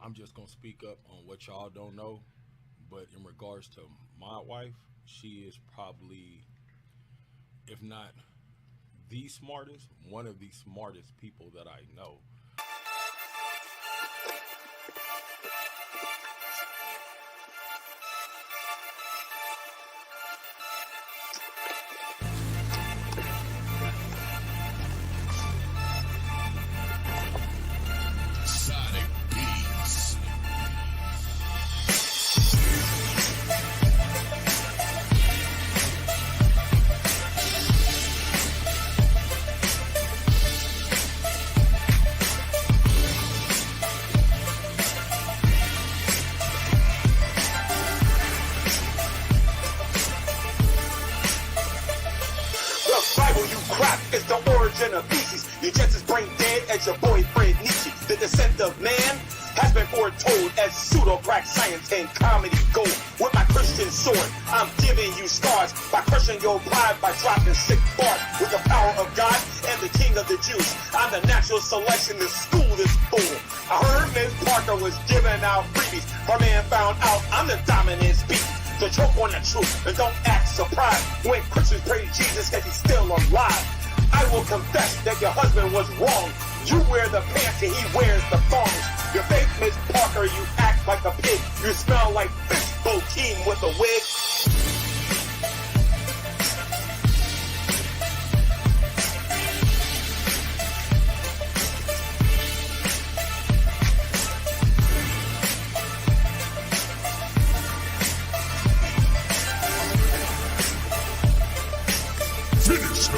I'm just gonna speak up on what y'all don't know, but in regards to my wife, she is probably, if not the smartest, one of the smartest people that I know. Sonic Beats. The Bible you crap is the origin of feces. You're just as brain dead as your boyfriend Nietzsche. The descent of man has been foretold as pseudo-crack science and comedy gold. With my Christian sword, I'm giving you scars by crushing your pride by dropping sick bars. With the power of God and the King of the Jews, I'm the natural selection to school this fool. I heard Miss Parker was giving out freebies. Her man found out I'm the dominant species. So choke on the truth and don't act surprised when Christians pray to Jesus because he's still alive. I will confess that your husband was wrong. You wear the pants and he wears the thongs. Your fake Miss Parker, you act like a pig. You smell like fish boteam with a wig. Finish her.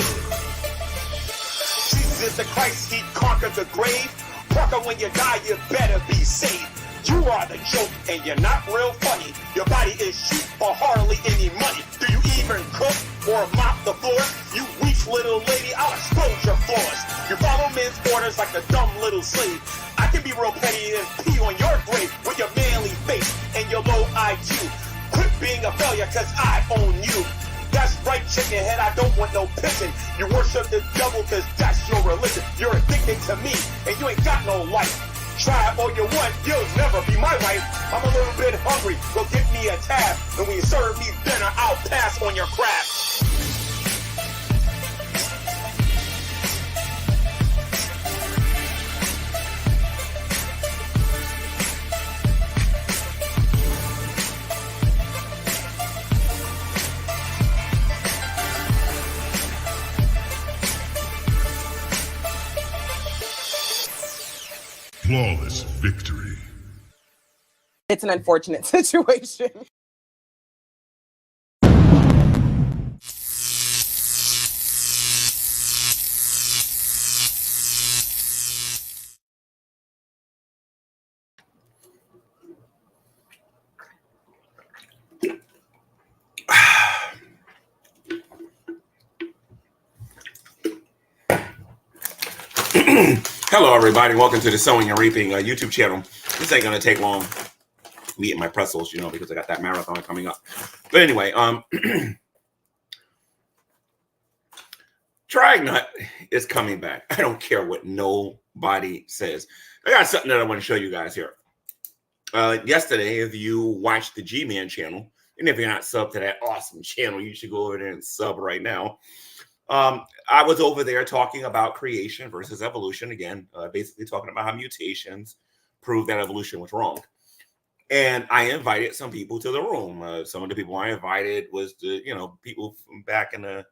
Jesus is the Christ, he conquered the grave. Parker, when you die, you better be saved. You are the joke and you're not real funny. Your body is cheap for hardly any money. Do you even cook or mop the floor? You weak little lady, I'll expose your flaws. You follow men's orders like a dumb little slave. I can be real petty and pee on your grave with your manly face and your low IQ. Quit being a failure cause I own you. That's right, chicken head, I don't want no pissing. You worship the devil cause that's your religion. You're addicted to me and you ain't got no life. Try all you want, you'll never be my wife. I'm a little bit hungry, go get me a tab. And when you serve me dinner, I'll pass on your crab. Flawless victory. It's an unfortunate situation. Hello, everybody. Welcome to the Sowing and Reaping YouTube channel. This ain't gonna take long. Me eating my pretzels, because I got that marathon coming up. But anyway, Dragnauct is coming back. I don't care what nobody says. I got something that I want to show you guys here. Yesterday, if you watched the G-Man channel, and if you're not subbed to that awesome channel, you should go over there and sub right now. I was over there talking about creation versus evolution again, basically talking about how mutations prove that evolution was wrong. And I invited some people to the room. Some of the people I invited was the, people from back in the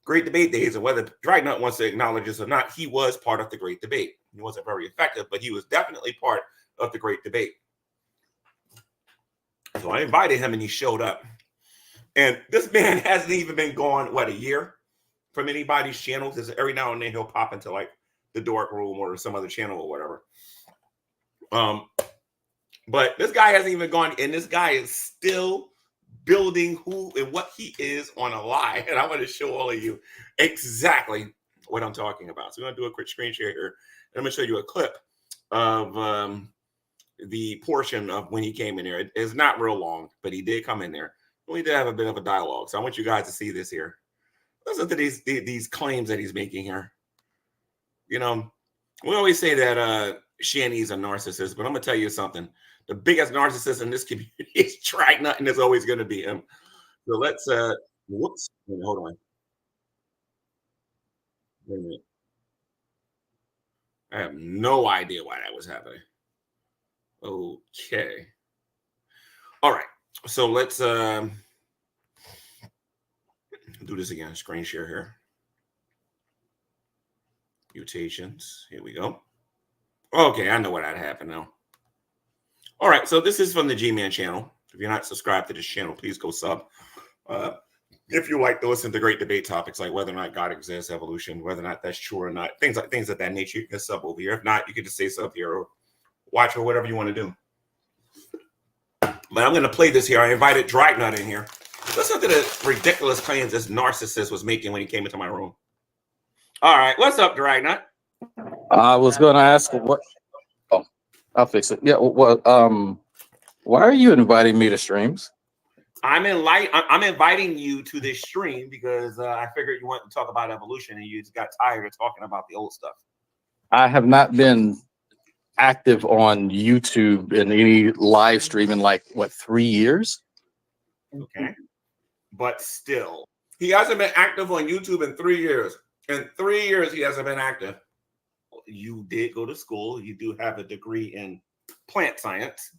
Great Debate days, and whether Dragnauct wants to acknowledge this or not, he was part of the Great Debate. He wasn't very effective, but he was definitely part of the Great Debate. So I invited him and he showed up. And this man hasn't even been gone, a year? From anybody's channel, because every now and then he'll pop into like the Dork Room or some other channel or whatever. But this guy hasn't even gone, and this guy is still building who and what he is on a lie. And I want to show all of you exactly what I'm talking about. So we're going to do a quick screen share here. And I'm going to show you a clip of the portion of when he came in there. It's not real long, but he did come in there. We did have a bit of a dialogue. So I want you guys to see this here. Listen to these claims that he's making here. We always say that Shanny's a narcissist, but I'm gonna tell you something. The biggest narcissist in this community is Dragnauct, and it's always gonna be him. So let's whoops, wait a minute, hold on. Wait a minute. I have no idea why that was happening. Okay. All right. So let's do this again. Screen share here. Mutations. Here we go. Okay, I know what had happened now. All right, so this is from the G-Man channel. If you're not subscribed to this channel, please go sub. If you like to listen to great debate topics like whether or not God exists, evolution, whether or not that's true or not, things of that nature, you can sub over here. If not, you can just say sub here or watch or whatever you want to do. But I'm going to play this here. I invited Dragnauct in here. Listen to the ridiculous claims this narcissist was making when he came into my room. All right, what's up, Dragnauct? I was going to ask what. Oh, I'll fix it. Yeah. Well, why are you inviting me to streams? I'm inviting you to this stream because I figured you want to talk about evolution and you just got tired of talking about the old stuff. I have not been active on YouTube in any live stream in like what 3 years. Okay, but still, he hasn't been active on YouTube in 3 years. In 3 years, he hasn't been active. You did go to school. You do have a degree in plant science,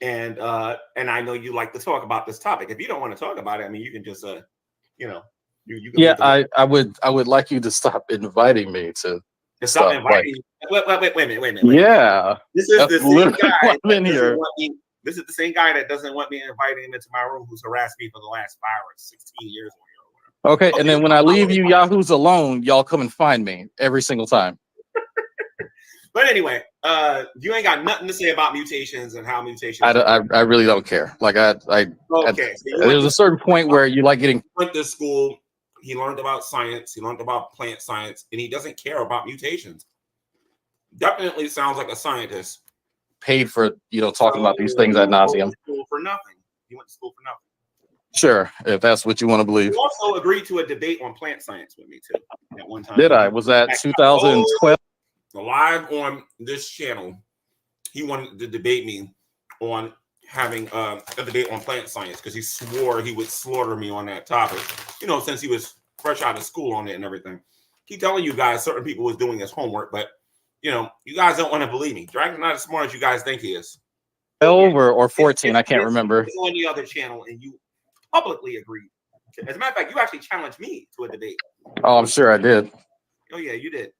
and I know you like to talk about this topic. If you don't want to talk about it, I mean, you can just you can Yeah, I would like you to stop inviting me to. Stop inviting. Wait a minute. Yeah, this is the same guy. In here. This is the same guy that doesn't want me inviting him into my room, who's harassed me for the last 5 or 16 years. Okay, and then when I leave you Yahoos alone, y'all come and find me every single time. But anyway, you ain't got nothing to say about mutations and how mutations. I really don't care. Like okay. There's a certain point where you like getting. Went to school. He learned about science. He learned about plant science, and he doesn't care about mutations. Definitely sounds like a scientist. Paid for talking about these things ad nauseum. For nothing. He went to school for nothing. Sure, if that's what you want to believe. You also agreed to a debate on plant science with me too at one time. Did I? Was that 2012? Live on this channel, he wanted to debate me on having a debate on plant science because he swore he would slaughter me on that topic. Since he was fresh out of school on it and everything. Keep telling you guys certain people was doing his homework, but you guys don't want to believe me. Dragon's not as smart as you guys think he is. 12 or 14, I can't remember. It's on the other channel, and you publicly agreed. As a matter of fact, you actually challenged me to a debate. Oh, I'm sure I did. Oh yeah, you did.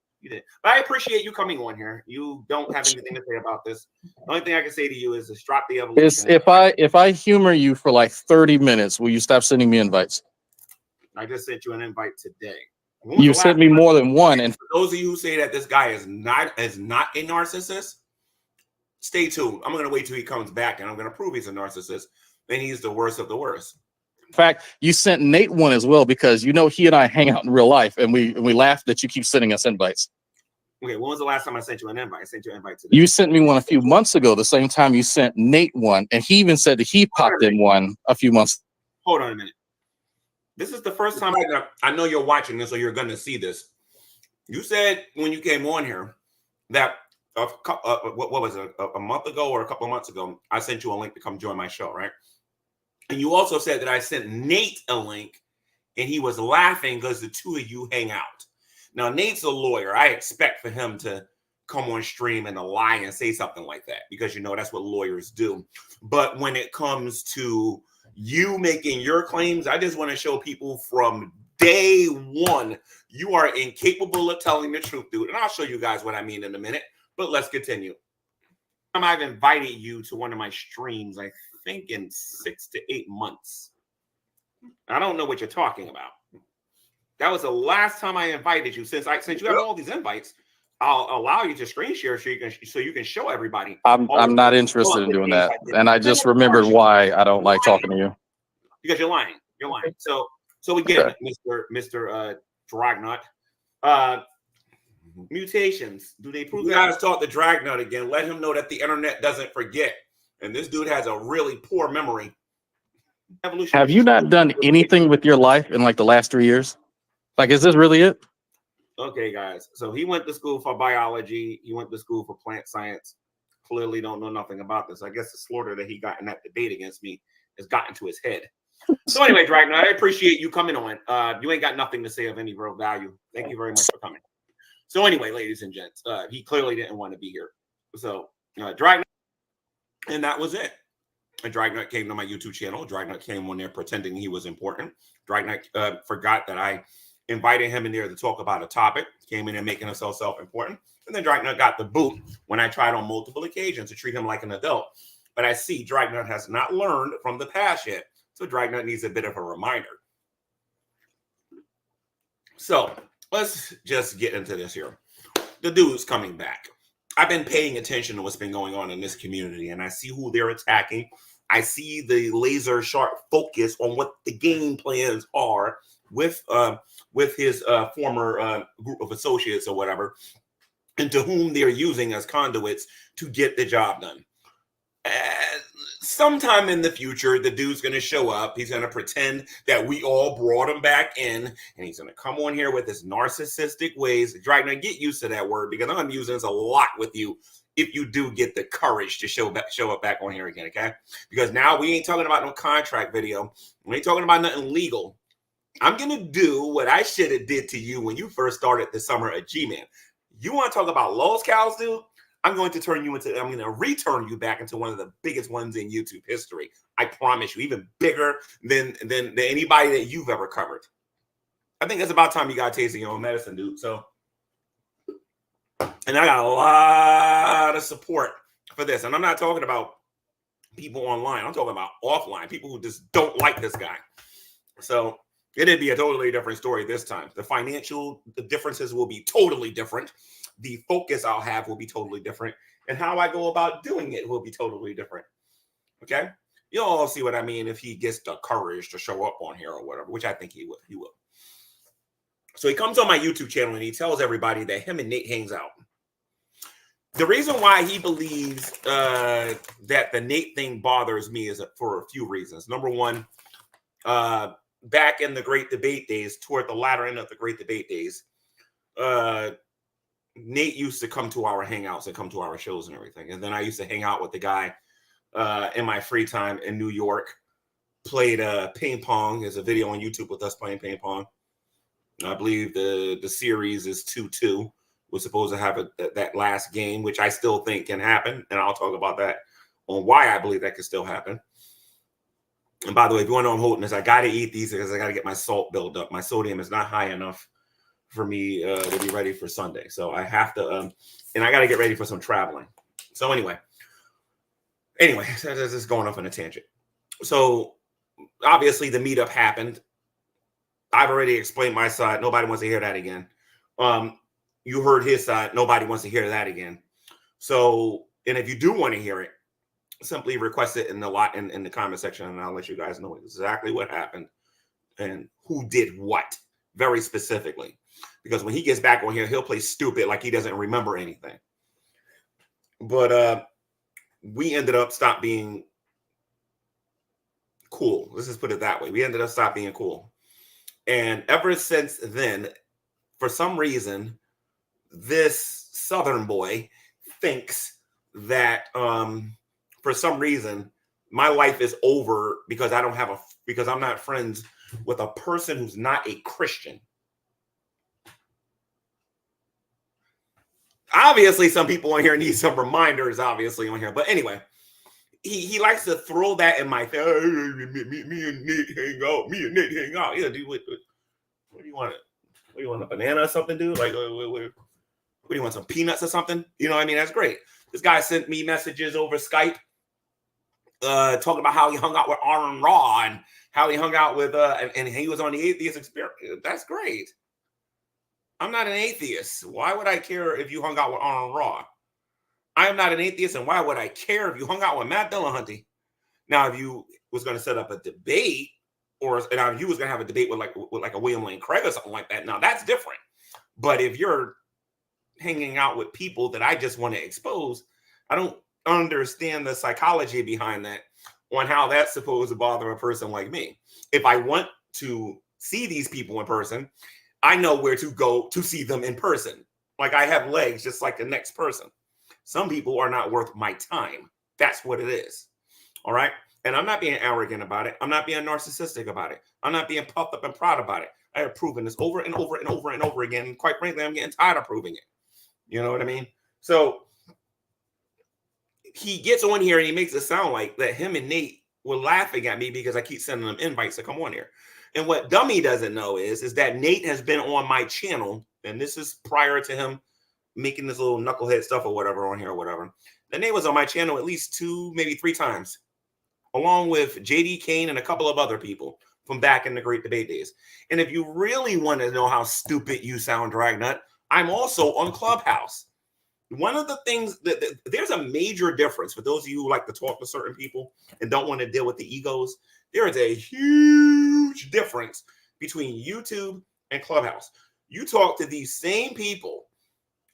But I appreciate you coming on here. You don't have anything to say about this. The only thing I can say to you is to drop the evolution. If I humor you for like 30 minutes, will you stop sending me invites? I just sent you an invite today. You sent me more than one. And for those of you who say that this guy is not a narcissist, stay tuned. I'm going to wait till he comes back, and I'm going to prove he's a narcissist. Then he's the worst of the worst. In fact, you sent Nate one as well because he and I hang out in real life, and we laugh that you keep sending us invites. Okay, when was the last time I sent you an invite? I sent you an invite today. You sent me one a few months ago, the same time you sent Nate one, and he even said that he popped in one a few months. Hold on a minute. This is the first time I know you're watching this, or you're going to see this. You said when you came on here that what was it, a month ago or a couple of months ago, I sent you a link to come join my show, right? And you also said that I sent Nate a link, and he was laughing because the two of you hang out. Now, Nate's a lawyer. I expect for him to come on stream and to lie and say something like that because, that's what lawyers do. But when it comes to you making your claims, I just want to show people from day one, you are incapable of telling the truth, dude. And I'll show you guys what I mean in a minute. But let's continue. I've invited you to one of my streams, I think in 6 to 8 months. I don't know what you're talking about. That was the last time I invited you. Since you have all these invites, I'll allow you to screen share so you can show everybody. I'm not interested in doing that, and I just remembered why I don't like talking to you. Because you're lying. You're lying. So again, okay. Mr. Dragnauct, mutations. Do they prove? You guys talk to Dragnauct again. Let him know that the internet doesn't forget. And this dude has a really poor memory. Have you not done anything with your life in like the last 3 years? Like, is this really it? Okay, guys. So he went to school for biology. He went to school for plant science. Clearly don't know nothing about this. I guess the slaughter that he got in that debate against me has gotten to his head. So anyway, Dragnauct, I appreciate you coming on. You ain't got nothing to say of any real value. Thank you very much for coming. So anyway, ladies and gents, he clearly didn't want to be here. So Dragnaught, and that was it. And Dragnaught came to my YouTube channel. Dragnaught came on there pretending he was important. Dragnaught forgot that I invited him in there to talk about a topic. Came in and making himself self-important. And then Dragnaught got the boot when I tried on multiple occasions to treat him like an adult. But I see Dragnaught has not learned from the past yet. So Dragnaught needs a bit of a reminder. So let's just get into this here. The dude's coming back. I've been paying attention to what's been going on in this community, and I see who they're attacking. I see the laser sharp focus on what the game plans are with his former group of associates or whatever, and to whom they're using as conduits to get the job done. Sometime in the future, the dude's going to show up. He's going to pretend that we all brought him back in, and he's going to come on here with his narcissistic ways. Dragnaught, get used to that word because I'm using this a lot with you if you do get the courage to show up back on here again, okay? Because now we ain't talking about no contract video. We ain't talking about nothing legal. I'm going to do what I should have did to you when you first started the summer of G-Man. You want to talk about Lost Cows, dude? I'm going to return you back into one of the biggest ones in YouTube history. I promise you, even bigger than anybody that you've ever covered. I think it's about time you got a taste of your own medicine, dude. So, and I got a lot of support for this. And I'm not talking about people online. I'm talking about offline, people who just don't like this guy. So it'd be a totally different story this time. The financial differences will be totally different. The focus I'll have will be totally different. And how I go about doing it will be totally different. Okay? You'll all see what I mean if he gets the courage to show up on here or whatever, which I think he will. He will. So he comes on my YouTube channel and he tells everybody that him and Nate hangs out. The reason why he believes that the Nate thing bothers me is for a few reasons. Number one, back in the Great Debate days, toward the latter end of the Great Debate days, Nate used to come to our hangouts and come to our shows and everything. And then I used to hang out with the guy in my free time in New York, played ping pong. There's a video on YouTube with us playing ping pong. I believe the series is 2-2. We're supposed to have that last game, which I still think can happen. And I'll talk about that on why I believe that can still happen. And by the way, if you want to know I'm holding this, I got to eat these because I got to get my salt built up. My sodium is not high enough for me to be ready for Sunday. So I have to, and I got to get ready for some traveling. So anyway, this is going off on a tangent. So obviously the meetup happened. I've already explained my side. Nobody wants to hear that again. You heard his side. Nobody wants to hear that again. So, and if you do want to hear it, simply request it in the comment section, and I'll let you guys know exactly what happened and who did what very specifically. Because when he gets back on here, he'll play stupid like he doesn't remember anything. But we ended up stop being cool. Let's just put it that way. We ended up stop being cool. And ever since then, for some reason, this Southern boy thinks that for some reason my life is over because because I'm not friends with a person who's not a Christian. Obviously, some people on here need some reminders, obviously, on here. But anyway, he likes to throw that in my face. Me and Nate hang out. Yeah, dude, what do you want? What do you want, a banana or something, dude? Like, what do you want, some peanuts or something? You know what I mean? That's great. This guy sent me messages over Skype talking about how he hung out with Aaron Raw and how he hung out with, and he was on the atheist experience. That's great. I'm not an atheist. Why would I care if you hung out with Aaron Raw? I am not an atheist, and why would I care if you hung out with Matt Dillahunty? Now, if you was going to set up a debate, or if you was going to have a debate with like a William Lane Craig or something like that, now that's different. But if you're hanging out with people that I just want to expose, I don't understand the psychology behind that on how that's supposed to bother a person like me. If I want to see these people in person, I know where to go to see them in person. Like I have legs just like the next person. Some people are not worth my time. That's what it is. All right. And I'm not being arrogant about it. I'm not being narcissistic about it. I'm not being puffed up and proud about it. I have proven this over and over and over and over again. And quite frankly, I'm getting tired of proving it. You know what I mean? So he gets on here and he makes it sound like that him and Nate were laughing at me because I keep sending them invites to come on here. And what Dummy doesn't know is that Nate has been on my channel, and this is prior to him making this little knucklehead stuff or whatever on here or whatever. That Nate was on my channel at least 2, maybe 3 times, along with JD Kane and a couple of other people from back in the Great Debate days. And if you really want to know how stupid you sound, Dragnut, I'm also on Clubhouse. One of the things that there's a major difference for those of you who like to talk to certain people and don't want to deal with the egos. There is a huge difference between YouTube and Clubhouse. You talk to these same people,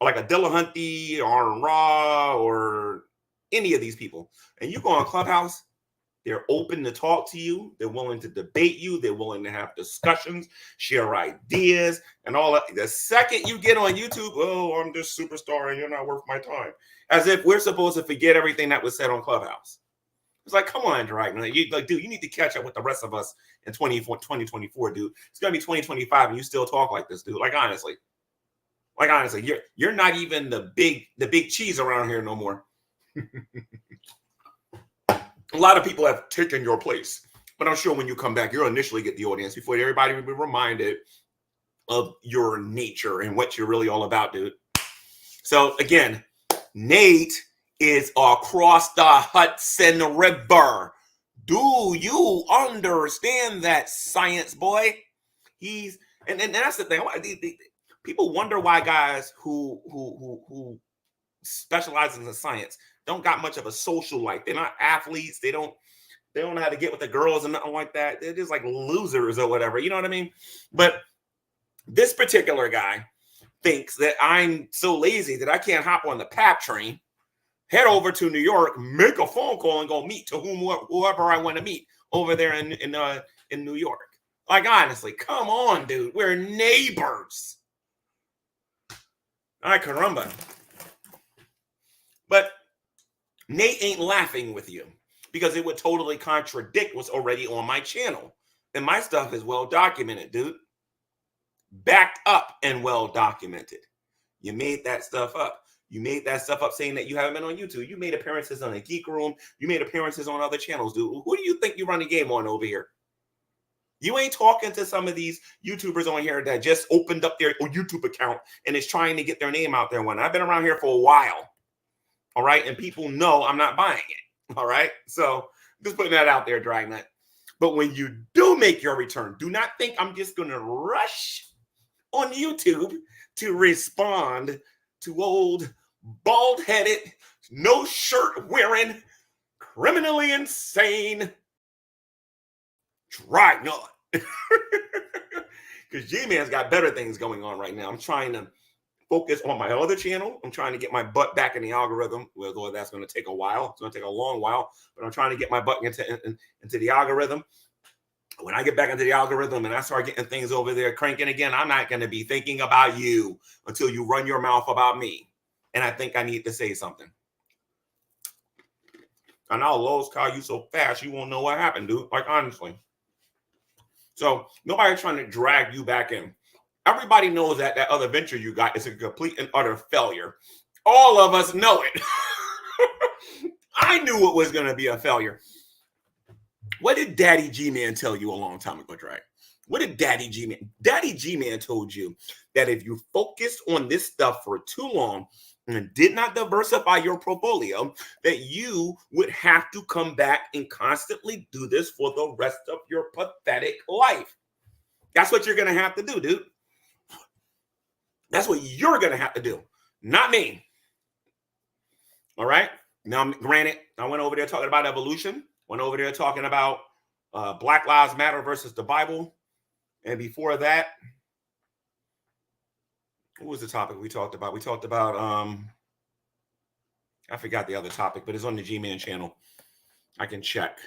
like a Dillahunty or Raw or any of these people, and you go on Clubhouse, they're open to talk to you. They're willing to debate you. They're willing to have discussions, share ideas, and all that. The second you get on YouTube, oh, I'm this superstar and you're not worth my time. As if we're supposed to forget everything that was said on Clubhouse. It's like, come on, Dragnauct. Dude, you need to catch up with the rest of us in 2024, dude. It's going to be 2025 and you still talk like this, dude. Like, honestly, you're not even the big cheese around here no more. A lot of people have taken your place, but I'm sure when you come back, you'll initially get the audience before everybody will be reminded of your nature and what you're really all about, dude. So again, Nate is across the Hudson River. Do you understand that, science boy? He's and that's the thing. People wonder why guys who specialize in science don't got much of a social life. They're not athletes. They don't know how to get with the girls and nothing like that. They're just like losers or whatever. You know what I mean? But this particular guy thinks that I'm so lazy that I can't hop on the PAP train, head over to New York, make a phone call, and go meet to whoever I want to meet over there in New York. Like, honestly, come on, dude. We're neighbors. Ay, caramba. But Nate ain't laughing with you because it would totally contradict what's already on my channel. And my stuff is well documented, dude. Backed up and well documented. You made that stuff up. You made that stuff up saying that you haven't been on YouTube. You made appearances on a Geek Room. You made appearances on other channels, dude. Who do you think you run the game on over here? You ain't talking to some of these YouTubers on here that just opened up their YouTube account and is trying to get their name out there. I've been around here for a while. All right. And people know I'm not buying it. All right. So just putting that out there, Dragnet. But when you do make your return, do not think I'm just going to rush on YouTube to respond to old bald-headed, no shirt wearing, criminally insane Dragnaught. Because G-Man's got better things going on right now. I'm trying to focus on my other channel. I'm trying to get my butt back in the algorithm. Well, that's going to take a while. It's going to take a long while, but I'm trying to get my butt into the algorithm. When I get back into the algorithm and I start getting things over there cranking again, I'm not going to be thinking about you until you run your mouth about me. And I think I need to say something. And I'll Lowe's call you so fast you won't know what happened, dude. Like, honestly. So nobody's trying to drag you back in. Everybody knows that that other venture you got is a complete and utter failure. All of us know it. I knew it was going to be a failure. What did Daddy G-Man tell you a long time ago, Drag? What did Daddy G-Man? Daddy G-Man told you that if you focused on this stuff for too long and did not diversify your portfolio, that you would have to come back and constantly do this for the rest of your pathetic life. That's what you're going to have to do, dude. That's what you're going to have to do, not me. All right? Now, granted, I went over there talking about evolution, went over there talking about Black Lives Matter versus the Bible. And before that, what was the topic we talked about? We talked about, I forgot the other topic, but it's on the G-Man channel. I can check.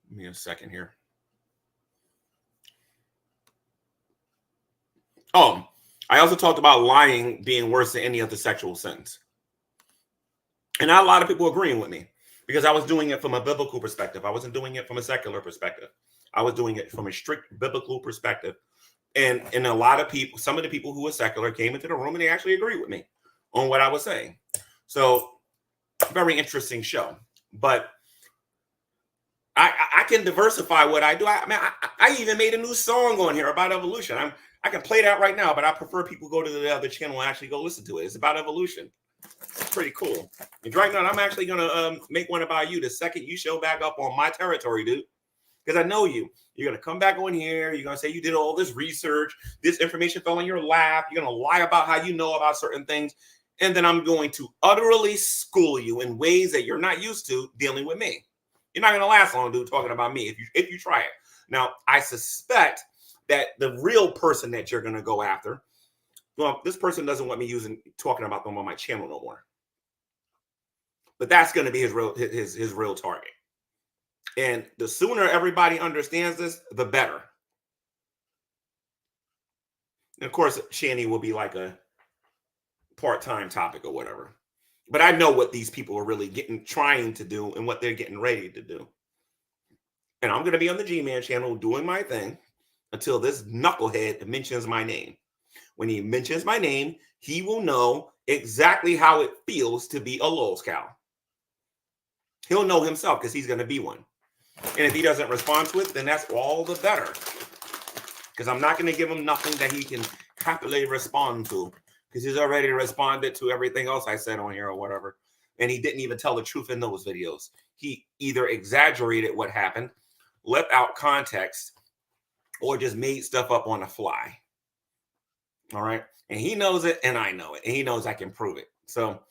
Give me a second here. I also talked about lying being worse than any other sexual sins. And not a lot of people agreeing with me because I was doing it from a biblical perspective. I wasn't doing it from a secular perspective. I was doing it from a strict biblical perspective. And a lot of people, some of the people who were secular came into the room and they actually agreed with me on what I was saying. So very interesting show. But I can diversify what I do. I even made a new song on here about evolution. I can play that right now, but I prefer people go to the other channel and actually go listen to it. It's about evolution. It's pretty cool. And Dragnauct, I'm actually gonna make one about you the second you show back up on my territory, dude. Because I know you. You're gonna come back on here. You're gonna say you did all this research. This information fell in your lap. You're gonna lie about how you know about certain things, and then I'm going to utterly school you in ways that you're not used to dealing with me. You're not gonna last long, dude, talking about me if you try it. Now, I suspect that the real person that you're gonna go after, well, this person doesn't want me talking about them on my channel no more. But that's gonna be his real target. And the sooner everybody understands this, the better. And of course, Shanny will be like a part-time topic or whatever. But I know what these people are really trying to do and what they're getting ready to do. And I'm going to be on the G-Man channel doing my thing until this knucklehead mentions my name. When he mentions my name, he will know exactly how it feels to be a lol's cow. He'll know himself because he's going to be one. And if he doesn't respond to it, then that's all the better. Because I'm not going to give him nothing that he can happily respond to. Because he's already responded to everything else I said on here or whatever. And he didn't even tell the truth in those videos. He either exaggerated what happened, left out context, or just made stuff up on the fly. All right? And he knows it, and I know it. And he knows I can prove it. So,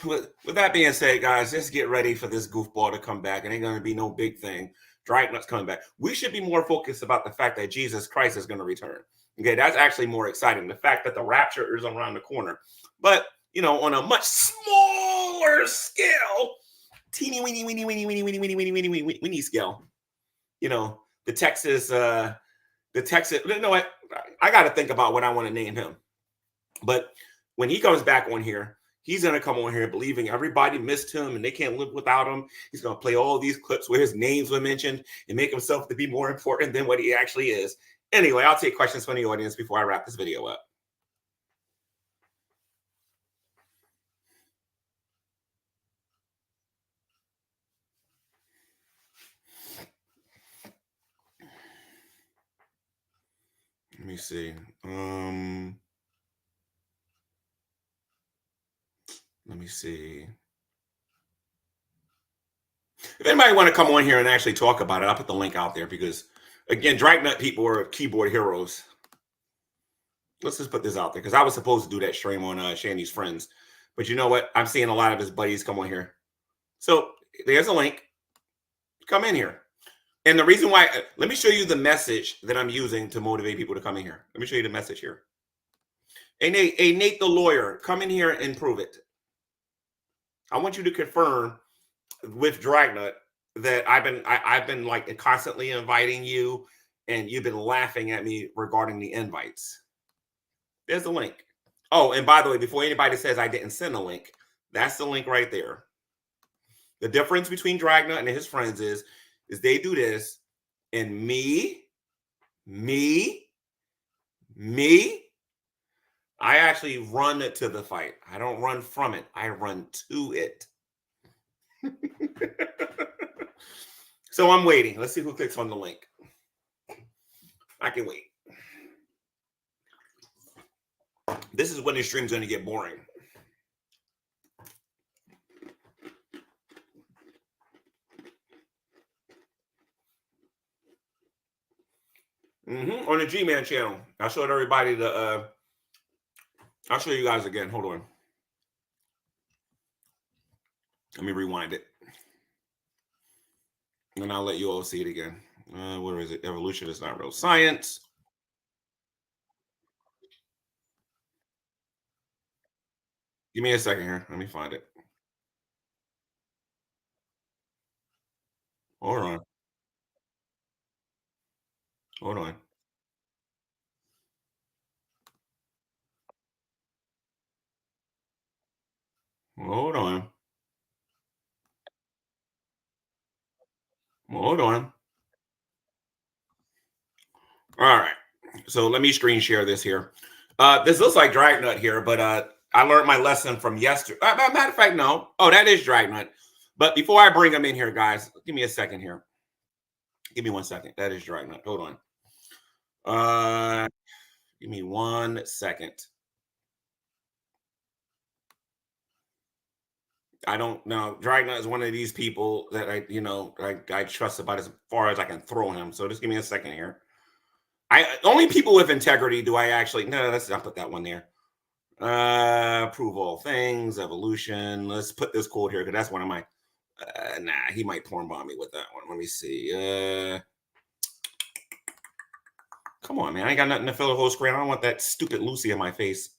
with that being said, guys, let's get ready for this goofball to come back. It ain't going to be no big thing. Dragnet's coming back. We should be more focused about the fact that Jesus Christ is going to return. Okay, that's actually more exciting. The fact that the rapture is around the corner. But, you know, on a much smaller scale, teeny weeny scale. You know, the Texas, you know what? I got to think about what I want to name him. But when he comes back on here, he's going to come on here believing everybody missed him and they can't live without him. He's going to play all these clips where his names were mentioned and make himself to be more important than what he actually is. Anyway, I'll take questions from the audience before I wrap this video up. Let me see. Let me see. If anybody want to come on here and actually talk about it, I'll put the link out there because, again, Dragnet people are keyboard heroes. Let's just put this out there because I was supposed to do that stream on Shandy's Friends. But you know what? I'm seeing a lot of his buddies come on here. So there's a link. Come in here. And the reason why, let me show you the message that I'm using to motivate people to come in here. Let me show you the message here. Hey, Nate the lawyer, come in here and prove it. I want you to confirm with Dragnet that I've been like constantly inviting you and you've been laughing at me regarding the invites. There's the link. Oh, and by the way, before anybody says I didn't send a link, that's the link right there. The difference between Dragnet and his friends is they do this, and me, I actually run to the fight. I don't run from it. I run to it. So I'm waiting. Let's see who clicks on the link. I can wait. This is when the stream's going to get boring. On the G-Man channel. I showed everybody the I'll show you guys again. Hold on. Let me rewind it. And I'll let you all see it again. Where is it? Evolution is not real science. Give me a second here. Let me find it. Hold on. Hold on. Hold on. All right. So let me screen share this here. This looks like Dragnut here, but I learned my lesson from yesterday. Matter of fact, no. Oh, that is Dragnut. But before I bring them in here, guys, give me a second here. Give me 1 second. That is Dragnut. Hold on. Give me 1 second. I don't know. Dragnut is one of these people that I trust about as far as I can throw him. So just give me a second here. Only people with integrity do I actually. No, let's not put that one there. Prove all things, evolution. Let's put this quote here because that's one of my. Nah, he might porn bomb me with that one. Let me see. Come on, man. I ain't got nothing to fill the whole screen. I don't want that stupid Lucy in my face.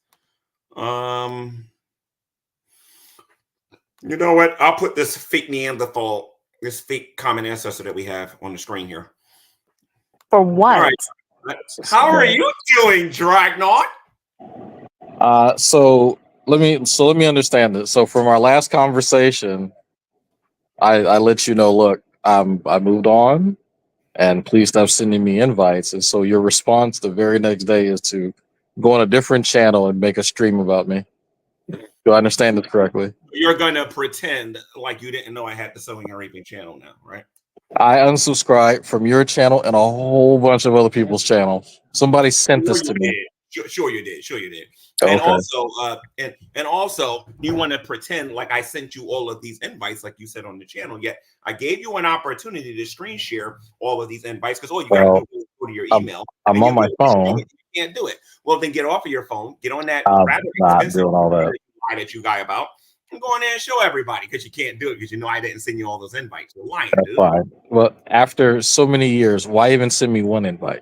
You know what? I'll put this fake Neanderthal, this fake common ancestor that we have on the screen here. For what? All right. How are you doing, Dragnauct? So let me understand this. So from our last conversation, I let you know, look, I moved on, and please stop sending me invites. And so your response the very next day is to go on a different channel and make a stream about me. Do I understand this correctly? You're gonna pretend like you didn't know I had the Sewing and Raping channel now, right? I unsubscribed from your channel and a whole bunch of other people's channels. Somebody sent this to me. Sure you did. Sure you did. Okay. And also, and also, you want to pretend like I sent you all of these invites, like you said on the channel. Yet I gave you an opportunity to screen share all of these invites because all you got to do is go to your email. I'm on my phone. You can't do it. Well, then get off of your phone. Get on that I'm not doing all that you guy about. And go in there and show everybody because you can't do it because you know I didn't send you all those invites. You're lying, That's dude. fine. Well, after so many years, why even send me one invite?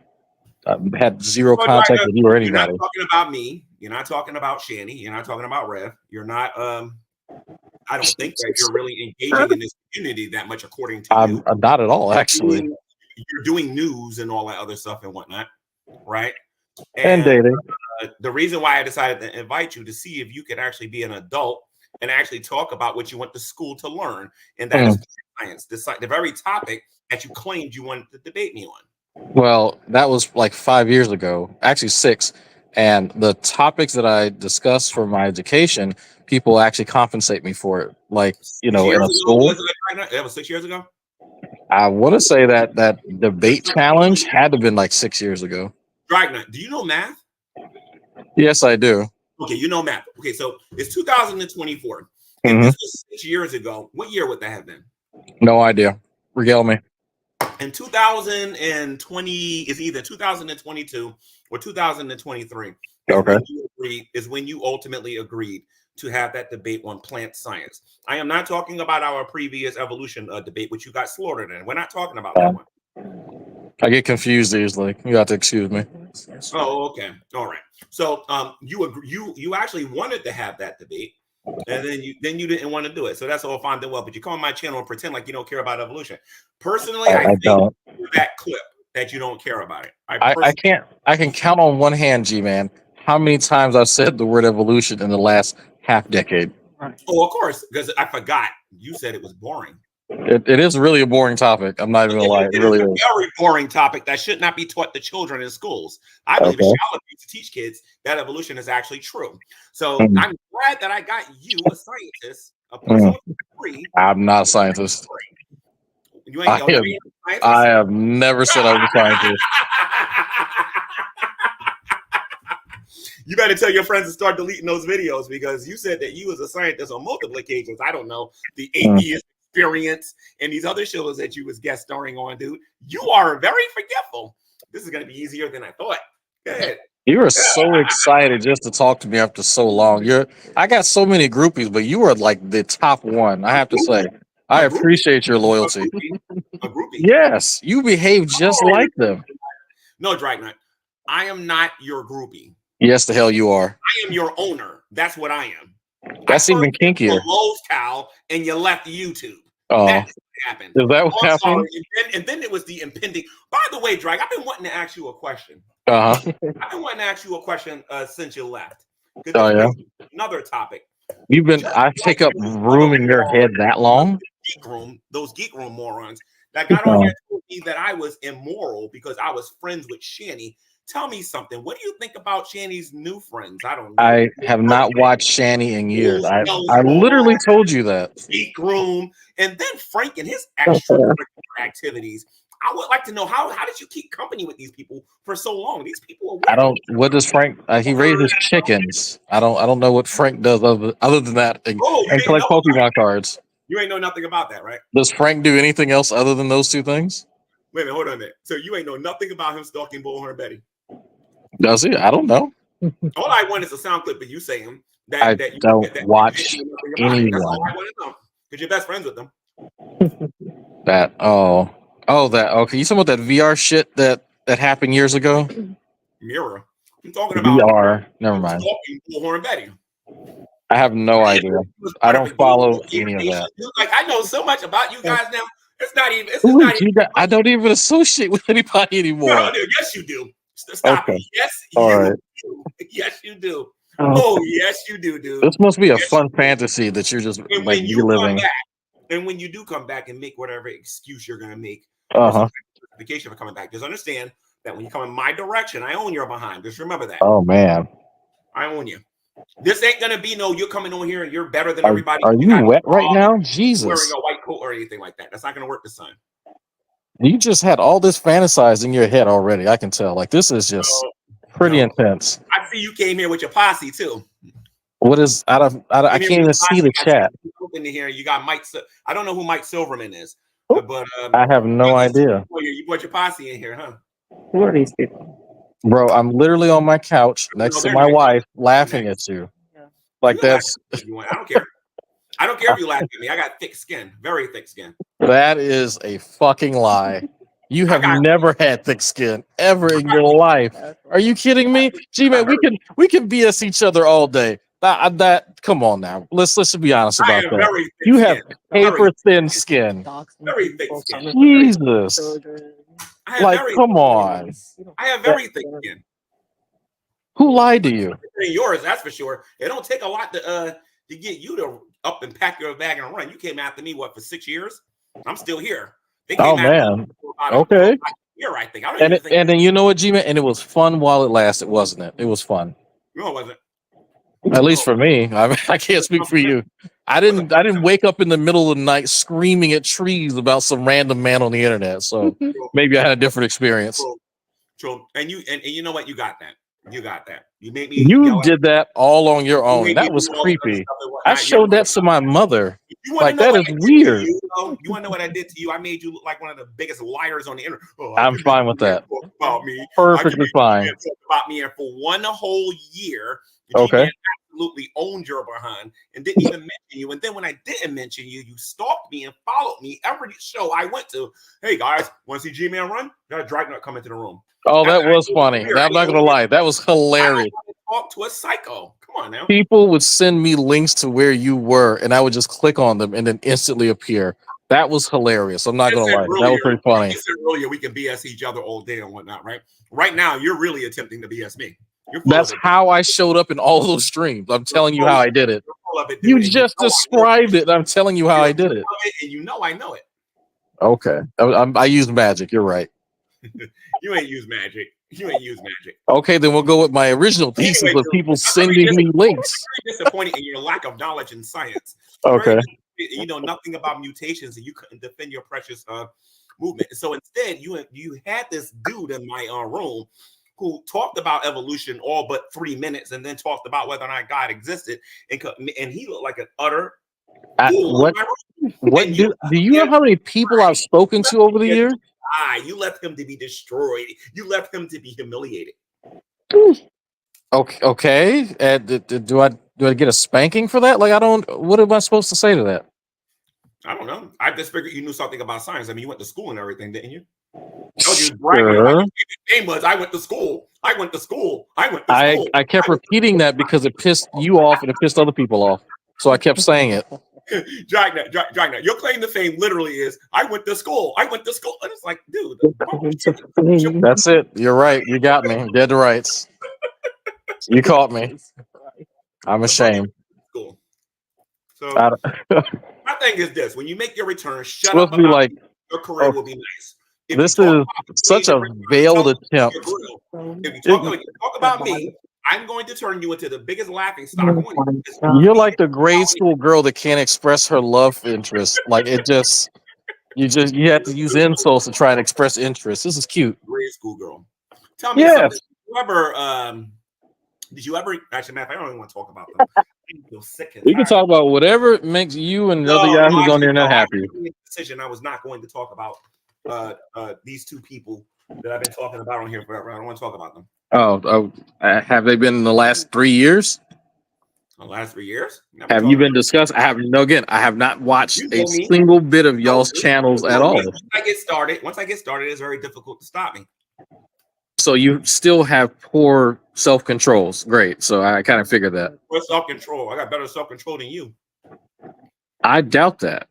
I've had zero contact with you or anybody. You're not talking about me. You're not talking about Shanny. You're not talking about Rev. You're not. I don't think that you're really engaging in this community that much, according to you. Not at all, actually. You're doing news and all that other stuff and whatnot, right? And dating. The reason why I decided to invite you to see if you could actually be an adult and actually talk about what you went to school to learn, and that is science, the very topic that you claimed you wanted to debate me on. Well, that was like 5 years ago, actually 6. And the topics that I discussed for my education, people actually compensate me for it. Like, in a school. That was 6 years ago? I want to say that debate challenge had to have been like 6 years ago. Dragnet, do you know math? Yes, I do. Okay, you know math. Okay, so it's 2024. And this was 6 years ago. What year would that have been? No idea. Regale me. In 2020 is either 2022 or 2023. Okay. Is when you ultimately agreed to have that debate on plant science. I am not talking about our previous evolution debate, which you got slaughtered in. We're not talking about that one. I get confused easily. You have to excuse me. Oh, okay. All right. So you actually wanted to have that debate, and then you didn't want to do it. So that's all fine and well. But you come on my channel and pretend like you don't care about evolution. Personally, I don't. That clip that you don't care about it. I can count on one hand, G-Man, how many times I've said the word evolution in the last half decade. Oh, of course, because I forgot you said it was boring. It is really a boring topic. I'm not even gonna lie. It really is a very boring topic that should not be taught to children in schools. I believe it's our duty to teach kids that evolution is actually true. So I'm glad that I got you, a scientist, a person with a degree. I'm not a scientist. You ain't scientist? I have never said I was a scientist. You better tell your friends to start deleting those videos because you said that you was a scientist on multiple occasions. I don't know, the atheist experience and these other shows that you was guest starring on, dude. You are very forgetful. This is going to be easier than I thought. Go ahead. You were so excited just to talk to me after so long. I got so many groupies, but you were like the top one. I have to say, I appreciate your loyalty. A groupie? Yes, you behave just like them. No, Dragnauct, I am not your groupie. Yes, the hell you are. I am your owner. That's what I am. That's even kinkier. Lowe's cow, and you left YouTube. Oh, that's what happened. Is that what happened? And then it was the impending. By the way, Drag, I've been wanting to ask you a question. Uh-huh. I've been wanting to ask you a question since you left. Oh yeah. Another topic. I take up room in your head that long? Geek room, those geek room morons. that got on here and told me that I was immoral because I was friends with Shanny. Tell me something. What do you think about Shanny's new friends? I don't know. I have not watched Shanny in years. I literally told you that. Speak room, and then Frank and his extracurricular activities. I would like to know how did you keep company with these people for so long? These people are weird. I don't. What does Frank? He raises chickens. I don't know what Frank does other than that and collect Pokemon cards. You ain't know nothing about that, right? Does Frank do anything else other than those two things? Wait a minute, hold on a minute. So you ain't know nothing about him stalking Bullhorn Betty? Does he? I don't know. All I want is a sound clip of you saying that. I that you, don't that watch you anyone. That's all anyone. I want to know. Because you're best friends with them. That okay. You talking about that VR shit that happened years ago? Mirror. I'm talking about VR. Never mind. Stalking Bullhorn Betty. I have no idea. I don't follow any of that. Like I know so much about you guys now. It's not even. Who is you? I don't even associate with anybody anymore. No, dude, yes, you do. Stop Okay. it. Yes, All you right. do. Yes, you do. Oh, yes, you do, dude. This must be a fun fantasy that you're just And like when you reliving. come back, and when you do come back and make whatever excuse you're gonna make, justification for coming back, just understand that when you come in my direction, I own your behind. Just remember that. Oh man, I own you. This ain't gonna be no. You're coming on here and you're better than everybody. Are you wet right now? Jesus, wearing a white coat or anything like that. That's not gonna work this time. You just had all this fantasized in your head already. I can tell. Like this is just pretty intense. I see you came here with your posse too. What is I can't even see the chat. In here, you got Mike. I don't know who Mike Silverman is, but I have no idea. You brought your posse in here, huh? Who are these people? Bro, I'm literally on my couch next to my wife, laughing at you. Like that's. I don't care. I don't care if you laugh at me. I got thick skin, very thick skin. That is a fucking lie. You have never had thick skin ever in your life. Are you kidding me? G-Man, we can BS each other all day. That come on now. Let's be honest about that. You have paper thin skin. Very thick skin. Jesus. Like, come on. I have very thick skin. Who lied to you? Yours, that's for sure. It don't take a lot to get you to up and pack your bag and run. You came after me for 6 years? I'm still here. Oh man. Okay. You're right. And then you know what, G-Man? And it was fun while it lasted, wasn't it? It was fun. No, it wasn't. At least for me. I can't speak for you. I didn't wake up in the middle of the night screaming at trees about some random man on the internet. So maybe I had a different experience. True. And you know what? You got that. You got that. You made me. You did that all on your own. That was creepy. I showed that to my mother. Like that is weird. You want to know what I did to you? I made you look like one of the biggest liars on the internet. I'm fine with that. About me, perfectly fine. About me, and for one whole year, okay, absolutely owned your behind and didn't even mention you. And then when I didn't mention you, you stalked me and followed me every show I went to. Hey guys, want to see G-Man run? Got a Dragnauct come into the room. Oh, that was funny. I'm not gonna lie, that was hilarious. Talk to a psycho. Come on now. People would send me links to where you were, and I would just click on them and then instantly appear. That was hilarious. I'm not gonna lie. That was pretty funny. You said earlier we can BS each other all day and whatnot, right? Right now, you're really attempting to BS me. That's how I showed up in all of those streams. I'm telling you how I did it. You just described it. I'm telling you how I did it. And you know I know it. Okay. I used magic. You're right. You ain't use magic. You ain't use magic. Okay, then we'll go with my original thesis of people sending me links. I'm very disappointed in your lack of knowledge in science. Okay. You know nothing about mutations, and you couldn't defend your precious movement. So instead, you had this dude in my room who talked about evolution all but 3 minutes, and then talked about whether or not God existed, and he looked like an utter. What do you know how many people I've spoken to over the years? You left him to be destroyed. You left him to be humiliated. Okay. Do I get a spanking for that? Like what am I supposed to say to that? I don't know. I just figured you knew something about science. I mean, you went to school and everything, didn't you? Sure. Name was I went to school. I went to school. I went to school. I kept repeating that because it pissed you off and it pissed other people off. So I kept saying it. Dragnet. Your claim to fame literally is I went to school. I went to school. And it's like, dude. That's it. You're right. You got me. Dead to rights. You caught me. I'm ashamed. Cool. So my thing is this: when you make your return, shut supposed up. To be like your career will be nice. If This you talk is about such me a and veiled yourself, attempt. your grill, if you talk about me, I'm going to turn you into the biggest laughing stock on you. You're like the grade school girl that can't express her love interest. Like it just you have to use insults to try and express interest. This is cute. Grade school girl. Tell me Yes. something. Did you ever actually, Matt, I don't even want to talk about them. I feel sick and We can tired. talk about whatever makes you and the other guy who's on the internet happy. I made a decision I was not going to talk about these two people that I've been talking about on here forever. I don't want to talk about them. Have they been in the last 3 years? The last 3 years? Have you been discussed? I have I have not watched a single bit of y'all's channels at all. Once I get started, it's very difficult to stop me. So you still have poor self-controls. Great. So I kind of figured that. Poor self-control. I got better self-control than you. I doubt that.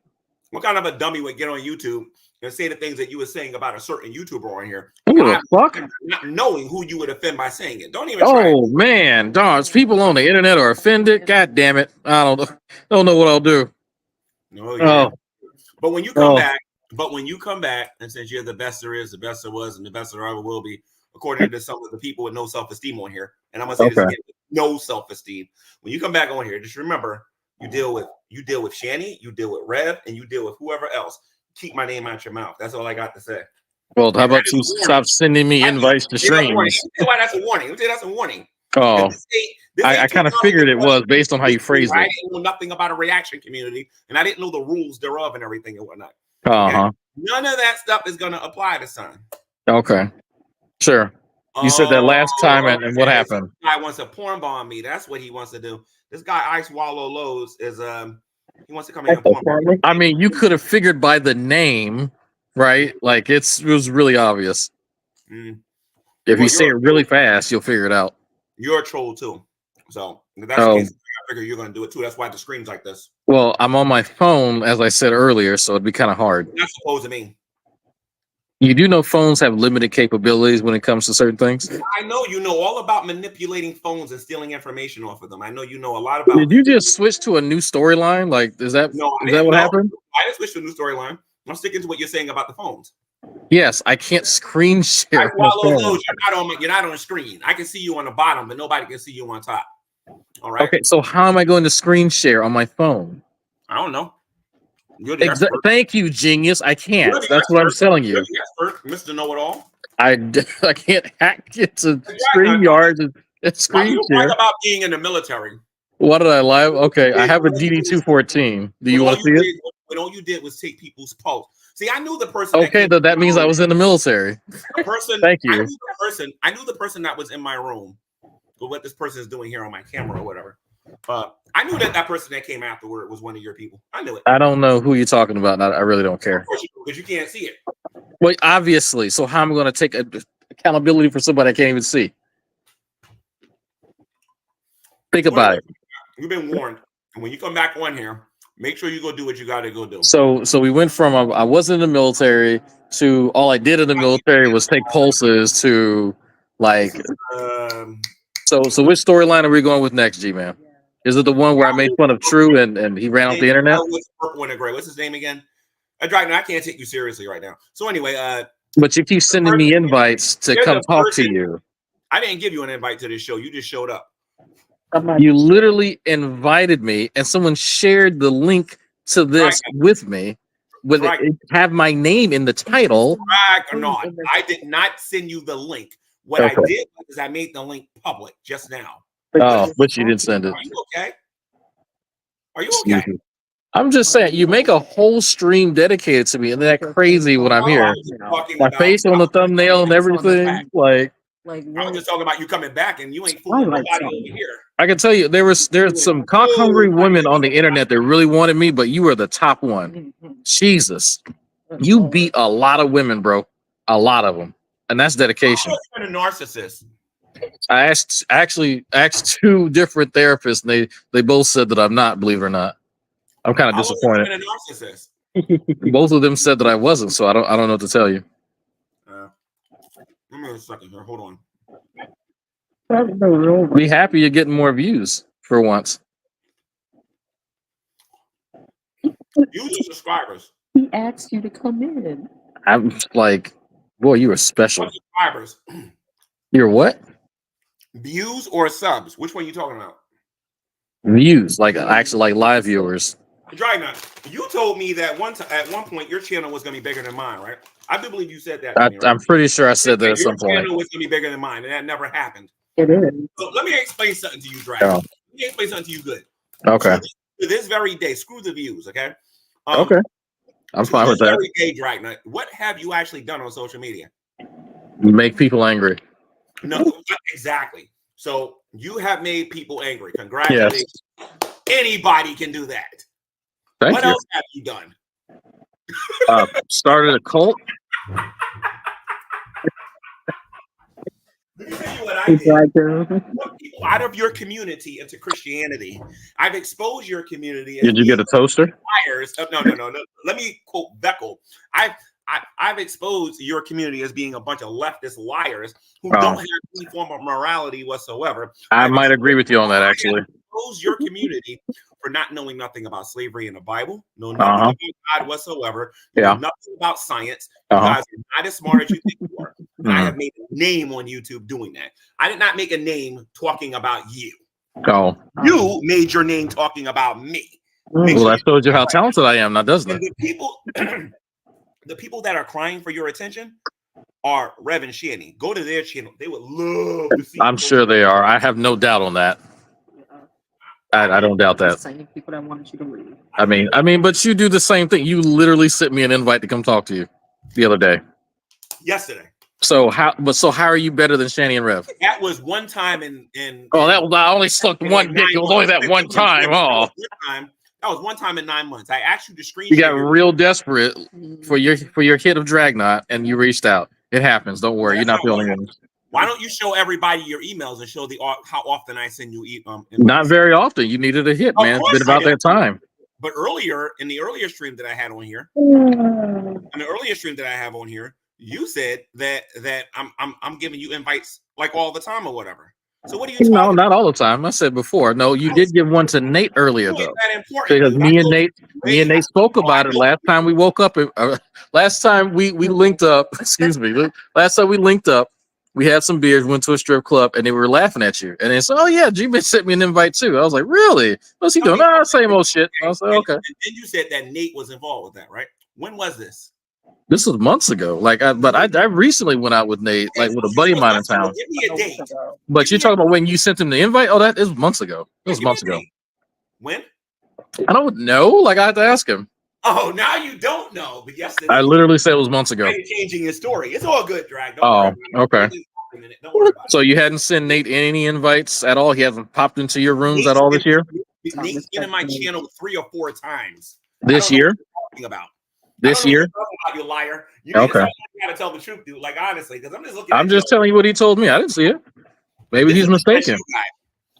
What kind of a dummy would get on YouTube and say the things that you were saying about a certain YouTuber on here? I don't give a fuck. Not knowing who you would offend by saying it. Don't even try. Oh man, dogs! People on the internet are offended. God damn it! I don't know what I'll do. No, yeah. But when you come back, and since you're the best there is, the best there was, and the best there ever will be, according to some of the people with no self-esteem on here, and I'm gonna say this again, no self-esteem. When you come back on here, just remember you deal with Shani, you deal with Rev, and you deal with whoever else. Keep my name out your mouth. That's all I got to say. Well, how about you stop sending me invites to streams? Why that's a warning. Let me say that's a warning. Oh, I kind of figured it was based on how you phrased it. I didn't know nothing about a reaction community, and I didn't know the rules thereof and everything and whatnot. And none of that stuff is going to apply to son. Okay, sure. You said that last time, and what happened? This guy wants to porn bomb me. That's what he wants to do. This guy Ice Wallow Lowe's is he wants to come in and porn bomb me. I mean, you could have figured by the name, right? Like it was really obvious. If you say it really fast, you'll figure it out. You're a troll too. So if that's the case, I figure you're going to do it too. That's why the screen's like this. Well, I'm on my phone, as I said earlier, so it'd be kind of hard. That's supposed to mean. You do know phones have limited capabilities when it comes to certain things? I know you know all about manipulating phones and stealing information off of them. I know you know a lot about. Did you just switch to a new storyline? Like, is that what happened? I didn't switch to a new storyline. I'm sticking to what you're saying about the phones. Yes, I can't screen share. You're not on the screen. I can see you on the bottom, but nobody can see you on top. All right. Okay, so how am I going to screen share on my phone? I don't know. You're the expert. Thank you, genius. I can't. That's what I'm telling you. You're the expert, Mr. Know-it-all. I can't hack into StreamYard and screen share. Talk about being in the military. What did I lie? Okay, I have a DD-214. Do you want to see it? When all you did was take people's pulse. See, I knew the person. Okay, that means I was in the military. The person. Thank you. I knew the person that was in my room. But what this person is doing here on my camera or whatever. I knew that person that came afterward was one of your people. I knew it. I don't know who you're talking about. I really don't care. Of course you do, because you can't see it. Well, obviously. So how am I going to take accountability for somebody I can't even see? Think about it. You've been warned. And when you come back on here, make sure you go do what you got to go do. So we went from I wasn't in the military to all I did in the military was take pulses to like. So which storyline are we going with next, G-Man? Is it the one where I made fun of True and he ran off the internet? Purple and gray. What's his name again? Dragnet. I can't take you seriously right now. So anyway, but you keep sending me invites to come talk to you. I didn't give you an invite to this show. You just showed up. You literally invited me, and someone shared the link to this with me. With it have my name in the title. Or not. I did not send you the link. What I did is I made the link public just now. Oh, but you didn't send it. Are you okay? Are you okay? I'm just saying, you make a whole stream dedicated to me, and that crazy when I'm here. My face on the thumbnail and everything. Like I was just talking about you coming back, and you ain't fooling nobody over here. I can tell you, there's some cock hungry women on the internet that really wanted me, but you were the top one. Jesus, you beat a lot of women, bro. A lot of them. And that's dedication. You're a narcissist. I actually asked two different therapists, and they both said that I'm not, believe it or not. I'm kind of disappointed. A narcissist. Both of them said that I wasn't, so I don't know what to tell you. Give me a second here. Hold on. Be happy you're getting more views for once. User subscribers. He asked you to come in. I'm like, boy, you were special. Subscribers, You're what? views or subs? Which one are you talking about? Views, like actually like live viewers. Dragnauct, you told me that at one point your channel was going to be bigger than mine, right? I do believe you said that to me, right? I'm pretty sure I said that at some Your point. channel was going to be bigger than mine, and that never happened. It is. So let me explain something to you, Dragnauct. Oh. Let me explain something to you good. Okay. To this very day, screw the views, okay? Okay. I'm fine with that. Every day, Dragnaught, what have you actually done on social media? Make people angry. No, exactly. So you have made people angry. Congratulations. Yes. Anybody can do that. Thank what you. else have you done? Started a cult. Let me tell you what I did. Put people out of your community into Christianity. I've exposed your community. Did you get a toaster? Liars. No. Let me quote Beckel. I've exposed your community as being a bunch of leftist liars who don't have any form of morality whatsoever. I might agree with you on that, actually. Expose your community for not knowing nothing about slavery in the Bible, know nothing about God whatsoever, know nothing about science. You guys are not as smart as you think you are. I have made a name on YouTube doing that. I did not make a name talking about you. Oh. You made your name talking about me. Well, that shows you how talented I am now, doesn't it? The people that are crying for your attention are Rev and Shanny. Go to their channel. They would love to see. I'm sure they are. I have no doubt on that. I don't doubt that. Same people that wanted you to leave. I mean, but you do the same thing. You literally sent me an invite to come talk to you the other day. Yesterday. So how are you better than Shanny and Rev? That was one time in I only sucked one dick. It was only that one time. Oh. That was one time in 9 months. I asked you to screen. You got real desperate for your hit of Dragnaught, and you reached out. It happens. Don't worry. You're not the only one. Why don't you show everybody your emails and show how often I send you Not very often. You needed a hit, man. It's been about that time. But in the earlier stream that I had on here, you said that I'm giving you invites like all the time or whatever. So what are you? No, not all the time. I said before. No, you did give one to Nate earlier though, because me and Nate spoke about it last time we woke up. Last time we linked up. Excuse me. Last time we linked up, we had some beers, went to a strip club, and they were laughing at you. And they said, "Oh yeah, G-Man sent me an invite too." I was like, "Really? What's he doing?" "Ah, same old shit." I was like, "Okay." And then you said that Nate was involved with that, right? When was this? This was months ago. I recently went out with Nate, like with a buddy of mine in town. Give me a date. But you're talking about when you sent him the invite? Oh, that is months ago. It was months ago. When? I don't know. Like I had to ask him. Oh, now you don't know. But yesterday, I literally said it was months ago. Changing your story. It's all good, Drag. Okay. So you hadn't sent Nate any invites at all? He hasn't popped into your rooms at all this year? Nate's been in my channel 3 or 4 times. This year? Talking about. This year? About, you liar. You okay. Gotta tell the truth, dude. Like honestly, because I'm just looking. I'm just telling you what he told me. I didn't see it. Maybe he's mistaken.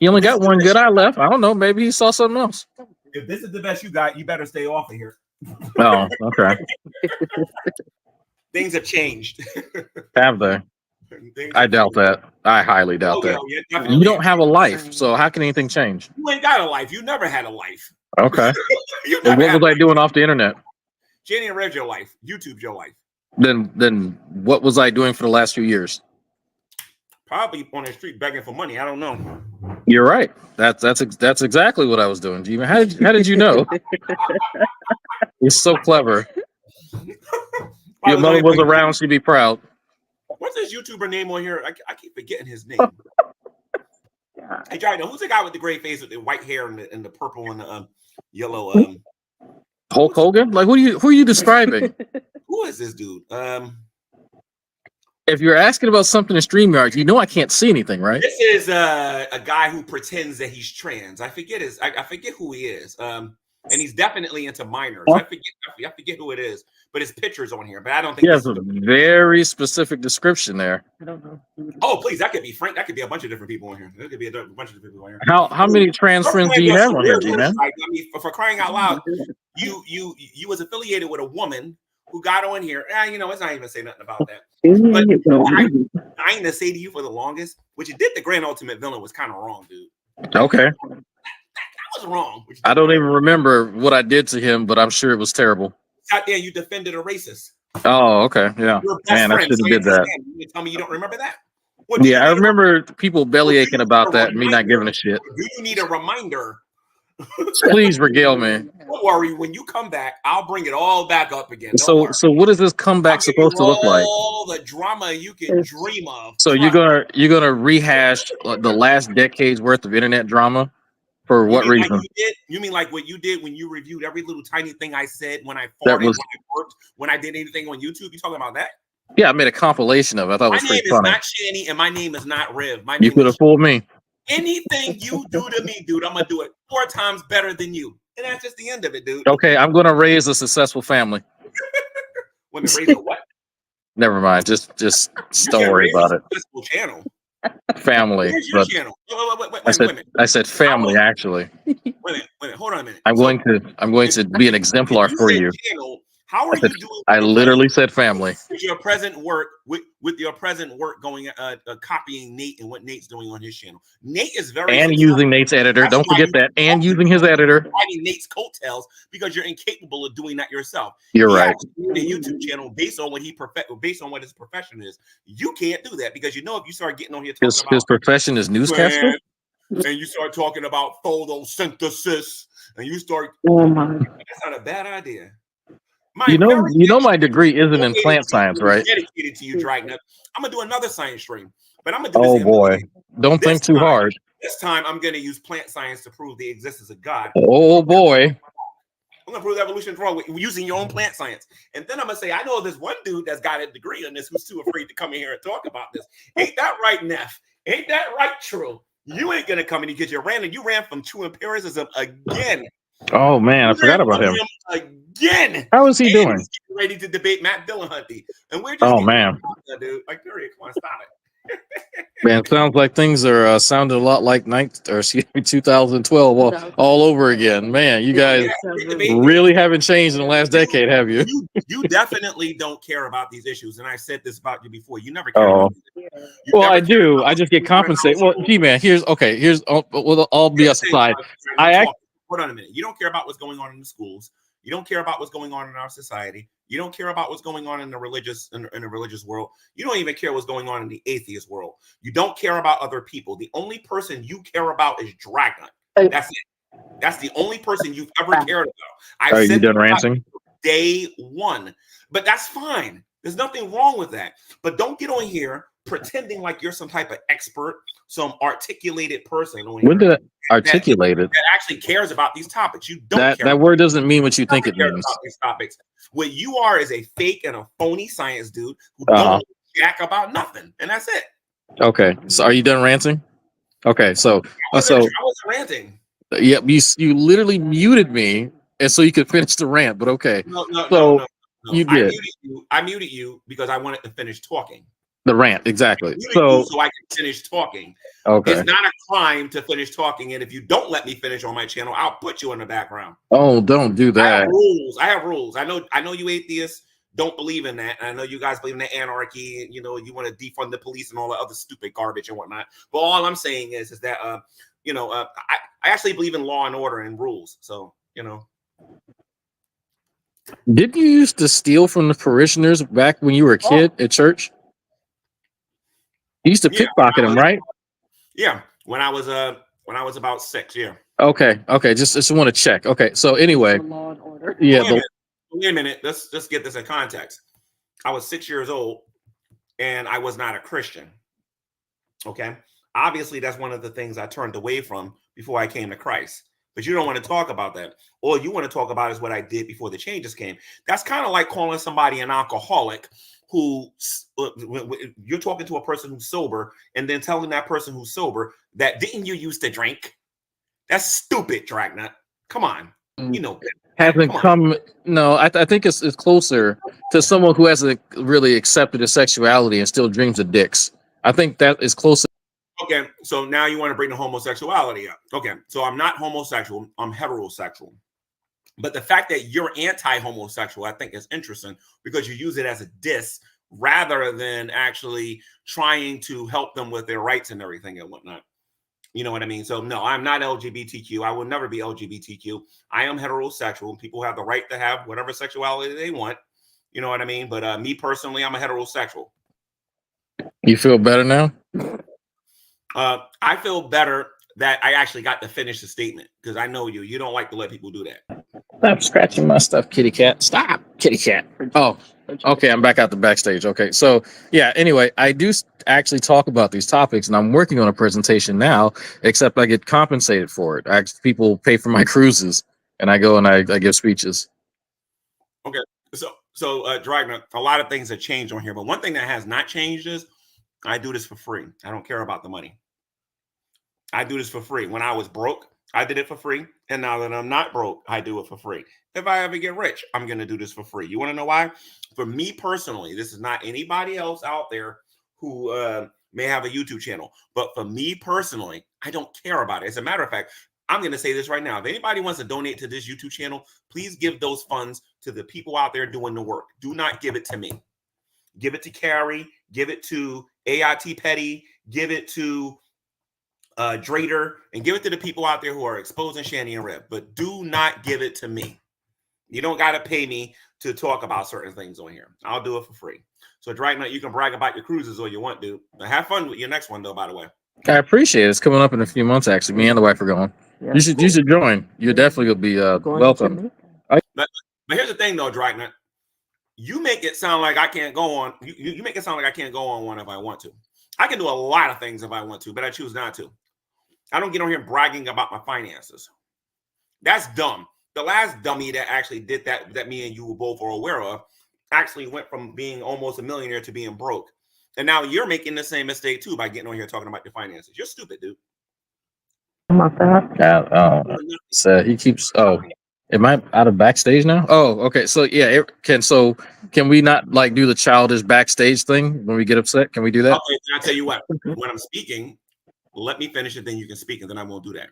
He only got one good eye left. I don't know. Maybe he saw something else. If this is the best you got, you better stay off of here. Oh, okay. Things have changed. Have they? I doubt that. I highly doubt that. Yeah, you don't have a life, so how can anything change? You ain't got a life. You never had a life. Okay. Well, what was I doing off the internet? Jenny and Rev's your life. YouTube's your life. Then what was I doing for the last few years? Probably on the street begging for money. I don't know. You're right. That's exactly what I was doing. G-Man, how did you know? You're so clever. Your mother was around. She'd be proud. What's this YouTuber name on here? I keep forgetting his name. Hey, Dragnauct, who's the guy with the gray face with the white hair and the purple and the yellow? Hulk Hogan? Like who are you describing? Who is this dude? If you're asking about something in StreamYard, you know I can't see anything, right? This is a guy who pretends that he's trans. I forget who he is. And he's definitely into minors. I forget who it is, but his picture's on here. But I don't think he has a very specific description there. I don't know. Oh, please, that could be Frank. That could be a bunch of different people on here. There could be a bunch of different people on here. How many trans friends do you have on here, G-Man? I mean, for crying out loud, you was affiliated with a woman who got on here. It's not even say nothing about that. But I ain't gonna say to you for the longest, what you did the Grand Ultimate Villain was kind of wrong, dude. Okay. That was wrong. I don't even remember what I did to him, but I'm sure it was terrible. Out there, you defended a racist. Oh, okay, yeah. Your best Man, I friend. should have did that. You tell me you don't remember that? What, Yeah, I remember people belly aching about that and me not giving a shit. Do you need a reminder? Please regale me. Don't worry. When you come back, I'll bring it all back up again. Don't So, worry. so what is this comeback supposed to look like? All the drama you can dream of. So you're gonna rehash the last decade's worth of internet drama for what reason? Like you mean like what you did when you reviewed every little tiny thing I said when I farted, when I worked, when I did anything on YouTube? You talking about that? Yeah, I made a compilation of it. I thought it was pretty funny. My name is not Shanny and my name is not Rev. You could have fooled me. Anything you do to me, dude, I'm gonna do it 4 times better than you. And that's just the end of it, dude. Okay, I'm gonna raise a successful family. When raise a what? Never mind. Just don't worry about it. Successful channel. Family. Where's your channel? I said family. Actually. Wait a minute. Hold on a minute. I'm going to be an exemplar for you. Channel, how are you doing? I literally said family. With your present work, with your present work going, copying Nate and what Nate's doing on his channel. Nate is very using Nate's editor. Don't forget that. And using his editor. Writing Nate's coattails because you're incapable of doing that yourself. You're right. The YouTube channel based on what his profession is. You can't do that because if you start getting on here talking about his profession is newscaster, and you start talking about photosynthesis, and you start. Oh my! That's not a bad idea. My degree isn't in plant science, right? Dedicated to you, Dragnet. I'm gonna do another science stream, but I'm gonna do. Oh boy! Don't think too hard. This time, I'm gonna use plant science to prove the existence of God. Oh boy! I'm gonna prove evolution's wrong using your own plant science, and then I'm gonna say, I know this one dude that's got a degree on this who's too afraid to come in here and talk about this. Ain't that right, Neff? Ain't that right, True? You ain't gonna come in because you ran from true empiricism again. Oh man, I forgot about him. Again. How is he doing? He's ready to debate Matt Dillahunty. And we're just man. Dude. Like, period. Come on, stop it. Man, it sounds like things are sounding a lot like 2012 all over again. Man, you guys really haven't changed in the last decade, have you? You definitely don't care about these issues. And I said this about you before. You never care about these issues. Well, I do. I just get compensated. Well, man, here's all BS aside. Hold on a minute. You don't care about what's going on in the schools. You don't care about what's going on in our society. You don't care about what's going on in the religious world. You don't even care what's going on in the atheist world. You don't care about other people. The only person you care about is Dragnauct. That's it. That's the only person you've ever cared about. Are you done ranting? Day one. But that's fine. There's nothing wrong with that. But don't get on here pretending like you're some type of expert, some articulated person. When did articulated that actually cares about these topics? You don't care. That word doesn't mean what you think it means. About these topics. What you are is a fake and a phony science dude who don't jack about nothing, and that's it. Okay, so are you done ranting? Okay, so I wasn't ranting. Yeah, you literally muted me, and so you could finish the rant. But okay, no. You did. I muted you because I wanted to finish talking. The rant, exactly. So I can finish talking. Okay. It's not a crime to finish talking, and if you don't let me finish on my channel, I'll put you in the background. Oh, don't do that. I have rules. I know you atheists don't believe in that. And I know you guys believe in the anarchy, and you want to defund the police and all the other stupid garbage and whatnot. But all I'm saying is that I actually believe in law and order and rules. So Didn't you used to steal from the parishioners back when you were a kid at church? You used to pickpocket them, right? Yeah, when I was about 6. Yeah. Okay. Just want to check. Okay, so anyway, law and order. Yeah. Wait a minute. Let's just get this in context. I was 6 years old, and I was not a Christian. Okay. Obviously, that's one of the things I turned away from before I came to Christ. But you don't want to talk about that. All you want to talk about is what I did before the changes came. That's kind of like calling somebody an alcoholic who you're talking to a person who's sober and then telling that person who's sober that didn't you used to drink? That's stupid, Dragnet. Come on. Hasn't come. No, I think it's closer to someone who hasn't really accepted his sexuality and still dreams of dicks. I think that is closer. Okay, so now you want to bring the homosexuality up. Okay, so I'm not homosexual. I'm heterosexual. But the fact that you're anti-homosexual, I think is interesting because you use it as a diss rather than actually trying to help them with their rights and everything and whatnot. You know what I mean? So no, I'm not LGBTQ. I will never be LGBTQ. I am heterosexual. People have the right to have whatever sexuality they want. You know what I mean? But me personally, I'm a heterosexual. You feel better now? I feel better that I actually got to finish the statement because I know you. You don't like to let people do that. Stop scratching my stuff, kitty cat. Stop, kitty cat. Oh, okay. I'm back out the backstage. Okay. So, yeah, anyway, I do actually talk about these topics, and I'm working on a presentation now, except I get compensated for it. People pay for my cruises, and I go and I give speeches. Okay. So Dragnauct, a lot of things have changed on here, but one thing that has not changed is I do this for free. I don't care about the money. I do this for free. When I was broke, I did it for free. And now that I'm not broke, I do it for free. If I ever get rich, I'm going to do this for free. You want to know why? For me personally, this is not anybody else out there who may have a YouTube channel. But for me personally, I don't care about it. As a matter of fact, I'm going to say this right now. If anybody wants to donate to this YouTube channel, please give those funds to the people out there doing the work. Do not give it to me. Give it to Carrie. Give it to AIT Petty. Give it to Drader, and give it to the people out there who are exposing Shanny and Reb, but do not give it to me. You don't got to pay me to talk about certain things on here. I'll do it for free. So Dragnauct, you can brag about your cruises all you want, dude. But have fun with your next one, though, by the way. I appreciate it. It's coming up in a few months, actually. Me and the wife are going. Yeah. You should join. You definitely will be welcome. But here's the thing, though, Dragnauct. You make it sound like I can't go on. You make it sound like I can't go on one if I want to. I can do a lot of things if I want to, but I choose not to. I don't get on here bragging about my finances. That's dumb. The last dummy that actually did that me and you both are aware of, actually went from being almost a millionaire to being broke. And now you're making the same mistake too by getting on here talking about your finances. You're stupid, dude. So he keeps. Oh, am I out of backstage now? Oh, okay. So yeah, can we not like do the childish backstage thing when we get upset? Can we do that? Okay, I'll tell you what. When I'm speaking, let me finish it, then you can speak, and then I won't do that.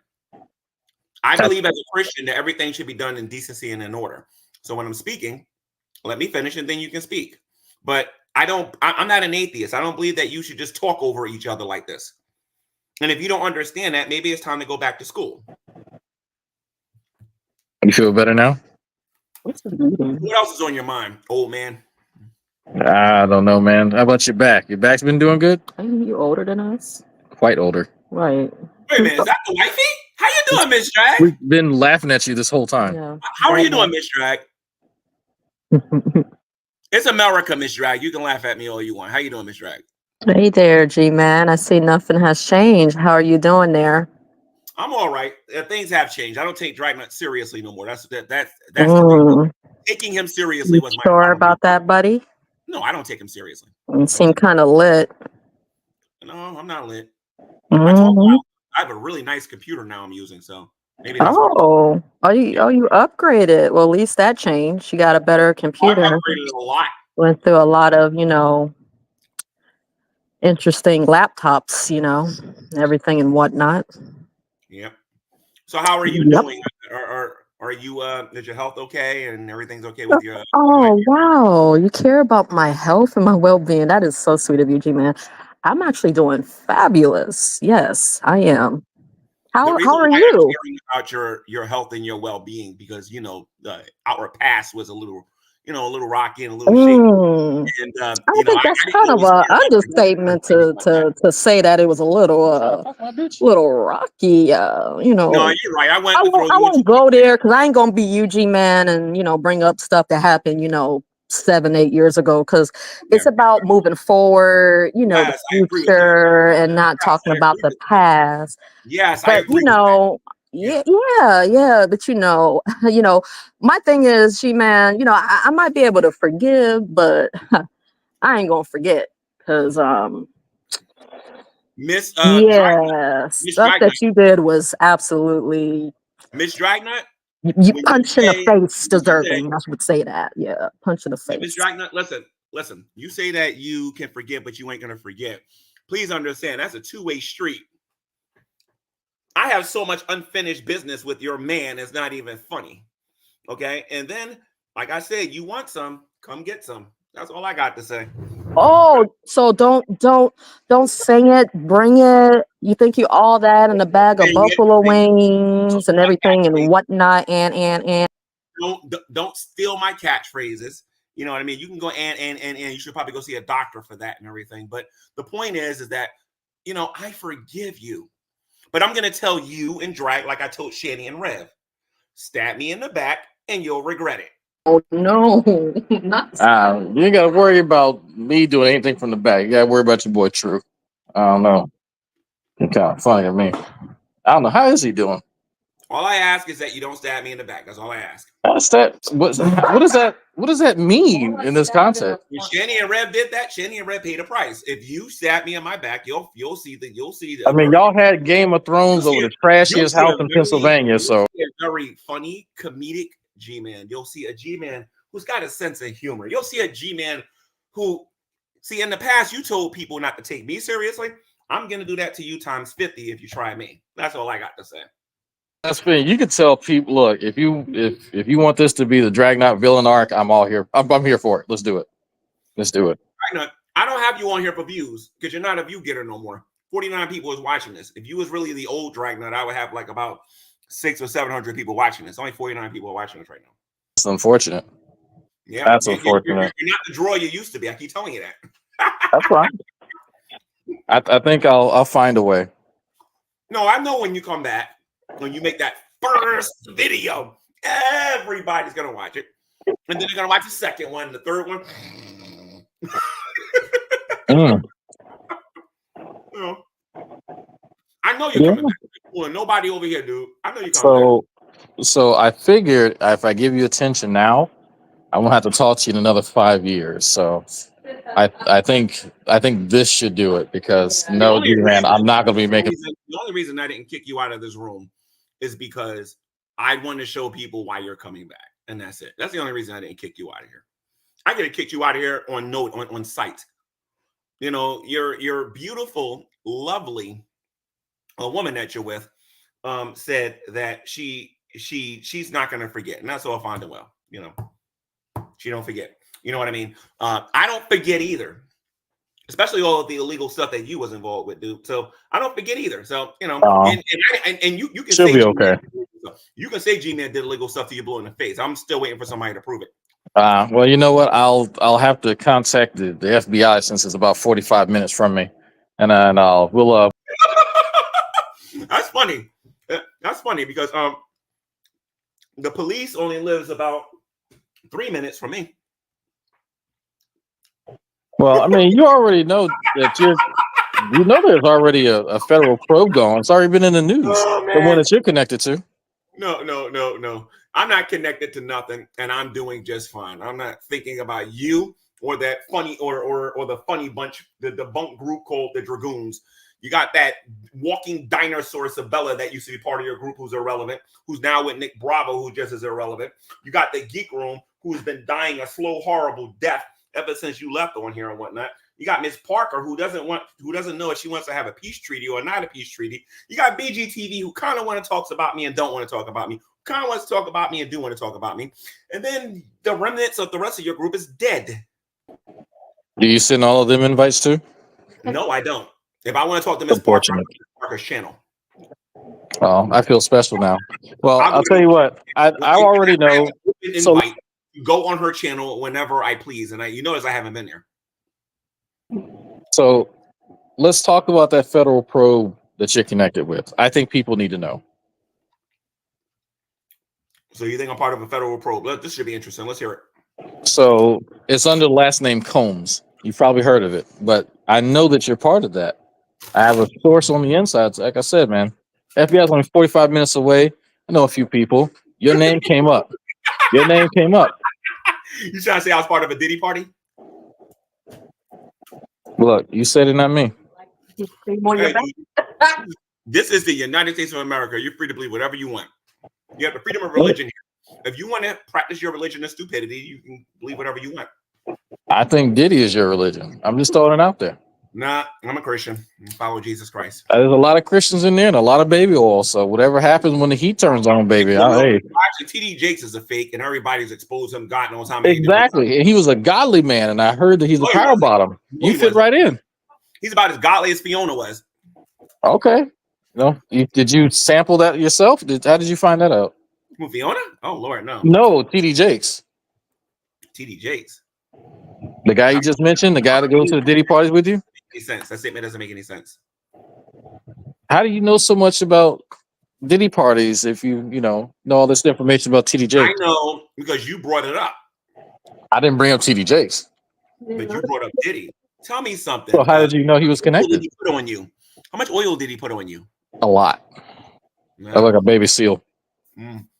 I believe as a Christian that everything should be done in decency and in order. So when I'm speaking, let me finish, and then you can speak. But I'm not an atheist. I don't believe that you should just talk over each other like this. And if you don't understand that, maybe it's time to go back to school. You feel better now? What else is on your mind, old man? I don't know, man. How about your back? Your back's been doing good? Ain't you older than us? Quite older. Right. Wait a minute, is that the wifey? How you doing, Miss Drag? We've been laughing at you this whole time. Yeah. How are you doing, Miss Drag? It's America, Miss Drag. You can laugh at me all you want. How you doing, Miss Drag? Hey there, G-Man. I see nothing has changed. How are you doing there? I'm all right. Things have changed. I don't take Dragnauct seriously no more. That's the thing. Taking him seriously You was my sure problem. about that, buddy? No, I don't take him seriously. You seem kind of lit. No, I'm not lit. Mhm. I have a really nice computer now I'm using, so maybe that's Oh, you upgraded. Well, at least that changed. You got a better I computer. upgraded a lot. Went through a lot of, interesting laptops, everything and whatnot. Yep. So how are you Yep. doing? Are you is your health okay and everything's okay with your Oh, wow. You care about my health and my well-being. That is so sweet of you, G-Man. I'm actually doing fabulous. Yes, I am. The How reason are why I'm you? caring about your health and your well-being because our past was a little rocky and a little shaky. Mm. And I think that's I kind of always a care about your understatement health and to say that it was a little rocky. No, you're right. I went I through won't go there because I ain't gonna be Eugene man and bring up stuff that happened 7-8 years ago because it's about moving forward, the Yes, I agree with that. future and not Yes, talking I about agree the with that. past. Yes, I But agree with that. yeah. But my thing is, man, I might be able to forgive, but I ain't gonna forget because Miss stuff Dragnet. that you did was absolutely Miss Dragnet, you when punch in the face you say deserving. I would say that. Yeah, punch in the Miss face. Dragnet, listen. You say that you can forget, but you ain't gonna forget. Please understand that's a two-way street. I have so much unfinished business with your man, it's not even funny. Okay, and then, like I said, you want some, come get some. That's all I got to say. Oh, so don't sing it, bring it. You think you all that in a bag of Sing it, buffalo sing it. wings and My everything and catchphrase. whatnot and Don't steal my catchphrases. You know what I mean? You can go and you should probably go see a doctor for that and everything. But the point is that I forgive you. But I'm gonna tell you and Drag like I told Shanny and Rev. Stab me in the back and you'll regret it. oh no, not You ain't got to worry about me doing anything from the back. You got to worry about your boy True. I don't know. You're kind of funny to me. I don't know. How is he doing? All I ask is that you don't stab me in the back. That's all I ask. What's that? What does that? What does that mean in this context? When Shanny and Rev did that, Shanny and Rev paid a price. If you stab me in my back, you'll see the. I mean, y'all had Game of Thrones over the trashiest house in Pennsylvania, so a very funny comedic G-man. You'll see a G-man who's got a sense of humor. You'll see a G-man who, see, in the past you told people not to take me seriously. I'm gonna do that to you times 50 if you try me. That's all I got to say. that's been. You could tell people, look, if you want this to be the Dragnauct villain arc, I'm all here. I'm here for it. Let's do it. Let's do it. I don't have you on here for views because you're not a view getter no more. 49 people is watching this. If you was really the old Dragnet, I would have like about 600 or 700 people watching this. Only 49 people are watching this right now. It's unfortunate. Yeah, that's unfortunate. You're not the draw you used to be. I keep telling you that. That's fine. I think I'll find a way. No, I know when you come back, when you make that first video, everybody's gonna watch it, and then they're gonna watch the second one, the third one. I know you're coming back. Well, nobody over here, dude. I know you're coming back. So I figured if I give you attention now, I'm gonna have to talk to you in another 5 years. So I think this should do it because no, man, I'm not gonna be making. The only reason I didn't kick you out of this room is because I want to show people why you're coming back, and that's it. That's the only reason I didn't kick you out of here. I could have kicked you out of here on sight. You know, you're beautiful, lovely. A woman that you're with said that she's not going to forget, and that's all fine and well. You know, she don't forget. You know what I mean? I don't forget either, especially all of the illegal stuff that you was involved with, dude. So I don't forget either. So you know, and you can she'll say be okay. You can say G-Man did illegal stuff to you, blow in the face. I'm still waiting for somebody to prove it. Well, you know what? I'll have to contact the FBI since it's about 45 minutes from me, and then we'll. That's funny. That's funny because the police only lives about 3 minutes from me. Well, I mean, you already know that there's already a federal probe going. It's already been in the news. The one that you're connected to. No. I'm not connected to nothing, and I'm doing just fine. I'm not thinking about you or that funny or the funny bunch, the bunk group called the Dragoons. You got that walking dinosaur Sabella that used to be part of your group who's irrelevant, who's now with Nick Bravo, who just is irrelevant. You got the Geek Room, who's been dying a slow, horrible death ever since you left on here and whatnot. You got Miss Parker, who doesn't know if she wants to have a peace treaty or not a peace treaty. You got BGTV, who kind of want to talk about me and don't want to talk about me. Kind of wants to talk about me and do want to talk about me. And then the remnants of the rest of your group is dead. Do you send all of them invites too? No, I don't. If I want to talk to Miss Parker, Parker's channel. Oh, I feel special now. Well, I'll tell you what. I already know. So go on her channel whenever I please, and you notice I haven't been there. So let's talk about that federal probe that you're connected with. I think people need to know. So you think I'm part of a federal probe? This should be interesting. Let's hear it. So it's under the last name Combs. You've probably heard of it, but I know that you're part of that. I have a source on the inside. Like I said, man, FBI is only 45 minutes away. I know a few people. Your name came up. Your name came up. You trying to say I was part of a Diddy party? Look, you said it, not me. Hey, this is the United States of America. You're free to believe whatever you want. You have the freedom of religion here. If you want to practice your religion of stupidity, you can believe whatever you want. I think Diddy is your religion. I'm just throwing it out there. Nah, I'm a Christian. I follow Jesus Christ. There's a lot of Christians in there and a lot of baby oil. So whatever happens when the heat turns on, baby. Hey. Actually, TD Jakes is a fake, and everybody's exposed him. God knows how many. Exactly. And he was a godly man, and I heard that he's a power bottom. You fit right in. He's about as godly as Fiona was. Okay. No, did you sample that yourself? How did you find that out? Who, Fiona? Oh Lord, no. No, TD Jakes. TD Jakes. The guy you just mentioned, the guy that goes to the Diddy parties with you? Any sense? That statement doesn't make any sense. How do you know so much about Diddy parties if you know all this information about TD Jakes? I know because you brought it up. I didn't bring up TD Jakes. But you brought up Diddy. Tell me something. So how did you know he was connected? Did he put on you? How much oil did he put on you? A lot. No. Like a baby seal.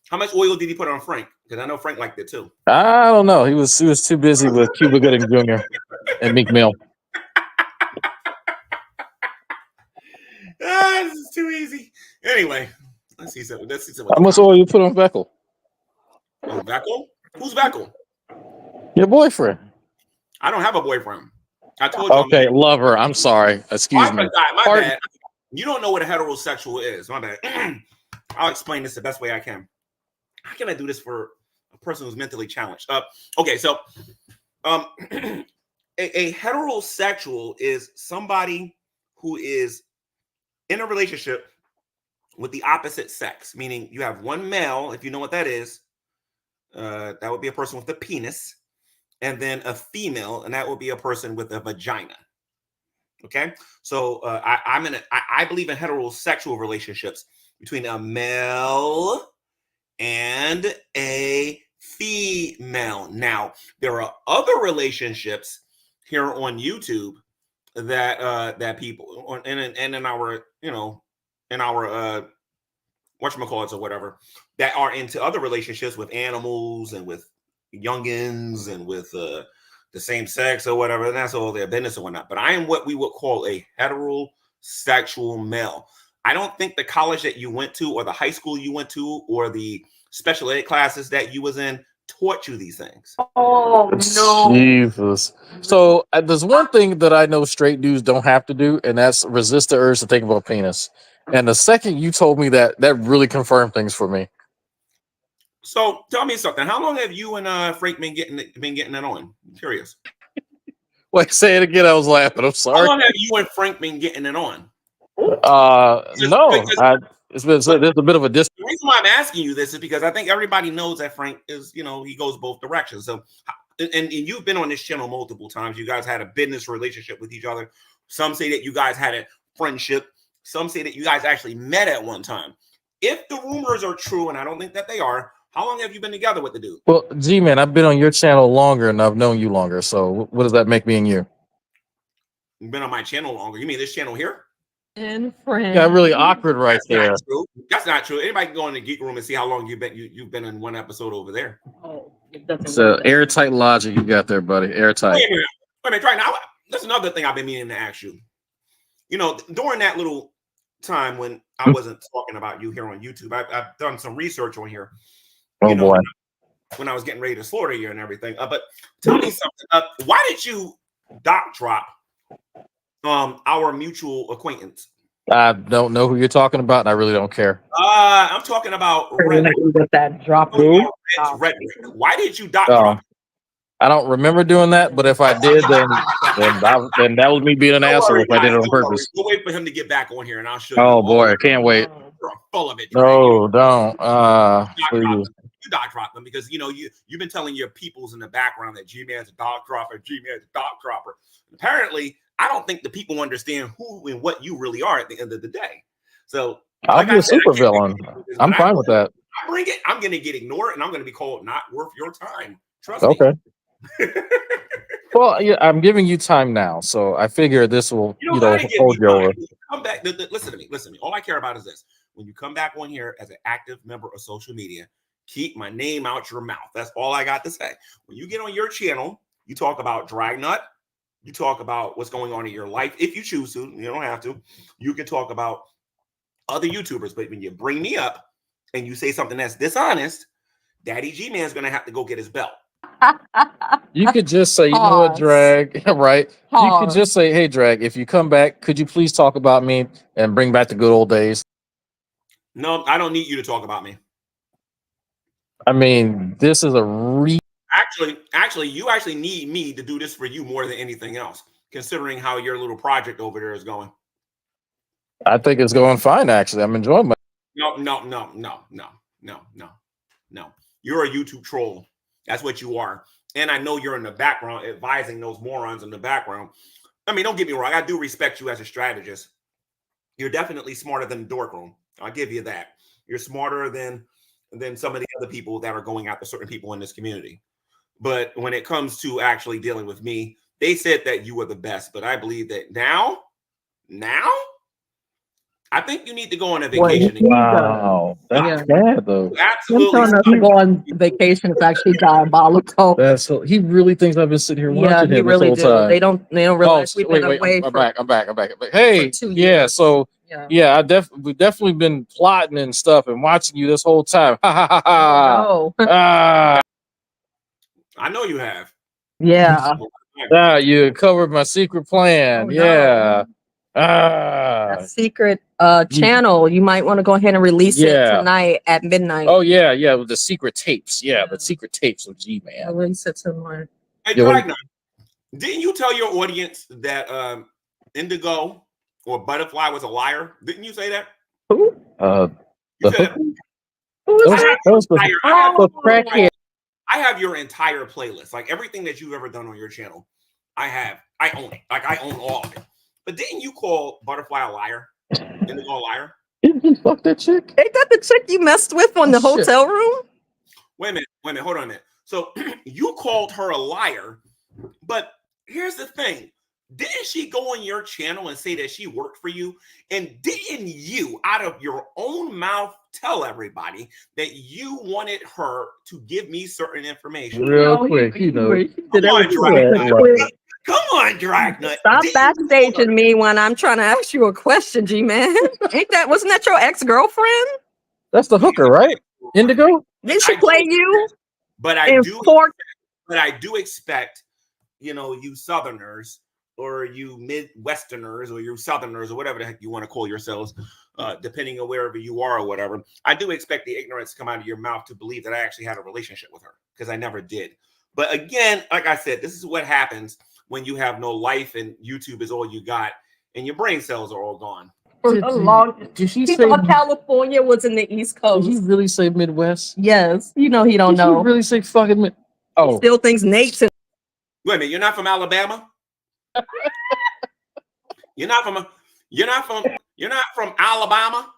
How much oil did he put on Frank? Because I know Frank liked it too. I don't know. He was too busy with Cuba Gooding Jr. and Meek Mill. This is too easy. Anyway, let's see something. How much oil you put on Veckel? On Veckel? Who's Veckel? Your boyfriend. I don't have a boyfriend. I told you. Okay, lover. I'm sorry. Excuse me. My bad. You don't know what a heterosexual is. My bad. I'll explain this the best way I can. How can I do this for a person who's mentally challenged? Okay, so a heterosexual is somebody who is in a relationship with the opposite sex, meaning you have one male, if you know what that is, that would be a person with a penis, and then a female, and that would be a person with a vagina. Okay, so I believe in heterosexual relationships between a male and a female. Now, there are other relationships here on YouTube that people and in our whatchamacallits or whatever that are into other relationships with animals and with youngins and with the same sex or whatever, and that's all their business or whatnot. But I am what we would call a heterosexual male. I don't think the college that you went to or the high school you went to or the special ed classes that you was in taught you these things. Oh no. Jesus. So there's one thing that I know straight dudes don't have to do, and that's resist the urge to think about penis. And the second you told me that really confirmed things for me. So tell me something. How long have you and Frank been getting it on? I'm curious. Wait, say it again. I was laughing. I'm sorry. How long have you and Frank been getting it on? No. There's a bit of a distance. The reason why I'm asking you this is because I think everybody knows that Frank is, he goes both directions. So, and you've been on this channel multiple times. You guys had a business relationship with each other. Some say that you guys had a friendship. Some say that you guys actually met at one time. If the rumors are true, and I don't think that they are, how long have you been together with the dude? Well, G-Man, I've been on your channel longer and I've known you longer. So what does that make me and you? You've been on my channel longer. You mean this channel here? And friends. Yeah, really awkward right there. That's not true. Anybody can go in the geek room and see how long you've been in one episode over there. Oh, it's an airtight logic you got there, buddy. Airtight. Wait a minute. Right now, that's another thing I've been meaning to ask you. During that little time when I wasn't talking about you here on YouTube, I've done some research on here. Oh boy. When I was getting ready to slaughter you and everything. But tell me something. Why did you doc drop our mutual acquaintance? I don't know who you're talking about, and I really don't care. I'm talking about that drop. Rhetoric. Why did you doc drop? I don't remember doing that, but if I did, then that was me being an asshole if I did it on purpose. We'll wait for him to get back on here, and I'll show you. Oh boy, I can't wait. You're full of it. No, don't. Please. You doc drop them because you've been telling your peoples in the background that G-Man's a doc dropper, G-Man's a doc dropper. Apparently, I don't think the people understand who and what you really are at the end of the day. So I'll be a super villain. I'm fine with that. I bring it. I'm going to get ignored, and I'm going to be called not worth your time. Trust me. Okay. Well, yeah, I'm giving you time now, so I figure this will, hold you over. Come back. Listen to me. All I care about is this: when you come back on here as an active member of social media, keep my name out your mouth. That's all I got to say. When you get on your channel, you talk about Dragnauct. You talk about what's going on in your life. If you choose to, you don't have to. You can talk about other YouTubers, but when you bring me up and you say something that's dishonest, Daddy G-Man's going to have to go get his belt. You could just say, you know what, Pause. Drag, right? You could Pause. just say, hey, Drag, if you come back, could you please talk about me and bring back the good old days? No, I don't need you to talk about me. I mean, this is a Actually, you actually need me to do this for you more than anything else, considering how your little project over there is going. I think it's going fine, actually. I'm enjoying my. No. You're a YouTube troll. That's what you are. And I know you're in the background advising those morons in the background. I mean, don't get me wrong. I do respect you as a strategist. You're definitely smarter than Dork Room. I'll give you that. You're smarter than some of the other people that are going after certain people in this community. But when it comes to actually dealing with me, they said that you were the best. But I believe that now, I think you need to go on a vacation. Wow, that's bad though. Him Absolutely. telling us to go on vacation is actually diabolical. That's so, he really thinks I've been sitting here Yeah, watching he him really this whole do. time. They don't realize we've been wait, away I'm for back. I'm back. Hey, 2 yeah, years. so Yeah. we've definitely been plotting and stuff and watching you this whole time. Ha ha ha ha. Oh, Ah, I know you have. yeah. you covered my secret plan. Oh, no. Yeah. Ah. That secret channel, you might want to go ahead and release it Yeah. tonight at midnight. Oh yeah, with the secret tapes. Yeah, the secret tapes of G-Man. Release it tonight. Hey, Yeah, Dragnauct, didn't you tell your audience that Indigo or Butterfly was a liar? Didn't you say that? Who? You said that. Who is That was the crackhead. I have your entire playlist, like everything that you've ever done on your channel. I own it. Like I own all of it. But didn't you call Butterfly a liar? Indigo a liar? Didn't he fuck that chick? Ain't that the chick you messed with on the shit. hotel room? Wait a minute, hold on a minute. So you called her a liar, but here's the thing. Didn't she go on your channel and say that she worked for you? And didn't you, out of your own mouth, tell everybody that you wanted her to give me certain information? Real quick, you know. Come on, Dragnut. Come on, Dragnut. Stop backstaging me when I'm trying to ask you a question, G-Man. Wasn't that your ex-girlfriend? That's the hooker, right? Indigo? Did she play you? But I do expect, you Southerners or you Midwesterners or you Southerners or whatever the heck you want to call yourselves, depending on wherever you are or whatever. I do expect the ignorance to come out of your mouth to believe that I actually had a relationship with her, because I never did. But again, like I said, this is what happens when you have no life and YouTube is all you got and your brain cells are all gone. Did she He say thought California was in the East Coast. Did he really say Midwest? Yes. He don't Did know. he really say fucking Mid? Oh. He still thinks Nate's in. Wait a minute, you're not from Alabama? You're not from Alabama?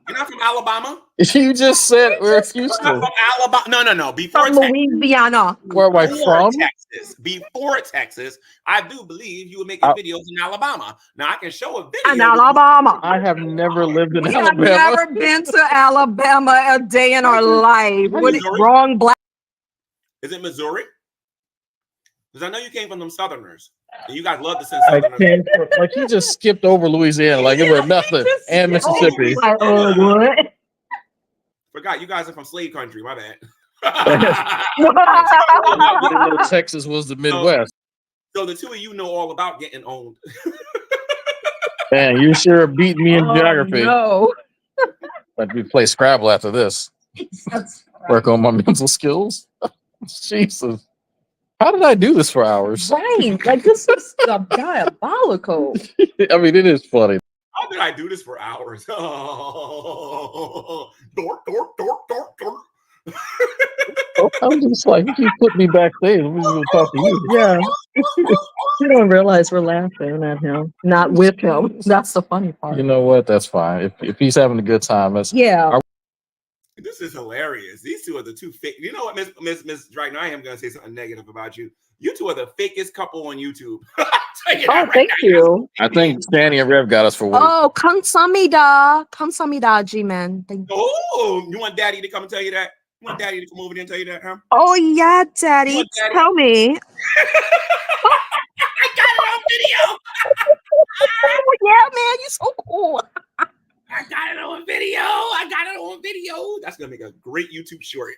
You're not from Alabama? You just said we're Houston. Not from Alabama. No. Before From Louisiana. Where am I from? Before Texas, I do believe you were making videos in Alabama. Now I can show a video. In Alabama. I have never lived in We Alabama. have never been to Alabama a day in our life. What is wrong, black? Is it Missouri? Because I know you came from them Southerners. And you guys love to send Southerners. Like he just skipped over Louisiana like it was nothing. And Mississippi. What? Forgot you guys are from slave country. My bad. I didn't know Texas was the Midwest. So the two of you know all about getting owned. Man, you sure beat me in geography. No. Let me play Scrabble after this. Work on my mental skills. Jesus. How did I do this for hours? Right. Like this is diabolical. I mean, it is funny. How did I do this for hours? Oh, dork. I'm just like, you put me backstage. Let me just talk to you. Yeah. You don't realize we're laughing at him, not with him. That's the funny part. You know what? That's fine. If he's having a good time, that's This is hilarious. These two are the two fake. You know what, Miss Dragnet? I am going to say something negative about you. You two are the fakest couple on YouTube. Thank you. I think Danny and Rev got us for one. Oh, kamsamida, G-Man. Thank you. Oh, you want Daddy to come and tell you that? You want Daddy to come over there and tell you that, huh? Oh yeah, Daddy. Tell me. I got it on video. Oh yeah, man, you so cool. I got it on video. That's gonna make a great YouTube short.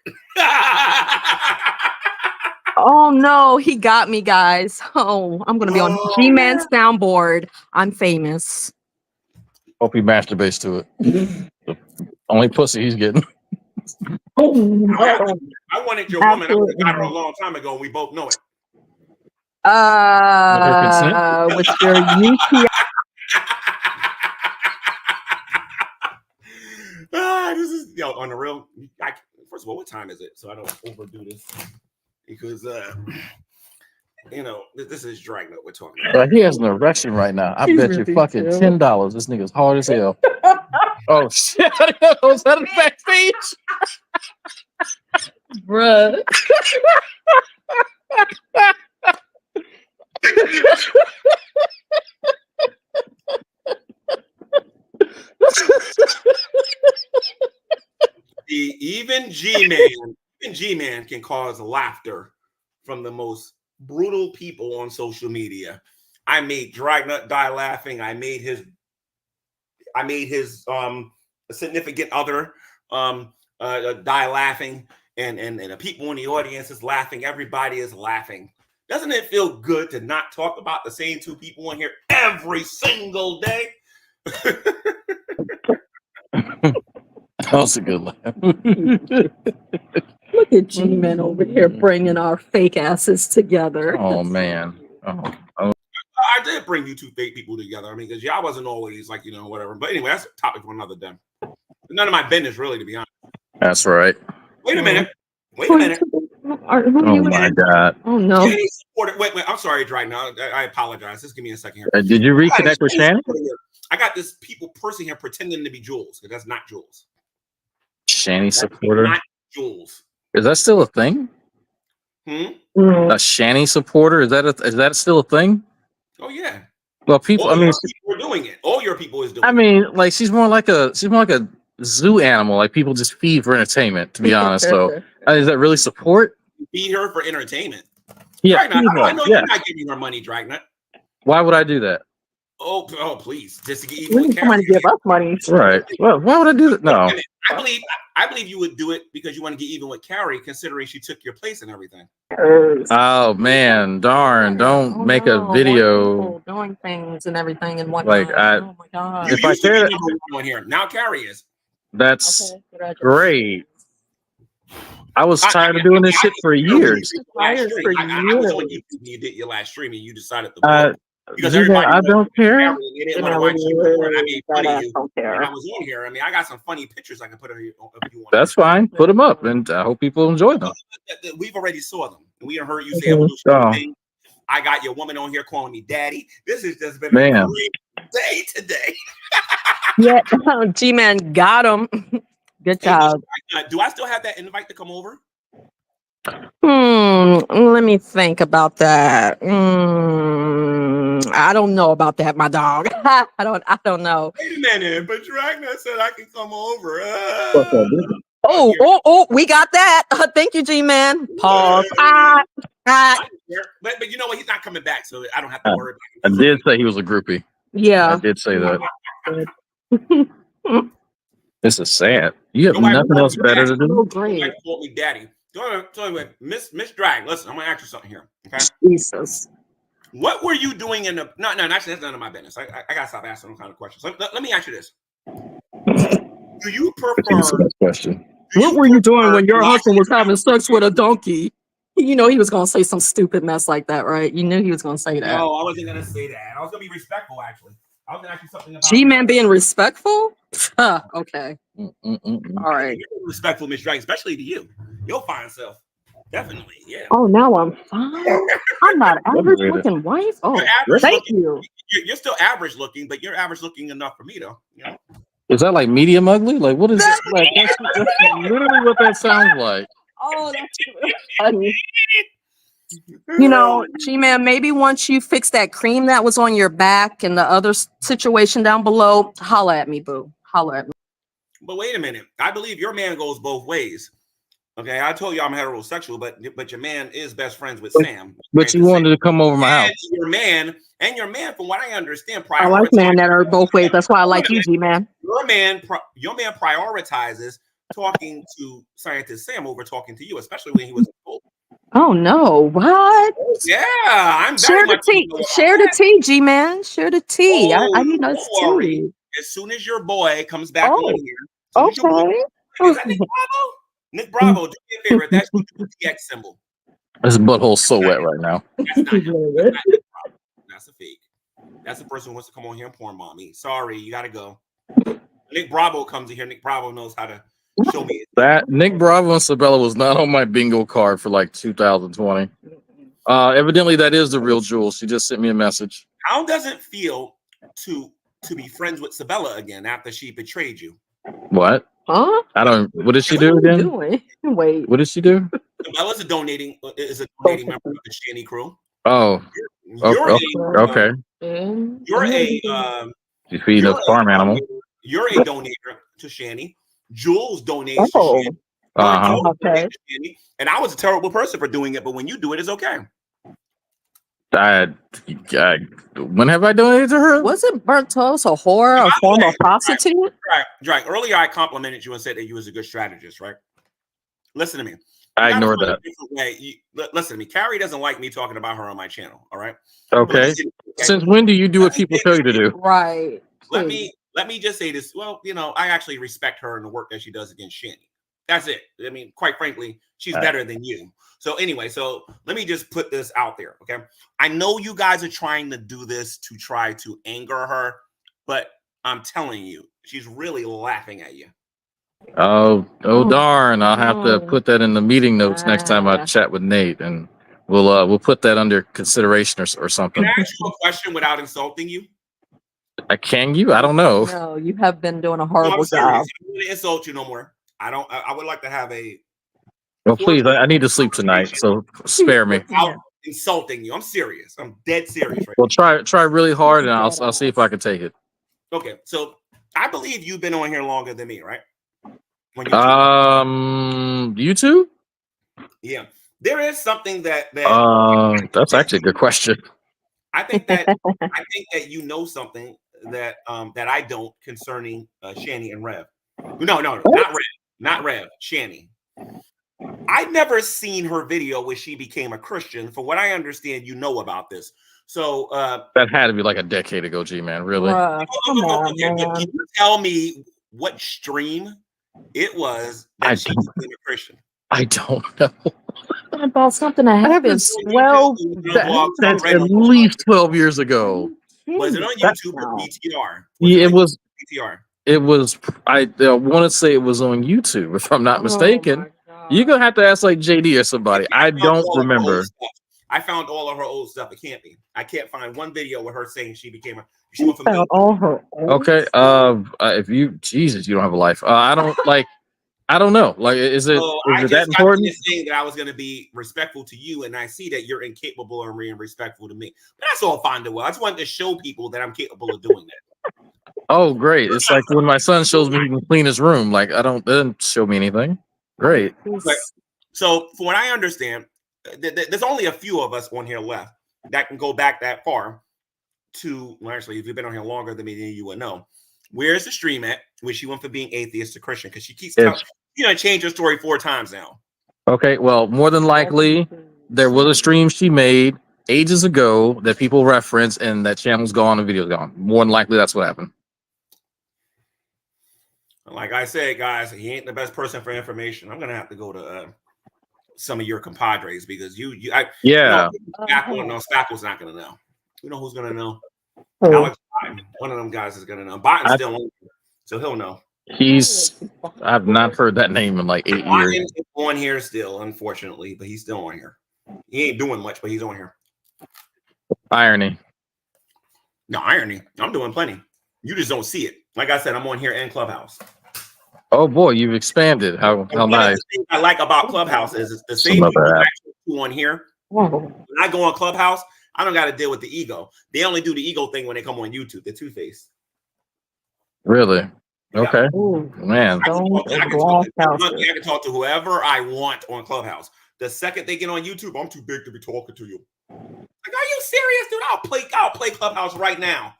Oh no, he got me, guys. Oh, I'm gonna be on Oh, G-Man soundboard. I'm famous. Hope he masturbates to it. The only pussy he's getting. I wanted your woman. I would have got her a Absolutely. long time ago, and we both know it. With her consent? With your UTI. This is on the real. First of all, what time is it? So I don't overdo this because this is Dragnet we're talking about. He has an erection right now. I bet you fucking $10. This nigga's hard as hell. Oh shit! Was that a backstage? Bruh. Even G-Man can cause laughter from the most brutal people on social media. I made Dragnut die laughing. I made his significant other die laughing, and the people in the audience is laughing. Everybody is laughing. Doesn't it feel good to not talk about the same two people in here every single day? That was a good laugh. Look at G-Man over here bringing our fake asses together. Oh man. Oh. I did bring you two fake people together. I mean, because y'all wasn't always like, whatever. But anyway, that's a topic for another day. None of my business, really, to be honest. That's right. Wait a minute. Oh my God. Oh no. Wait, I'm sorry, Dragnauct. I apologize. Just give me a second here. Did you reconnect with Shannon? I got this person here pretending to be Jules, because that's not Jules. Shanny supporter. Not Jules. Is that still a thing? A Shanny supporter? Is that still a thing? Oh yeah. Well, people. All your people are doing it. All your people is doing it. I mean, like she's more like a zoo animal. Like people just feed for entertainment. To be honest, though, is that really support? Feed her for entertainment. Yeah. Dragnauct, I know you're not giving her money, Dragnauct. Why would I do that? Oh, please, just to get even with Somebody give us money, right? Well, why would I do that? No, I believe you would do it because you want to get even with Carrie, considering she took your place and everything. Oh man, darn! Don't make a video doing things and everything and whatnot. Like oh my God! If I said one here, now Carrie is. That's great. I was tired of doing this shit for years. I was on YouTube. You did your last stream and you decided to. Because everybody I don't care. They didn't want to watch you. I mean, funny you. When I was on here. I mean, I got some funny pictures I can put on here if you want. That's fine. Put them up, and I hope people enjoy them. We've already saw them. We heard you say evolution thing. I got your woman on here calling me daddy. This has just been a great day today. Yeah, G-Man got him. Good job. Do I still have that invite to come over? Let me think about that. I don't know about that, my dog. I don't know. Wait a minute, but Dragnet said I can come over. Oh, we got that. Thank you, G-Man. Pause. But you know what? He's not coming back, so I don't have to worry about him. I did say he was a groupie. Yeah. I did say that. This is sad. You have nothing else better to do? Oh, great. Call me daddy. So Miss Drag, listen, I'm gonna ask you something here. Okay. Jesus. What were you doing in the no, actually that's none of my business. I gotta stop asking them kind of questions. Let me ask you this. Do you prefer question? What were you doing when your husband was having sex with a donkey? You know he was gonna say some stupid mess like that, right? You knew he was gonna say that. No, I wasn't gonna say that. I was gonna be respectful, actually. I was gonna ask you something about G-Man being respectful? Okay. All right. You're respectful, Miss Drag, especially to you. Your fine self. Definitely, yeah. Oh, now I'm fine. I'm not average looking wife. Oh, thank you. You're still average looking, but you're average looking enough for me, though. You know? Is that like medium ugly? Like what is this? Like that's literally what that sounds like. Oh, that's funny. You know, G-Man, maybe once you fix that cream that was on your back and the other situation down below, holla at me, boo. Holla at me. But wait a minute. I believe your man goes both ways. Okay, I told you I'm heterosexual, but your man is best friends with Sam. But you wanted to come over my house. Your man, from what I understand, I like men that are both ways. That's why I like you, G-Man. Your man prioritizes talking to scientist Sam over talking to you, especially when he was old. Oh no! What? Yeah, I'm very Share the much tea. know about Share the that. tea, G man. Share the tea. I Oh, need don't those worry. tea. As soon as your boy comes back on Oh, here, as soon as your boy, is that okay. Nick Bravo? Nick Bravo, do me a favor. That's the TX symbol. His butthole's so wet right now. That's not him. That's not Nick Bravo. That's a fake. That's the person who wants to come on here and porn bomb me. Sorry, you gotta go. Nick Bravo comes in here. Nick Bravo knows how to show me. That Nick Bravo and Sabella was not on my bingo card for like 2020. Evidently, that is the real Jules. She just sent me a message. How does it feel to be friends with Sabella again after she betrayed you? What? Huh? I don't. What did she What do are you again? doing? Wait. What did she do? Sabella's a donating member of the Shanny crew. Oh, You're okay. You're a She's feeding a farm animal. You're a donator to Shanny. Jules donates to Oh. Shanny. Okay. And I was a terrible person for doing it, but when you do it, it's okay. When have I donated to her? Wasn't burnt toast a whore, a former prostitute? Right. Earlier, I complimented you and said that you was a good strategist, right? Listen to me. I ignored that. Listen to me. Carrie doesn't like me talking about her on my channel. All right. Okay. Since when do you do what people tell you to do? Right. Let me just say this. Well, I actually respect her and the work that she does against Shanny. That's it. I mean, quite frankly, she's better than you. So anyway, let me just put this out there. Okay. I know you guys are trying to do this to try to anger her, but I'm telling you, she's really laughing at you. Oh darn! I'll have to put that in the meeting notes next time I chat with Nate, and we'll put that under consideration or something. Can I ask you a question without insulting you? Can you? I don't know. No, you have been doing a horrible I'm serious. job. I'm not going to insult you no more. I would like to have a. Well, please, I need to sleep tonight, so spare me. Without insulting you, I'm serious. I'm dead serious right Well, try really hard, and I'll see if I can take it. Okay, so I believe you've been on here longer than me, right? YouTube? Yeah, there is something that that's actually a good question. I think that you know something that that I don't concerning Shanny and Rev. No, not Rev, Shanny. I've never seen her video where she became a Christian. From what I understand, you know about this. So that had to be like a decade ago, G-Man. Really? Come on, man. Can you tell me what stream it was that she became a Christian? I don't know. About something that happened 12. That's at least 12 years ago. Was it on YouTube or PTR? Yeah, it was. PTR. It was. I want to say it was on YouTube, if I'm not mistaken. You're gonna have to ask like JD or somebody. I don't remember. I found all of her old stuff. It can't be. I can't find one video with her saying she became a. She went from all her. Okay. If you Jesus, you don't have a life. I don't like. I don't know. Like, is it that important? I just saying that I was going to be respectful to you, and I see that you're incapable of being respectful to me. But that's all fine and well. I just wanted to show people that I'm capable of doing that. Oh, great! It's like when my son shows me he can clean his room. Like, that doesn't show me anything. Great. So, from what I understand, there's only a few of us on here left that can go back that far to. Well, actually, if you've been on here longer than me, then you would know. Where's the stream at where she went from being atheist to Christian? Because she keeps telling. Change her story 4 times now. Okay, well, more than likely, there was a stream she made ages ago that people reference, and that channel's gone and video's gone. More than likely, that's what happened. Like I said, guys, he ain't the best person for information. I'm gonna have to go to some of your compadres because Spackle's not gonna know. You know who's gonna know? Alex Biden. One of them guys is gonna know. Biden's still on, so he'll know. I've not heard that name in like 8 years. Biden's on here still, unfortunately, but he's still on here. He ain't doing much, but he's on here. Irony. No, irony. I'm doing plenty. You just don't see it. Like I said, I'm on here and Clubhouse. Oh boy, you've expanded. How nice. The thing I like about Clubhouse is it's the same people on here. When I go on Clubhouse, I don't got to deal with the ego. They only do the ego thing when they come on YouTube. The two-faced. Really? Yeah. Okay. Ooh, man. I can talk to whoever I want on Clubhouse. The second they get on YouTube, I'm too big to be talking to you. Like, are you serious, dude? I'll play Clubhouse right now.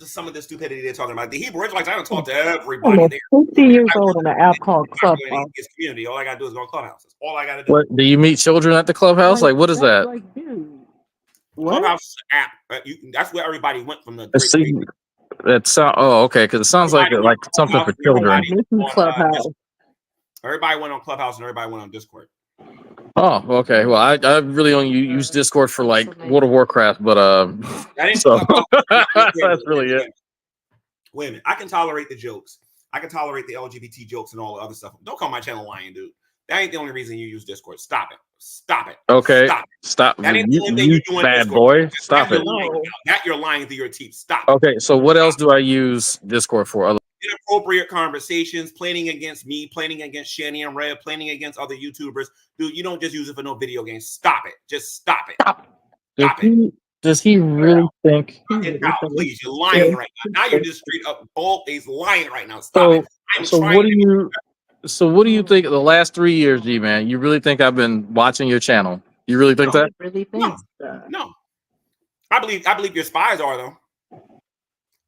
some of the stupidity they're talking about. The Hebrew Israelites, I don't talk to I'm everybody there. 50 years old on an app called Popular in the Clubhouse. atheist community. All I gotta do is go to Clubhouses. All I gotta do. What do you meet children at the clubhouse? Like what is that? Like, dude, what? Clubhouse is an app. That's where everybody went from the great. See, that sound. Oh, okay. Because it sounds like something for children. Everybody went on Clubhouse and everybody went on Discord. Oh, okay. Well, I really only use Discord for like World of Warcraft, but so that's really it. Wait a minute. I can tolerate the jokes. I can tolerate the LGBT jokes and all the other stuff. Don't call my channel lying, dude. That ain't the only reason you use Discord. Stop it. Stop it. Okay. Stop. That ain't the only thing you're doing. Bad boy. Stop it. That you're lying through your teeth. Stop. Okay. So what else do I use Discord for? Inappropriate conversations, planning against me, planning against Shani and Red, planning against other YouTubers. Dude, you don't just use it for no video games. Stop it. Just stop it. Stop it. Does he really think? Please, you're lying right now. Now you're just straight up bald face lying right now. Stop it. So what do you think of the last 3 years, G-Man? You really think I've been watching your channel? You really think that? I really think that. No. I believe your spies are though.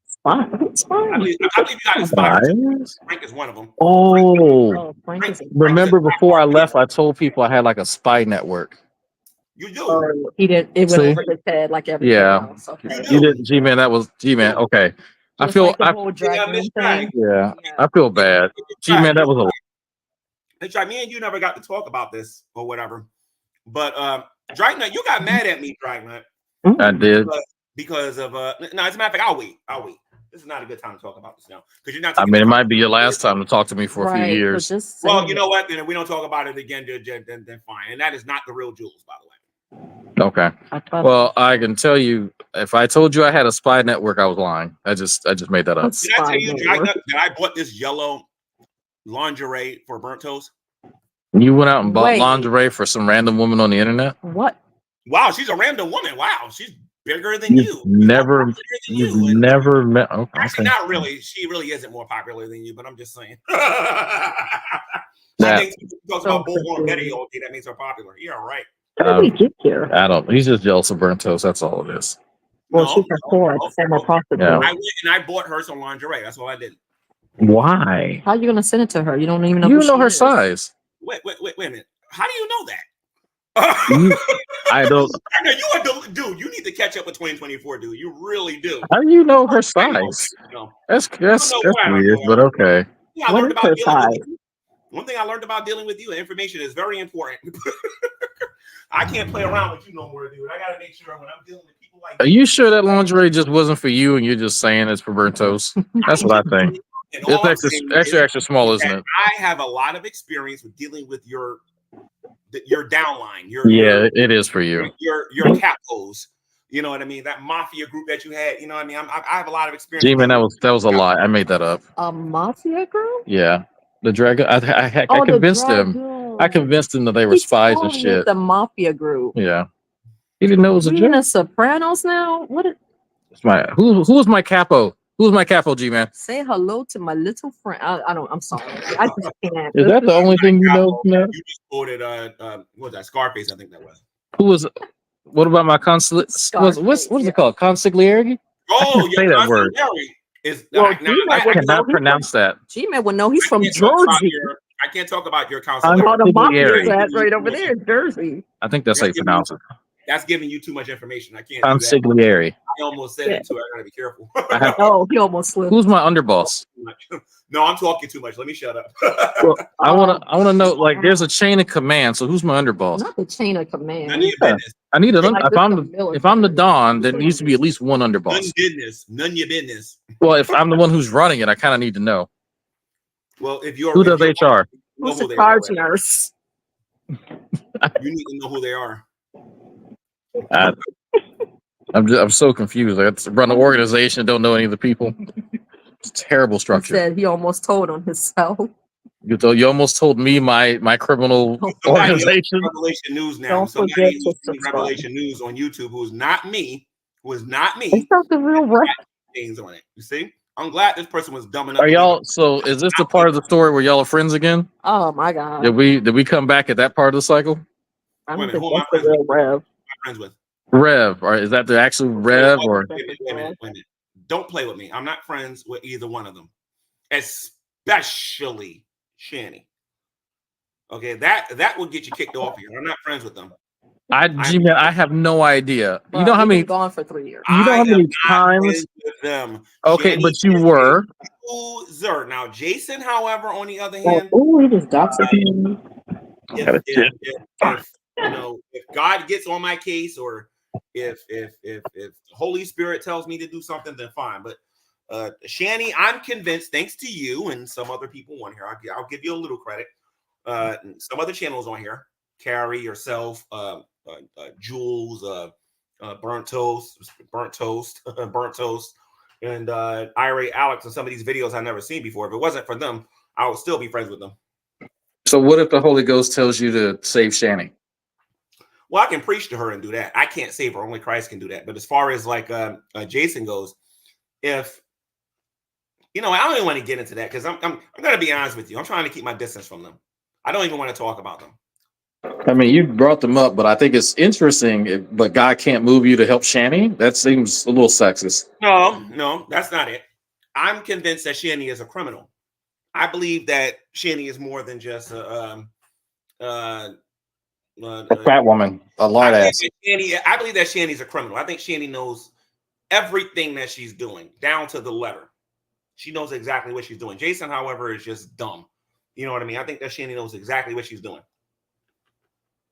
Spies? I believe you got spies. Frank is one of them. Oh, Frank remember before I left, I told people I had like a spy network. You do. He didn't. It went over his head like everything else. Okay. You didn't, G-Man. That was G-Man. Okay. I feel. I feel bad. G-Man, that was a. It's like me and you never got to talk about this or whatever. But Dragnauct, you got mad at me, Dragnauct. I did. Because of no, as a matter of fact, I'll wait. This is not a good time to talk about this now. Because you're not. I mean, it might be your last time to talk to me for a few years. Well, you know what? Then if we don't talk about it again, then fine. And that is not the real Jules, by the way. Okay. Well, I can tell you, if I told you I had a spy network, I was lying. I just made that up. Did I tell you that I bought this yellow lingerie for burnt toast? You went out and bought lingerie for some random woman on the internet? What? Wow, she's a random woman. Wow, she's bigger than you. Never met. Okay. Actually, not really. She really isn't more popular than you, but I'm just saying. I think she talks about Bullhorn Betty all day. That makes her popular. Yeah, right. How did we get here? I don't. He's just jealous of burnt toast. That's all it is. Well, she's a former prostitute. I went and I bought her some lingerie. That's all I did. Why? How are you gonna send it to her? You don't even know. You know her size. Wait a minute. How do you know that? I don't. I know you are, dude. You need to catch up with 2024, dude. You really do. How do you know her size? No. That's weird, but okay. What is her size? One thing I learned about dealing with you, information is very important. I can't play around with you no more, dude. I gotta make sure when I'm dealing with people like. Are you sure that lingerie just wasn't for you, and you're just saying it's for burnt toast? That's what I think. It's extra small, isn't it? I have a lot of experience with dealing with your downline. It is for you. Your capos. You know what I mean? That mafia group that you had. You know what I mean? I have a lot of experience. G-Man, that was a lie. I made that up. A mafia group? Yeah, the Dragon. I convinced him. I convinced him that they were spies and shit. The mafia group. Yeah, he didn't know it was a joke. In the Sopranos now? What? Who was my capo? Who's my capo, G-Man? Say hello to my little friend. I'm sorry. I just can't. Is that the only thing you know? You just quoted what was that? Scarface, I think that was. Who was? What about my what is it called? Consigliere? Oh, say that word. I cannot pronounce that. G-Man would know. He's from Jersey. I can't talk about your consigliere. The mafia right over there in Jersey. I think that's how you pronounce it. That's giving you too much information. I can't. Consigliere. I almost said it too. I gotta be careful. He almost slipped. Who's my underboss? No, I'm talking too much. Let me shut up. Well, I wanna know. Like, there's a chain of command. So who's my underboss? Not the chain of command. None of your business. I need if I'm the Don, there needs to be at least one underboss. None of your business. Well, if I'm the one who's running it, I kind of need to know. Well, if you're who does HR? Who's the charge nurse? You need to know who they are. I'm so confused. I run an organization, don't know any of the people. It's a terrible structure. He said he almost told on himself. You almost told me my criminal organization. Revelation News now. Somebody Revelation News on YouTube who is not me. It's not the real right things on it. You see? I'm glad this person was dumb enough. Are y'all? So is this the part of the story where y'all are friends again? Oh my god! Did we come back at that part of the cycle? I don't think that's the real Rev. Friends with Rev, or is that the actual Rev? Or wait a minute. don't play with me. I'm not friends with either one of them, especially Shanny. Okay, that will get you kicked off here. I'm not friends with them. G-Man, I have no idea. Bro, You know how we've many? been gone for 3 years. You know how many times? Friends with them. Okay, Shanny but you is were. a loser. Now, Jason, however, on the other Oh, hand, ooh, he just doxed me. if you know, if God gets on my case, or if the Holy Spirit tells me to do something, then fine. But Shanny, I'm convinced, thanks to you and some other people on here, I'll give you a little credit. Some other channels on here, Carrie, yourself, Jules, Burnt Toast, and Irate Alex, and some of these videos I've never seen before. If it wasn't for them, I would still be friends with them. So what if the Holy Ghost tells you to save Shanny? Well, I can preach to her and do that. I can't save her. Only Christ can do that. But as far as like Jason goes, if I don't even want to get into that, because I'm going to be honest with you. I'm trying to keep my distance from them. I don't even want to talk about them. I mean, you brought them up, but I think it's interesting. But God can't move you to help Shanny? That seems a little sexist. No, that's not it. I'm convinced that Shanny is a criminal. I believe that Shanny is more than just a fat woman, a lard ass. I believe that Shanny's a criminal. I think Shanny knows everything that she's doing, down to the letter. She knows exactly what she's doing. Jason, however, is just dumb. You know what I mean? I think that Shanny knows exactly what she's doing.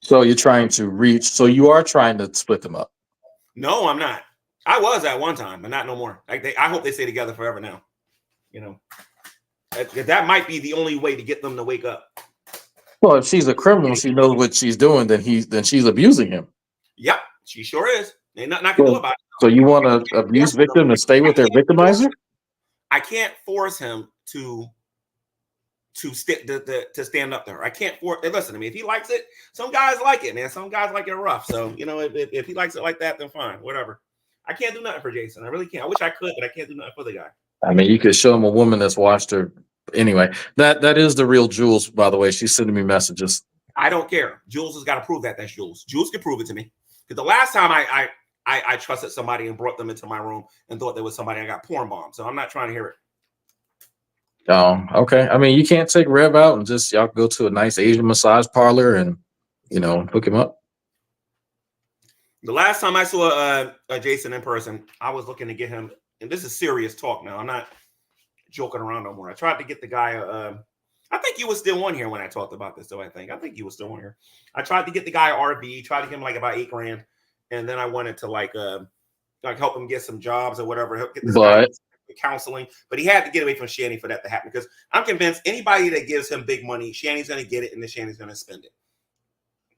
So you're trying to reach. So you are trying to split them up. No, I'm not. I was at one time, but not no more. I hope they stay together forever now. That might be the only way to get them to wake up. Well, if she's a criminal, she knows what she's doing. Then she's abusing him. Yep, she sure is. Ain't nothing I can do about it. So you want an abuse victim to stay with their victimizer? I can't force him to stand up to her. I can't force. Listen to me. If he likes it, some guys like it, man. Some guys like it rough. So if he likes it like that, then fine, whatever. I can't do nothing for Jason. I really can't. I wish I could, but I can't do nothing for the guy. I mean, you could show him a woman that's watched her. Anyway, that is the real Jules, by the way. She's sending me messages. I don't care. Jules has got to prove that. That's Jules. Jules can prove it to me. Because the last time I trusted somebody and brought them into my room and thought there was somebody, I got porn bombed. So I'm not trying to hear it. Oh, okay. I mean, you can't take Rev out and just y'all go to a nice Asian massage parlor and hook him up. The last time I saw Jason in person, I was looking to get him, and this is serious talk now. I'm not joking around no more. I tried to get the guy. I think you were still on here when I talked about this, though. I think you were still on here. I tried to get the guy RV, tried to give him like about $8,000, and then I wanted to like help him get some jobs or whatever. Help get this guy counseling, but he had to get away from Shanny for that to happen, because I'm convinced anybody that gives him big money, Shanny's going to get it, and then Shanny's going to spend it.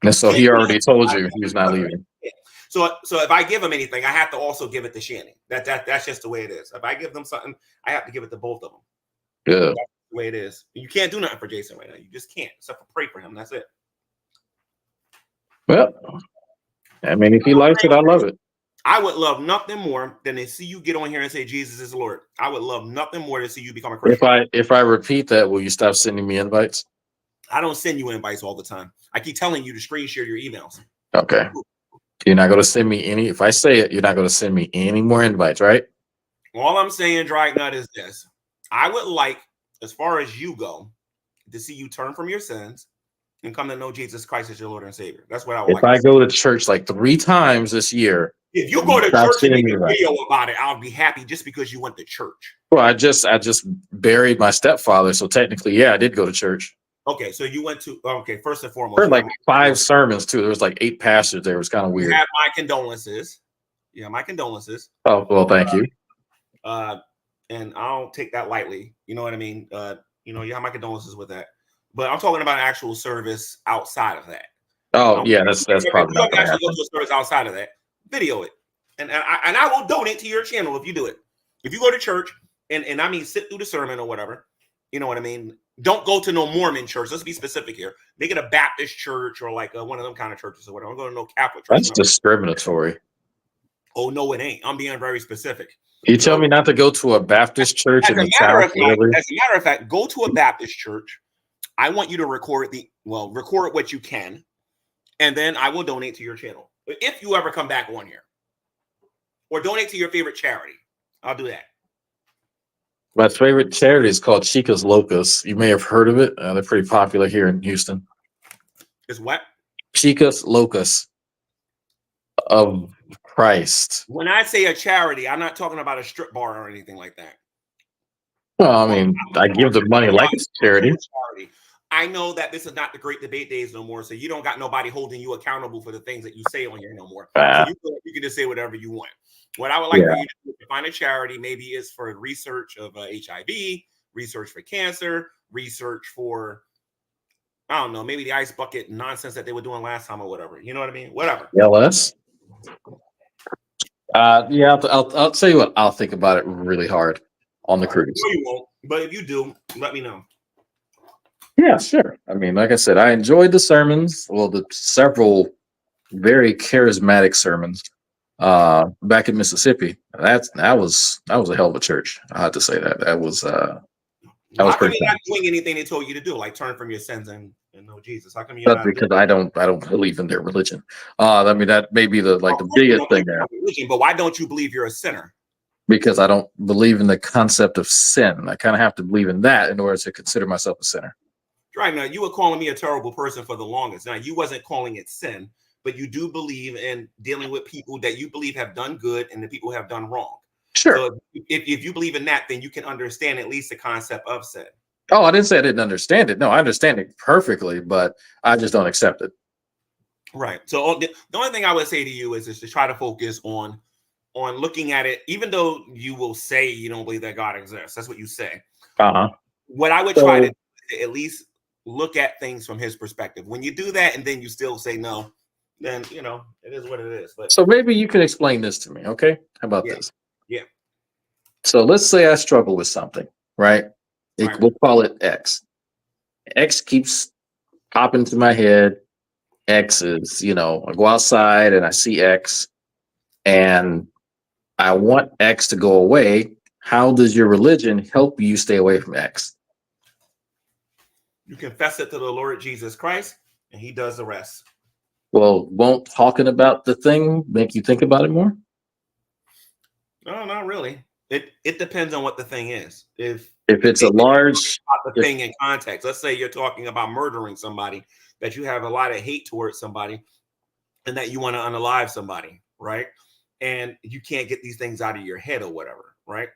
And so he already told you he's not leaving. So if I give him anything, I have to also give it to Shanny. That's just the way it is. If I give them something, I have to give it to both of them. Yeah, that's the way it is. You can't do nothing for Jason right now. You just can't, except for pray for him. That's it. Well, I mean, if he likes it, I love it. I would love nothing more than to see you get on here and say Jesus is Lord. I would love nothing more than to see you become a Christian. If I repeat that, will you stop sending me invites? I don't send you invites all the time. I keep telling you to screen share your emails. Okay. You're not going to send me any. If I say it, you're not going to send me any more invites, right? All I'm saying, Dragnauct, is this. I would like, as far as you go, to see you turn from your sins and come to know Jesus Christ as your Lord and Savior. That's what I would like. If I go to church like 3 times this year. If you go to church and make a video about it, I'll be happy just because you went to church. Well, I just buried my stepfather, so technically, yeah, I did go to church. Okay, so you went to first and foremost. Heard like 5 sermons too. There was like 8 pastors there. It was kind of weird. You have my condolences. Yeah, my condolences. Oh, well, thank you. And I don't take that lightly. You know what I mean? You have my condolences with that. But I'm talking about an actual service outside of that. Oh, yeah, that's probably not going to happen. Go to a service outside of that. Video it, and I will donate to your channel if you do it. If you go to church and I mean sit through the sermon or whatever, you know what I mean. Don't go to no Mormon church. Let's be specific here. Make it a Baptist church or like one of them kind of churches or whatever. I'm going to no Catholic church. That's discriminatory. Oh no, it ain't. I'm being very specific. You tell me not to go to a Baptist church in the South. As a matter of fact, go to a Baptist church. I want you to record what you can, and then I will donate to your channel. If you ever come back on here, or donate to your favorite charity, I'll do that. My favorite charity is called Chica's Locus. You may have heard of it. They're pretty popular here in Houston. Is what? Chica's Locus of Christ. When I say a charity, I'm not talking about a strip bar or anything like that. Well, I mean, I give the money like it's charity. I know that this is not the great debate days no more, so you don't got nobody holding you accountable for the things that you say on here no more. So you can just say whatever you want. What I would like for you to do is find a charity, maybe it's for research of HIV, research for cancer, research for, I don't know, maybe the ice bucket nonsense that they were doing last time or whatever. You know what I mean? Whatever. LS. Yeah, I'll tell you what. I'll think about it really hard on the cruise. No, you won't. But if you do, let me know. Yeah, sure. I mean, like I said, I enjoyed the sermons. Well, the several very charismatic sermons back in Mississippi. That was a hell of a church. I have to say that. That was How come you're not doing anything they told you to do, like turn from your sins and know Jesus? How come you're not? Because I don't believe in their religion. I mean, that may be the biggest thing there. Religion, but why don't you believe you're a sinner? Because I don't believe in the concept of sin. I kind of have to believe in that in order to consider myself a sinner. Right now, you were calling me a terrible person for the longest. Now, you wasn't calling it sin, but you do believe in dealing with people that you believe have done good and the people have done wrong. Sure. So if you believe in that, then you can understand at least the concept of sin. Oh, I didn't say I didn't understand it. No, I understand it perfectly, but I just don't accept it. Right. So the only thing I would say to you is to try to focus on looking at it, even though you will say you don't believe that God exists. That's what you say. What I would try to do is at least look at things from his perspective. When you do that and then you still say no, then it is what it is. But so maybe you can explain this to me, okay? How about this? Yeah. So let's say I struggle with something, right? We'll call it X. X keeps popping to my head. X is, I go outside and I see X and I want X to go away. How does your religion help you stay away from X? You confess it to the Lord Jesus Christ, and he does the rest. Well, won't talking about the thing make you think about it more? No, not really. It depends on what the thing is. If it's a large thing in context, let's say you're talking about murdering somebody, that you have a lot of hate towards somebody, and that you want to unalive somebody, right? And you can't get these things out of your head or whatever, right?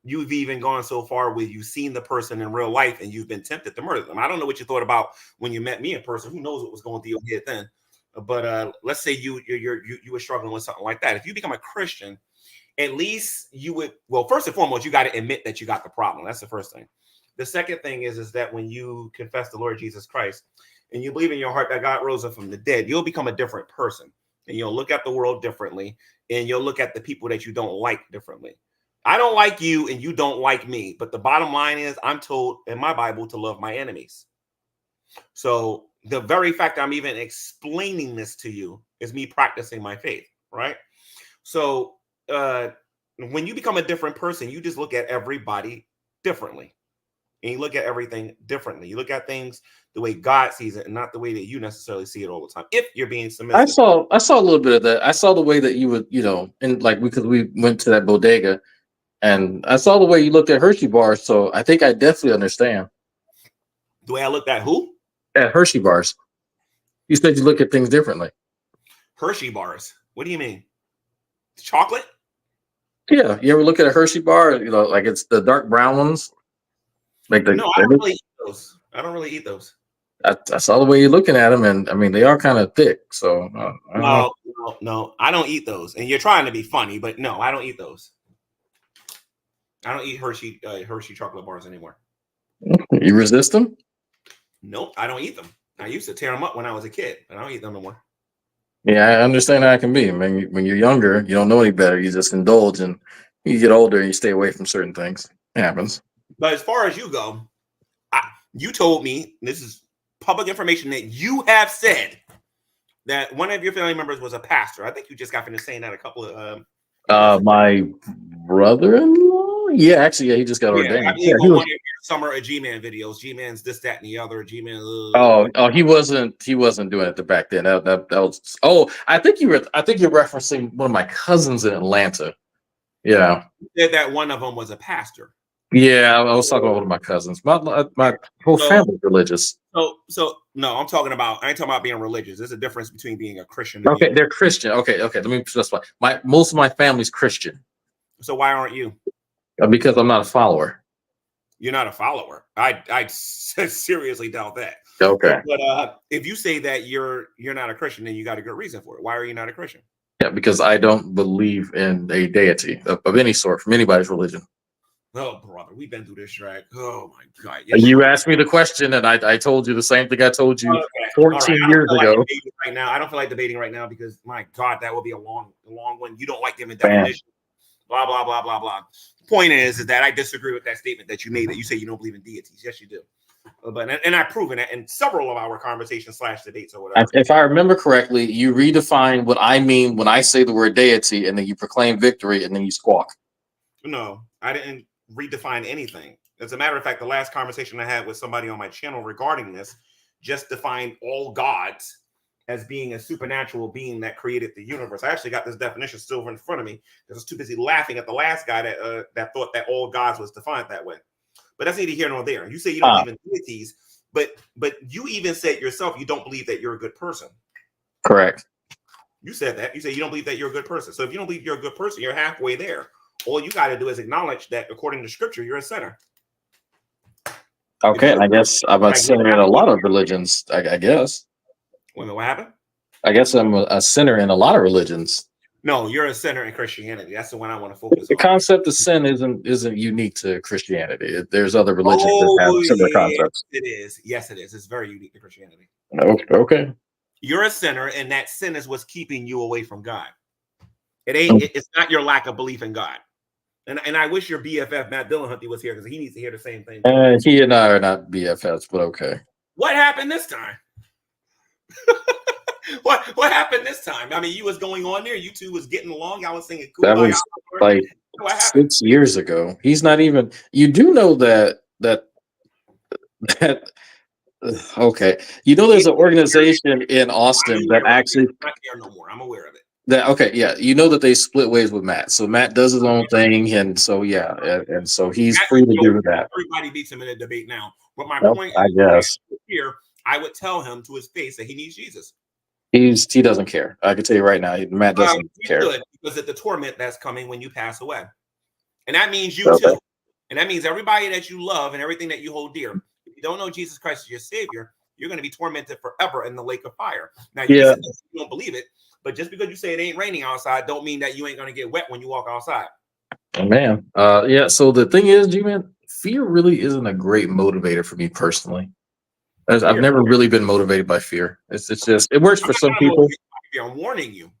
You've even gone so far where you've seen the person in real life and you've been tempted to murder them. I don't know what you thought about when you met me in person. Who knows what was going through your head then? But let's say you were struggling with something like that. If you become a Christian, at least you would. Well, first and foremost, you got to admit that you got the problem. That's the first thing. The second thing is that when you confess the Lord Jesus Christ and you believe in your heart that God rose up from the dead, you'll become a different person, and you'll look at the world differently, and you'll look at the people that you don't like differently. I don't like you and you don't like me. But the bottom line is I'm told in my Bible to love my enemies. So the very fact I'm even explaining this to you is me practicing my faith, right? So when you become a different person, you just look at everybody differently. And you look at everything differently. You look at things the way God sees it and not the way that you necessarily see it all the time. If you're being submissive. I saw a little bit of that. I saw the way that you would, and because we went to that bodega. And I saw the way you looked at Hershey bars, so I think I definitely understand. The way I looked at who? At Hershey bars. You said you look at things differently. Hershey bars? What do you mean? Chocolate? Yeah. You ever look at a Hershey bar? Like it's the dark brown ones? No, I don't really eat those. I don't really eat those. I saw the way you're looking at them, and I mean, they are kind of thick. So No, I don't eat those. And you're trying to be funny, but no, I don't eat those. I don't eat Hershey chocolate bars anymore. You resist them? Nope, I don't eat them. I used to tear them up when I was a kid, but I don't eat them no more. Yeah, I understand how it can be. I mean, when you're younger, you don't know any better. You just indulge, and you get older, and you stay away from certain things. It happens. But as far as you go, you told me, this is public information, that you have said that one of your family members was a pastor. I think you just got finished saying that a couple of my brother-in-law. Yeah, actually, he just got ordained. I mean, one of your summer G-Man videos. G-Man's this, that, and the other. G-Man. Oh, he wasn't doing it back then. That was. Oh, I think you're referencing one of my cousins in Atlanta. Yeah. You said that one of them was a pastor. Yeah, I was talking about one of my cousins. My whole So, family's religious. so no, I'm talking about. I ain't talking about being religious. There's a difference between being a Christian and Okay, being. they're Christian. Okay. Let me specify. Most of my family's Christian So why aren't you? because I'm not a follower. You're not a follower. I seriously doubt that. Okay. But if you say that you're not a Christian, then you got a good reason for it. Why are you not a Christian? Yeah, because I don't believe in a deity of any sort from anybody's religion. Oh, brother, we've been through this track. Oh my God! You asked me the question, and I told you the same thing I told you Okay. 14 years ago. Right now, I don't feel like debating right now because my God, that would be a long one. You don't like giving Bam. definitions. Blah blah blah blah blah. Point is that I disagree with that statement that you made. That you say you don't believe in deities. Yes, you do. But I've proven that in several of our conversations / debates or whatever. If I remember correctly, you redefine what I mean when I say the word deity, and then you proclaim victory, and then you squawk. No, I didn't redefine anything. As a matter of fact, the last conversation I had with somebody on my channel regarding this just defined all gods as being a supernatural being that created the universe. I actually got this definition still in front of me because I was too busy laughing at the last guy that thought that all gods was defined that way. But that's neither here nor there. You say you don't believe in deities, but you even said yourself you don't believe that you're a good person. Correct. You said that. You say you don't believe that you're a good person. So if you don't believe you're a good person, you're halfway there. All you got to do is acknowledge that according to scripture, you're a sinner. Okay, and I guess I'm a sinner in a lot of religions. I guess. Wait a minute, what happened? I guess I'm a sinner in a lot of religions. No, you're a sinner in Christianity. That's the one I want to focus The on. concept of sin isn't unique to Christianity. There's other religions that have similar concepts. It is. Yes, it is. It's very unique to Christianity. Okay. You're a sinner, and that sin is what's keeping you away from God. It ain't. It's not your lack of belief in God. And I wish your BFF Matt Dillahunty was here because he needs to hear the same thing. He and I are not BFFs, but okay. What happened this time? What happened this time? I mean, you was going on there. You two was getting along. I was singing cool. That was like 6 years ago. He's not even. You do know that. Okay, you know there's an organization in Austin that actually. Not there no more. I'm aware of it. Okay, yeah, you know that they split ways with Matt. So Matt does his own thing, and so yeah, and so he's free to do that. Everybody beats him in a debate now. But my Well, point, I guess here, I would tell him to his face that he needs Jesus. He doesn't care. I can tell you right now, Matt doesn't care. Good, because of the torment that's coming when you pass away, and that means you too, and that means everybody that you love and everything that you hold dear. If you don't know Jesus Christ as your Savior, you're going to be tormented forever in the lake of fire. Now, you don't believe it, but just because you say it ain't raining outside, don't mean that you ain't going to get wet when you walk outside. Oh, man, yeah. So the thing is, G-Man, fear really isn't a great motivator for me personally. I've never really been motivated by fear. It's just it works for some people. I'm warning you.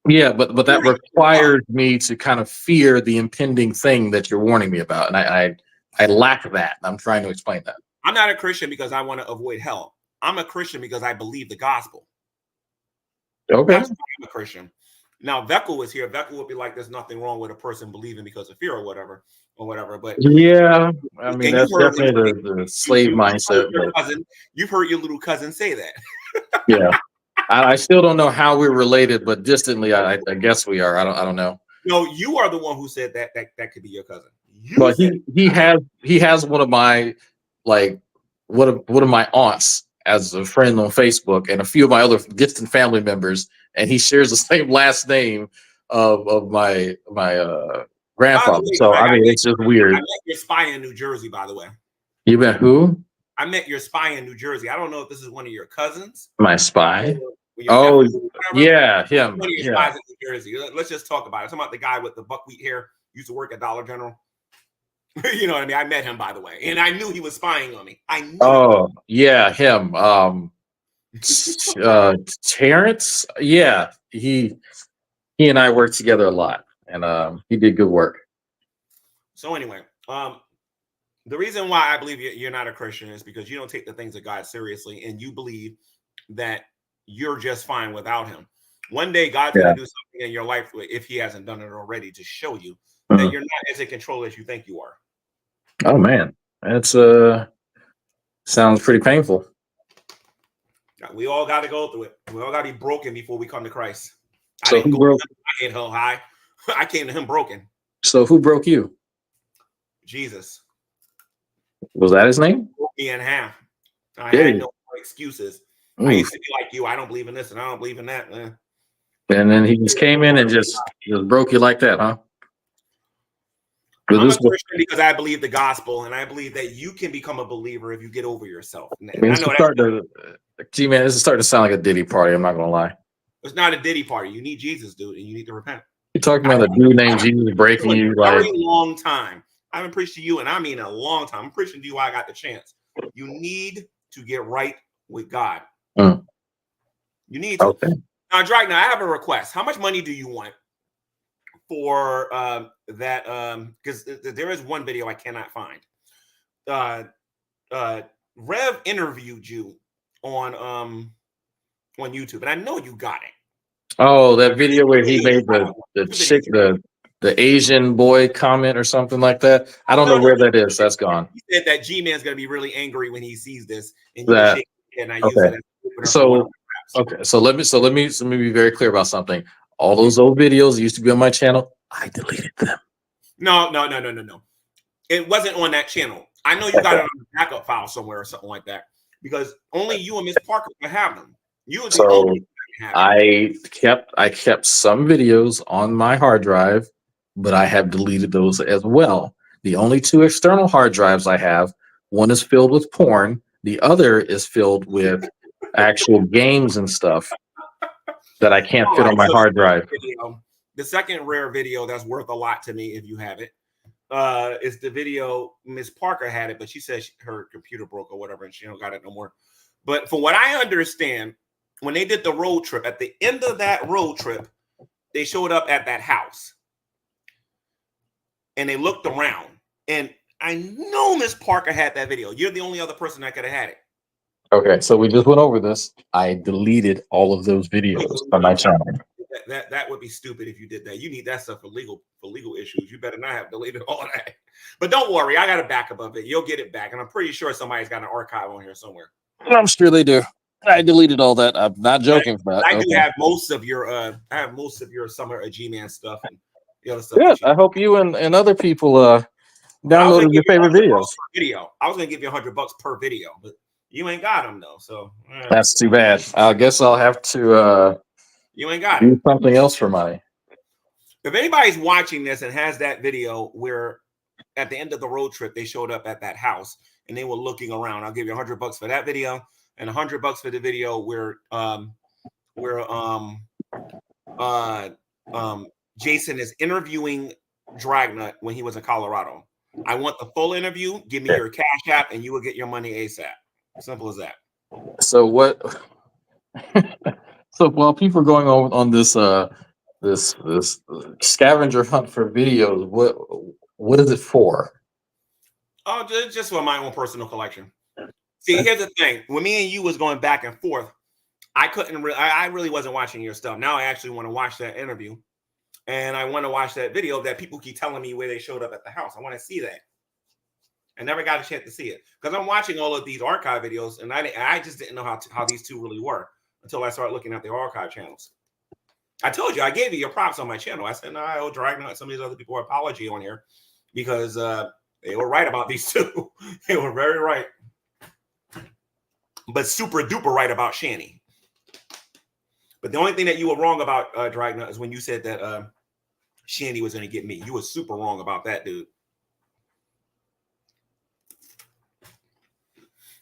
Yeah, but that requires me to kind of fear the impending thing that you're warning me about, and I lack that. I'm trying to explain that. I'm not a Christian because I want to avoid hell. I'm a Christian because I believe the gospel. Okay. That's why I'm a Christian. Now, Veckel was here. Veckel would be like, there's nothing wrong with a person believing because of fear or whatever. But yeah, I mean, that's definitely the slave mindset. You've heard your little cousin say that. Yeah. I still don't know how we're related, but distantly, I guess we are. I don't know. No, you are the one who said that could be your cousin. Well, he has one of my one of my aunts as a friend on Facebook, and a few of my other distant family members, and he shares the same last name of my grandfather. So I mean, it's just weird. I met your spy in New Jersey, by the way. You met who? I met your spy in New Jersey. I don't know if this is one of your cousins. My spy? Oh, yeah, him. One of your spies in New Jersey. Let's just talk about it. Talking about the guy with the buckwheat hair, used to work at Dollar General. You know what I mean? I met him, by the way, and I knew he was spying on me. I knew. Oh, yeah, him. Terrence. Yeah, he and I worked together a lot, and he did good work. So anyway, the reason why I believe you're not a Christian is because you don't take the things of God seriously, and you believe that you're just fine without him. One day, God's going to do something in your life, if he hasn't done it already, to show you that you're not as in control as you think you are. Oh, man. That's sounds pretty painful. We all got to go through it. We all got to be broken before we come to Christ. So who broke? I ain't held high. I came to him broken. So who broke you? Jesus. Was that his name? Broke me in half. I Yeah. had no excuses. I used to be like you. I don't believe in this and I don't believe in that. And then he just came in and just broke you like that, huh? But I'm a this was, Christian because I believe the gospel, and I believe that you can become a believer if you get over yourself. And I mean, I this know is that's starting to, G-Man, this is starting to sound like a Diddy party. I'm not going to lie. it's not a Diddy party. You need Jesus, dude, and you need to repent. You're talking about a dude named Jesus breaking you For a like. very long time. I haven't preached to you, and I mean a long time. I'm preaching to you while I got the chance. You need to get right with God. Mm. You need to. Okay. Now, Dragnauct, I have a request. How much money do you want for that? Because there is one video I cannot find. Rev interviewed you on YouTube, and I know you got it. Oh, that video where he made the chick, the Asian boy comment or something like that. I don't know where that is. That's gone. He said that G-Man's gonna be really angry when he sees this, and That and I use it as so okay. So let me be very clear about something. All those old videos used to be on my channel. I deleted them. No. It wasn't on that channel. I know you got it on a backup file somewhere or something like that, because only you and Miss Parker can have them. You are the only I kept some videos on my hard drive, but I have deleted those as well. The only two external hard drives I have, one is filled with porn, the other is filled with actual games and stuff that I can't fit on my hard drive. The second rare video that's worth a lot to me, if you have it, is the video Miss Parker had it, but she said her computer broke or whatever, and she don't got it no more. But from what I understand, when they did the road trip, at the end of that road trip, they showed up at that house and they looked around. And I know Miss Parker had that video. You're the only other person that could have had it. Okay, so we just went over this. I deleted all of those videos on my channel. That would be stupid if you did that. You need that stuff for legal issues. You better not have deleted all of that. But don't worry, I got a backup of it. You'll get it back, and I'm pretty sure somebody's got an archive on here somewhere. I'm sure they do. I deleted all that. I'm not joking. But I do have most of your summer of G-Man stuff and the other stuff. Yeah, I hope you and other people downloaded your favorite videos. I was gonna give you $100 per video, but you ain't got them though. So that's too bad. I guess I'll have to you ain't got do something else for money. If anybody's watching this and has that video where at the end of the road trip they showed up at that house and they were looking around, I'll give you $100 for that video and $100 for the video where Jason is interviewing Dragnauct when he was in Colorado. I want the full interview. Give me your Cash App and you will get your money ASAP. Simple as that. So what? So while people are going on this this scavenger hunt for videos, what is it for? Oh, just for my own personal collection. See, here's the thing. When me and you was going back and forth, I really wasn't watching your stuff. Now I actually want to watch that interview. And I want to watch that video that people keep telling me where they showed up at the house. I want to see that. I never got a chance to see it because I'm watching all of these archive videos, and I just didn't know how these two really were until I started looking at the archive channels. I told you, I gave you your props on my channel. I said, no, I owe Dragnauct some of these other people an apology on here because they were right about these two. They were very right. But super duper right about Shanny. But the only thing that you were wrong about, Dragnauct, is when you said that Shanny was going to get me. You were super wrong about that, dude.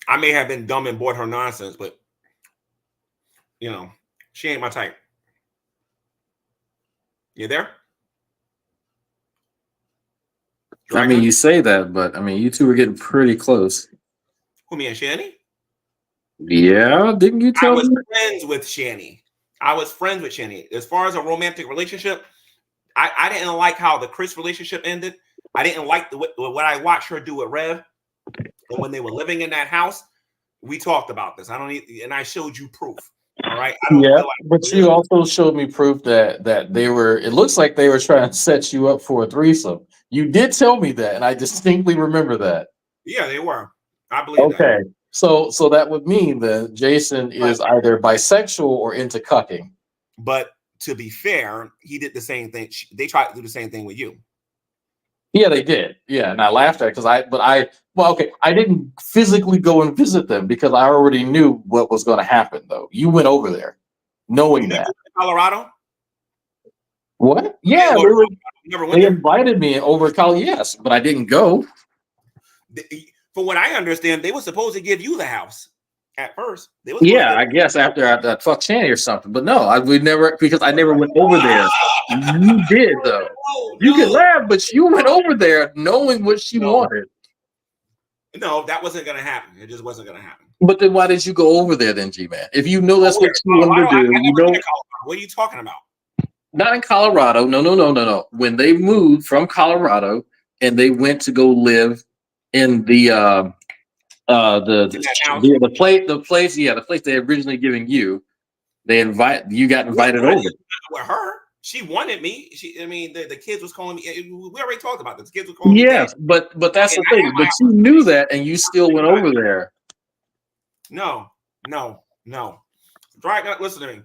I may have been dumb and bought her nonsense, but, you know, she ain't my type. You there? Dragnauct? I mean, you say that, but I mean, you two were getting pretty close. Who, me and Shanny? Yeah, didn't you tell me? I was friends with Shanny. As far as a romantic relationship, I didn't like how the Chris relationship ended. I didn't like what I watched her do with Rev. And when they were living in that house, we talked about this. And I showed you proof. All right. But you also showed me proof that they were. It looks like they were trying to set you up for a threesome. You did tell me that, and I distinctly remember that. Yeah, they were. I believe that. Okay. So that would mean that Jason is either bisexual or into cucking. But to be fair, he did the same thing. They tried to do the same thing with you. Yeah, they did. Yeah, and I laughed at it because I didn't physically go and visit them because I already knew what was going to happen. Though you went over there, You knowing never that. went to Colorado? What? You Yeah, didn't go to Colorado? You never went they there? invited me over to college. Yes, but I didn't go. From what I understand, they were supposed to give you the house at first. They were supposed to Yeah, give I guess after I fucked Shanny or something. But no, I would never because I never went over there. You did though. You can laugh, but you went over there knowing what she wanted. No, that wasn't going to happen. It just wasn't going to happen. But then why did you go over there then, G-Man? If you know that's what you wanted to do, I you never know. been to Colorado. What are you talking about? Not in Colorado. No. When they moved from Colorado and they went to go live in the place they originally giving you, you got invited over. With her, she wanted me. The kids was calling me. We already talked about this. The kids were calling me. Yes, but that's the thing. But you knew that, and you still went over there. No. Dragnauct, listen to me.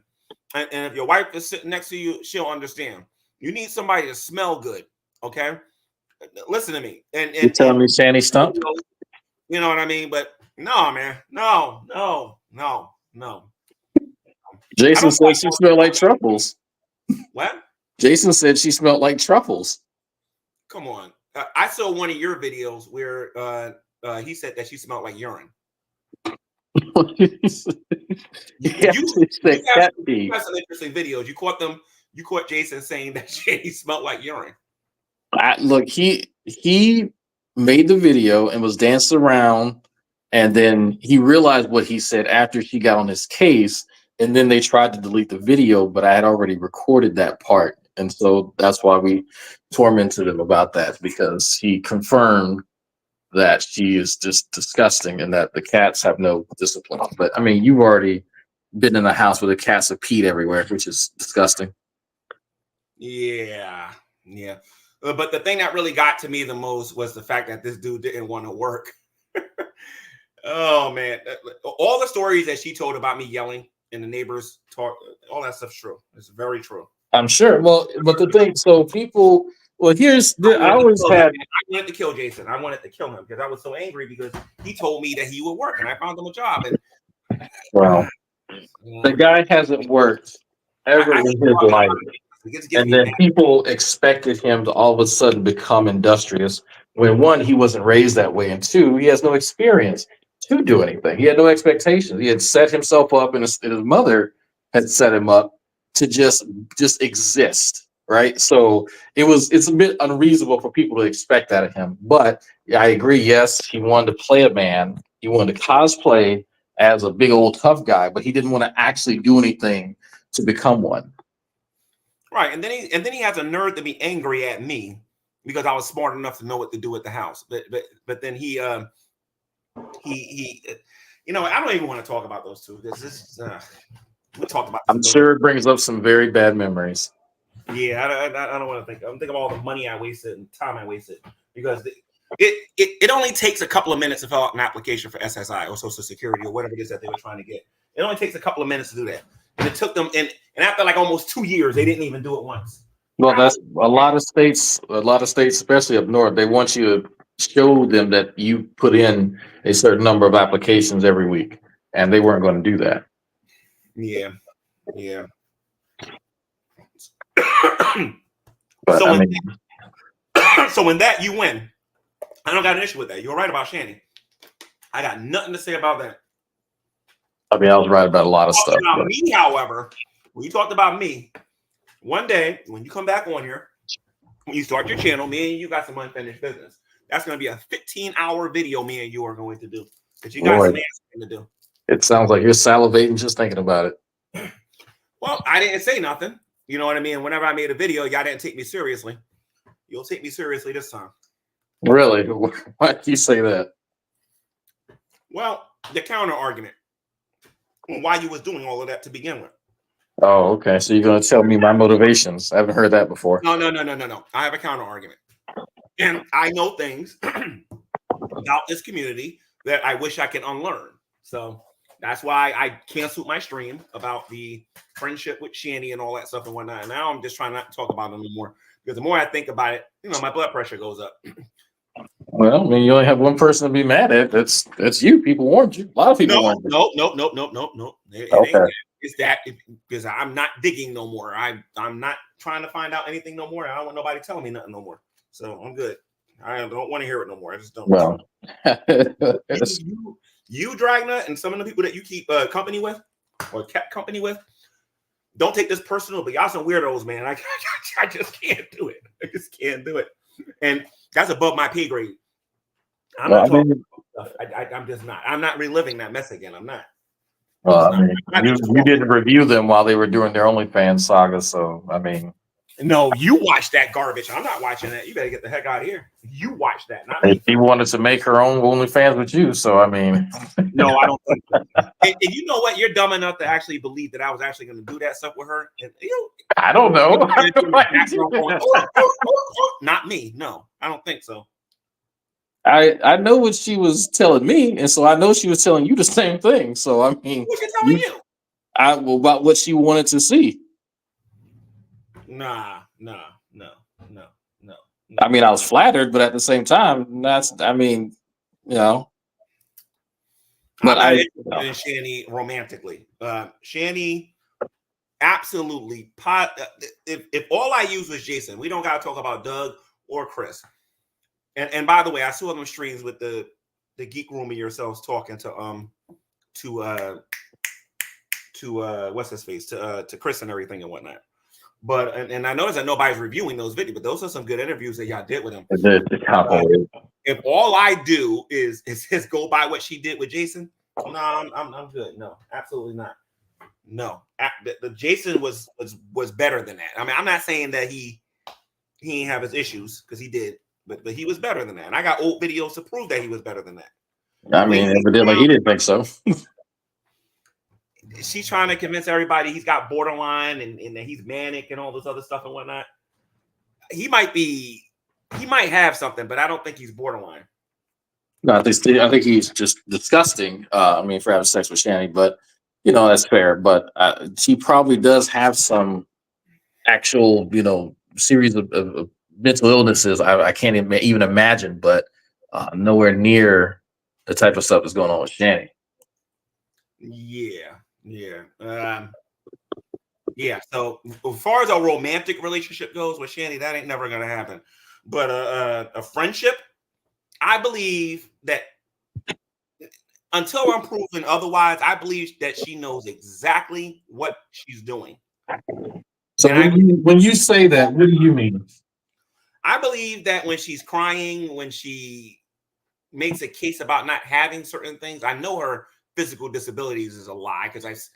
And if your wife is sitting next to you, she'll understand. You need somebody to smell good, okay? Listen to me. And you telling me Sandy stunk? You know what I mean? But no, man. No. Jason said she smelled like truffles. What? Jason said she smelled like truffles. Come on. I saw one of your videos where he said that she smelled like urine. You have some interesting videos. You caught them. You caught Jason saying that he smelled like urine. Look, he made the video and was dancing around, and then he realized what he said after she got on his case, and then they tried to delete the video, but I had already recorded that part, and so that's why we tormented him about that, because he confirmed that she is just disgusting and that the cats have no discipline. But I mean, you've already been in a house where the cats have peed everywhere, which is disgusting. Yeah. But the thing that really got to me the most was the fact that this dude didn't want to work. Oh man, all the stories that she told about me yelling and the neighbors talk, all that stuff's true. It's very true. I'm sure. Well, but the thing, so people. Well, I wanted to kill Jason. I wanted to kill him because I was so angry because he told me that he would work and I found him a job. And wow, the guy hasn't worked ever in his life. And then people expected him to all of a sudden become industrious when, one, he wasn't raised that way, and two, he has no experience to do anything. He had no expectations. He had set himself up, and his mother had set him up to just exist. Right. So it's a bit unreasonable for people to expect that of him. But I agree. Yes, he wanted to play a man. He wanted to cosplay as a big old tough guy, but he didn't want to actually do anything to become one. Right. And then he has a nerve to be angry at me because I was smart enough to know what to do at the house. But then he I don't even want to talk about those two. We talked about this. I'm sure it brings up some very bad memories. Yeah, I don't want to think. I'm thinking of all the money I wasted and time I wasted because it only takes a couple of minutes to fill out an application for SSI or Social Security or whatever it is that they were trying to get. It only takes a couple of minutes to do that, and it took them. And after like almost 2 years, they didn't even do it once. Well, that's a lot of states, especially up north. They want you to show them that you put in a certain number of applications every week, and they weren't going to do that. Yeah. But so in that you win. I don't got an issue with that. You're right about Shanny. I got nothing to say about that. I mean, I was right about a lot of stuff. About me, however, when you talked about me, one day when you come back on here, when you start your channel, me and you got some unfinished business. That's going to be a 15-hour video me and you are going to do because you got some answering to do. It sounds like you're salivating just thinking about it. Well, I didn't say nothing. You know what I mean? Whenever I made a video, y'all didn't take me seriously. You'll take me seriously this time. Really? Why do you say that? Well, the counter argument. Why you was doing all of that to begin with. Oh, okay. So you're going to tell me my motivations. I haven't heard that before. No. I have a counter argument. And I know things about this community that I wish I could unlearn. So that's why I canceled my stream about the friendship with Shanny and all that stuff and whatnot. And now I'm just trying not to talk about them anymore because the more I think about it, my blood pressure goes up. Well, I mean, you only have one person to be mad at. That's you. People warned you. A lot of people warned you. No. It Okay. ain't. It's that because I'm not digging no more. I'm not trying to find out anything no more. I don't want nobody telling me nothing no more. So I'm good. I don't want to hear it no more. I just don't. Well, you Dragnut and some of the people that you keep company with or kept company with, don't take this personal, but y'all some weirdos, man. I just can't do it. I just can't do it. And that's above my pay grade. I'm just not. I'm not reliving that mess again. I'm not. Well, I mean, you didn't review them while they were doing their OnlyFans saga, so I mean. No, you watch that garbage. I'm not watching that. You better get the heck out of here. You watch that, not me. She wanted to make her own OnlyFans with you, so I mean. No, I don't think so. And you know what? You're dumb enough to actually believe that I was actually going to do that stuff with her. And, I don't know. Not me. No, I don't think so. I know what she was telling me, and so I know she was telling you the same thing. So I mean, What you telling you? About what she wanted to see. No. I mean, I was flattered, but at the same time, I mean, you know. But I'm not interested in Shanny romantically. Shanny, absolutely. If all I use was Jason, we don't got to talk about Doug or Chris. And by the way, I saw them streams with the Geek Room and yourselves talking to what's his face to Chris and everything and whatnot. But and I noticed that nobody's reviewing those videos, but those are some good interviews that y'all did with him. If all I do is go by what she did with Jason, no, I'm good. No, absolutely not. No, the Jason was better than that. I mean, I'm not saying that he didn't have his issues because he did, but he was better than that. And I got old videos to prove that he was better than that. I mean, evidently he didn't think so. She's trying to convince everybody he's got borderline and that he's manic and all this other stuff and whatnot. He might have something, but I don't think he's borderline. No, I think he's just disgusting. I mean, for having sex with Shanny, but you know that's fair. But she probably does have some actual, series of mental illnesses. I can't even imagine, but nowhere near the type of stuff that's going on with Shanny. Yeah. So as far as a romantic relationship goes with Shanny, that ain't never gonna happen. But a friendship, I believe that until I'm proven otherwise, I believe that she knows exactly what she's doing. So when you say that, what do you mean? I believe that when she's crying, when she makes a case about not having certain things, I know her physical disabilities is a lie because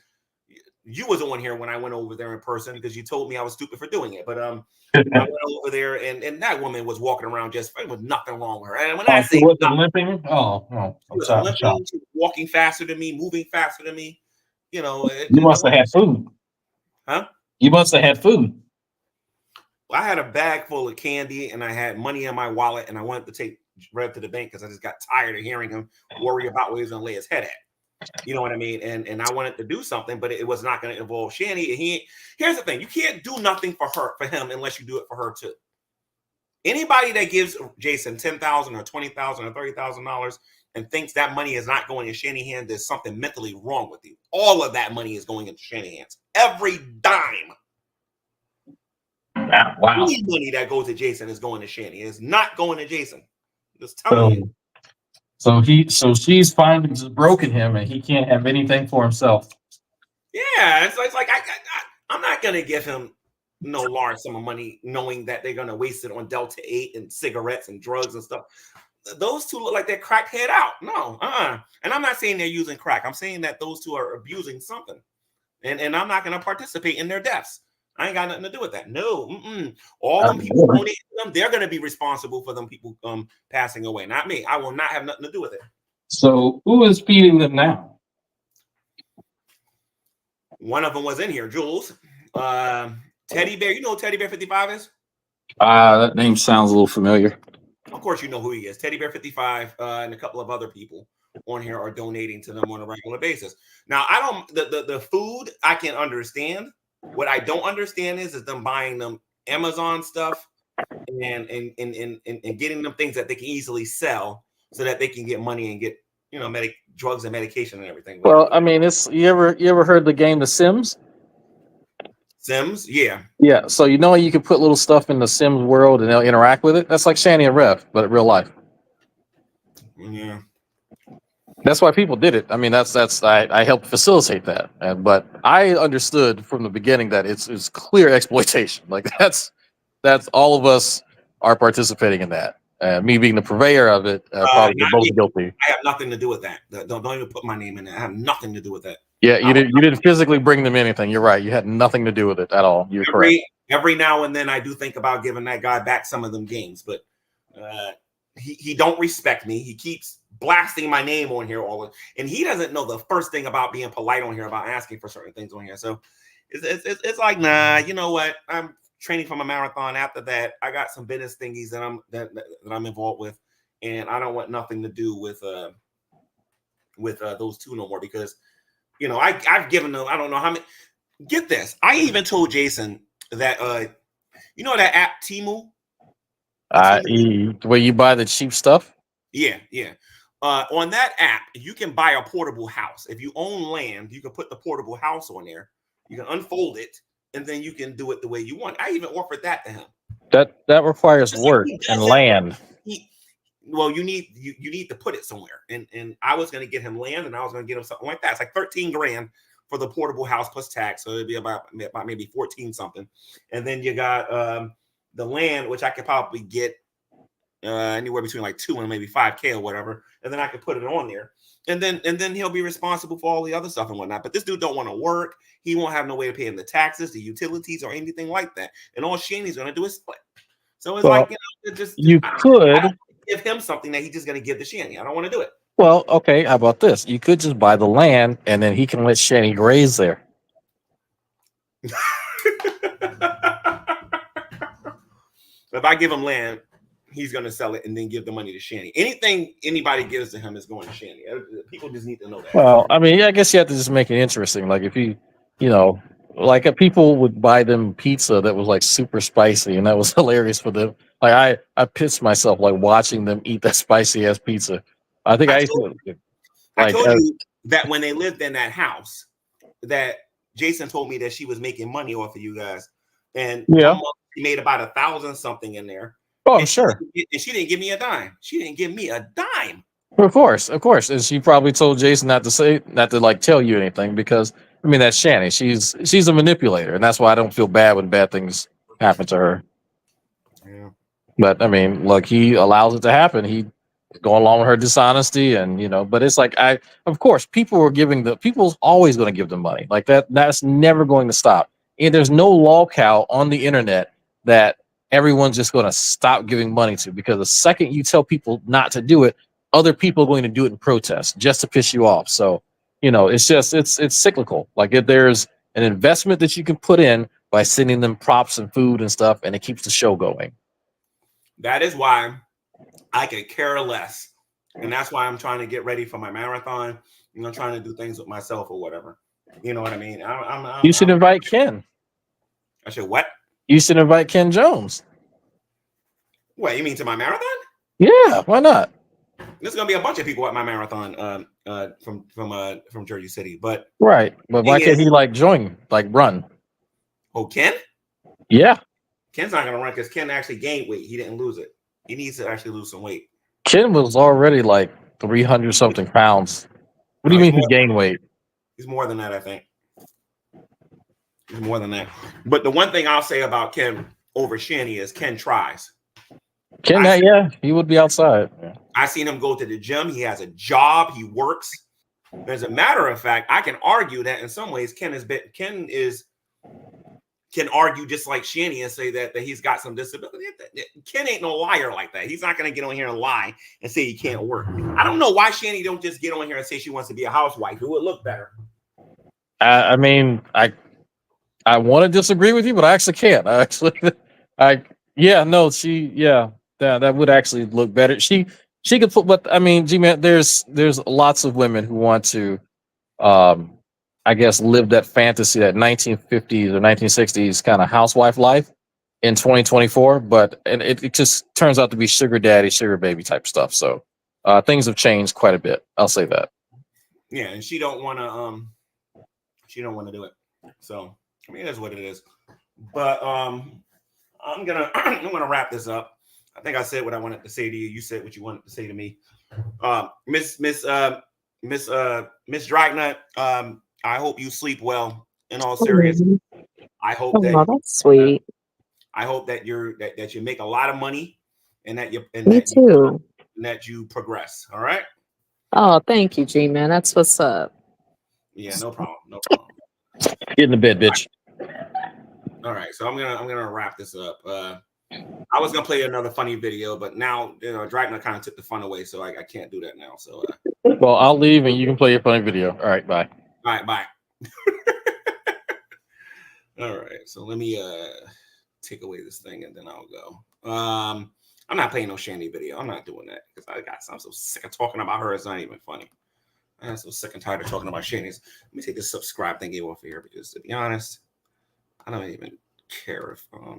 you was on here when I went over there in person because you told me I was stupid for doing it. But I went over there and that woman was walking around just with nothing wrong with her. And when I say limping, she was limping, she was walking faster than me, moving faster than me. You must have had food, huh? You must have had food. Well, I had a bag full of candy and I had money in my wallet and I wanted to take Rev to the bank because I just got tired of hearing him worry about where he was going to lay his head at. You know what I mean? And I wanted to do something, but it was not going to involve Shanny. Here's the thing: you can't do nothing for him, unless you do it for her too. Anybody that gives Jason $10,000 or $20,000 or $30,000 and thinks that money is not going in Shanny hands, there's something mentally wrong with you. All of that money is going into Shanny hands. Every dime. Wow. Any money that goes to Jason is going to Shanny. It's not going to Jason. Just telling you. So she's finally just broken him, and he can't have anything for himself. Yeah, it's like I'm not gonna give him no large sum of money, knowing that they're gonna waste it on Delta 8 and cigarettes and drugs and stuff. Those two look like they're crackhead out. No, And I'm not saying they're using crack. I'm saying that those two are abusing something, and I'm not gonna participate in their deaths. I ain't got nothing to do with that. No, all them people donating to them, they're going to be responsible for them people passing away, not me. I will not have nothing to do with it. So who is feeding them now? One of them was in here, Jules. Teddy Bear. You know who Teddy Bear 55 is? That name sounds a little familiar. Of course you know who he is. Teddy Bear 55 and a couple of other people on here are donating to them on a regular basis. Now, I don't the food I can understand. What I don't understand is them buying them Amazon stuff and getting them things that they can easily sell so that they can get money and get drugs and medication and everything. Well, I mean, it's you ever heard the game The Sims? Sims, yeah. Yeah, so you can put little stuff in the Sims world and they'll interact with it. That's like Shanny and Rev, but in real life. Yeah. That's why people did it. I mean, I helped facilitate that, but I understood from the beginning that it's clear exploitation. Like that's all of us are participating in that. Me being the purveyor of it, probably the most guilty. I have nothing to do with that. Don't even put my name in there. I have nothing to do with that. Yeah, you didn't physically bring them anything. You're right. You had nothing to do with it at all. You're correct. Every now and then I do think about giving that guy back some of them games, but he don't respect me. He keeps blasting my name on here and he doesn't know the first thing about being polite on here, about asking for certain things on here. So it's like, nah, you know what? I'm training for my marathon. After that, I got some business thingies that I'm involved with, and I don't want nothing to do with those two no more, because I've given them, I don't know how many. Get this, I even told Jason that that app Temu, where you buy the cheap stuff. Yeah. On that app, you can buy a portable house. If you own land, you can put the portable house on there. You can unfold it, and then you can do it the way you want. I even offered that to him. That requires work and land. You need to put it somewhere. And I was going to get him land, and I was going to get him something like that. It's like $13,000 for the portable house plus tax, so it'd be about maybe 14 something. And then you got the land, which I could probably get anywhere between like 2 and maybe 5K or whatever, and then I could put it on there, and then he'll be responsible for all the other stuff and whatnot. But this dude don't want to work. He won't have no way of paying the taxes, the utilities, or anything like that. And all Shanny's going to do is split. So it's could give him something that he's just going to give to Shanny. I don't want to do it. Well, okay. How about this? You could just buy the land, and then he can let Shanny graze there. If I give him land, he's going to sell it and then give the money to Shanny. Anything anybody gives to him is going to Shanny. People just need to know that. Well, I mean, I guess you have to just make it interesting. Like if like people would buy them pizza that was like super spicy, and that was hilarious for them. Like I pissed myself like watching them eat that spicy ass pizza. I think I told you that when they lived in that house, that Jason told me that she was making money off of you guys, and she made about 1,000 something in there. Oh, I'm sure. And she didn't give me a dime. She didn't give me a dime. Of course. And she probably told Jason not to like tell you anything, because I mean that's Shanny. She's a manipulator, and that's why I don't feel bad when bad things happen to her. Yeah. But I mean, look, he allows it to happen. He going along with her dishonesty, and but it's like of course people's always going to give them money like that. That's never going to stop. And there's no lolcow on the internet that everyone's just going to stop giving money to, because the second you tell people not to do it, other people are going to do it in protest just to piss you off. So it's cyclical. Like if there's an investment that you can put in by sending them props and food and stuff, and it keeps the show going. That is why I could care less. And that's why I'm trying to get ready for my marathon. Trying to do things with myself or whatever. You know what I mean? You should invite Ken. I should what? You should invite Ken Jones. What, you mean to my marathon? Yeah, why not? There's gonna be a bunch of people at my marathon from Jersey City, but right. But why can't he join, run? Oh, Ken? Yeah. Ken's not gonna run because Ken actually gained weight. He didn't lose it. He needs to actually lose some weight. Ken was already 300 something pounds. What do you mean he gained weight? He's more than that, I think. He's more than that. But the one thing I'll say about Ken over Shanny is Ken tries. He would be outside. Yeah. I seen him go to the gym. He has a job. He works. As a matter of fact, I can argue that in some ways Ken can argue just like Shanny and say that he's got some disability. Ken ain't no liar like that. He's not going to get on here and lie and say he can't work. I don't know why Shanny don't just get on here and say she wants to be a housewife. It would look better. I mean, I want to disagree with you, but I actually can't. That would actually look better. She She could put, but I mean, G-Man, there's lots of women who want to, I guess, live that fantasy, that 1950s or 1960s kind of housewife life in 2024. But and it just turns out to be sugar daddy, sugar baby type stuff. So things have changed quite a bit. I'll say that. Yeah, and she don't want to do it. So I mean, that's what it is. But I'm gonna wrap this up. I think I said what I wanted to say to you. You said what you wanted to say to me. Miss Dragnet, I hope you sleep well. In all seriousness, I hope that that's sweet. I hope that that you make a lot of money and that you progress. All right. Oh, thank you, G-Man. That's what's up. Yeah, no problem. No problem. Get in the bed, bitch. All right. So I'm gonna wrap this up. I was gonna play another funny video, but now Dragnet kind of took the fun away, so I can't do that now. So Well, I'll leave and you can play your funny video. All right, bye. all right, bye. All right, so let me take away this thing and then I'll go. I'm not playing no Shandy video. I'm not doing that because I'm so sick of talking about her. It's not even funny. I'm so sick and tired of talking about Shandy's. Let me take this subscribe thingy off of here because, to be honest, I don't even care if I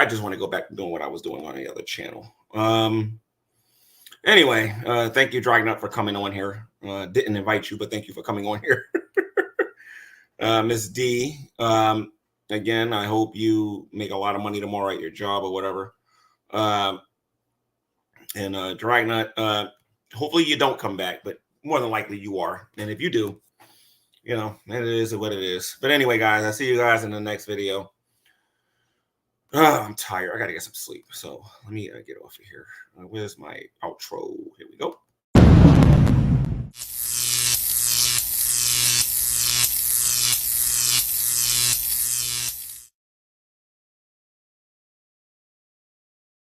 just want to go back to doing what I was doing on the other channel. Anyway, thank you, Dragnauct, for coming on here. Didn't invite you, but thank you for coming on here. Miss D, again, I hope you make a lot of money tomorrow at your job or whatever. And Dragnaught, hopefully you don't come back, but more than likely you are. And if you do, it is what it is. But anyway, guys, I'll see you guys in the next video. I'm tired. I got to get some sleep. So let me get off of here. Where's my outro? Here we go.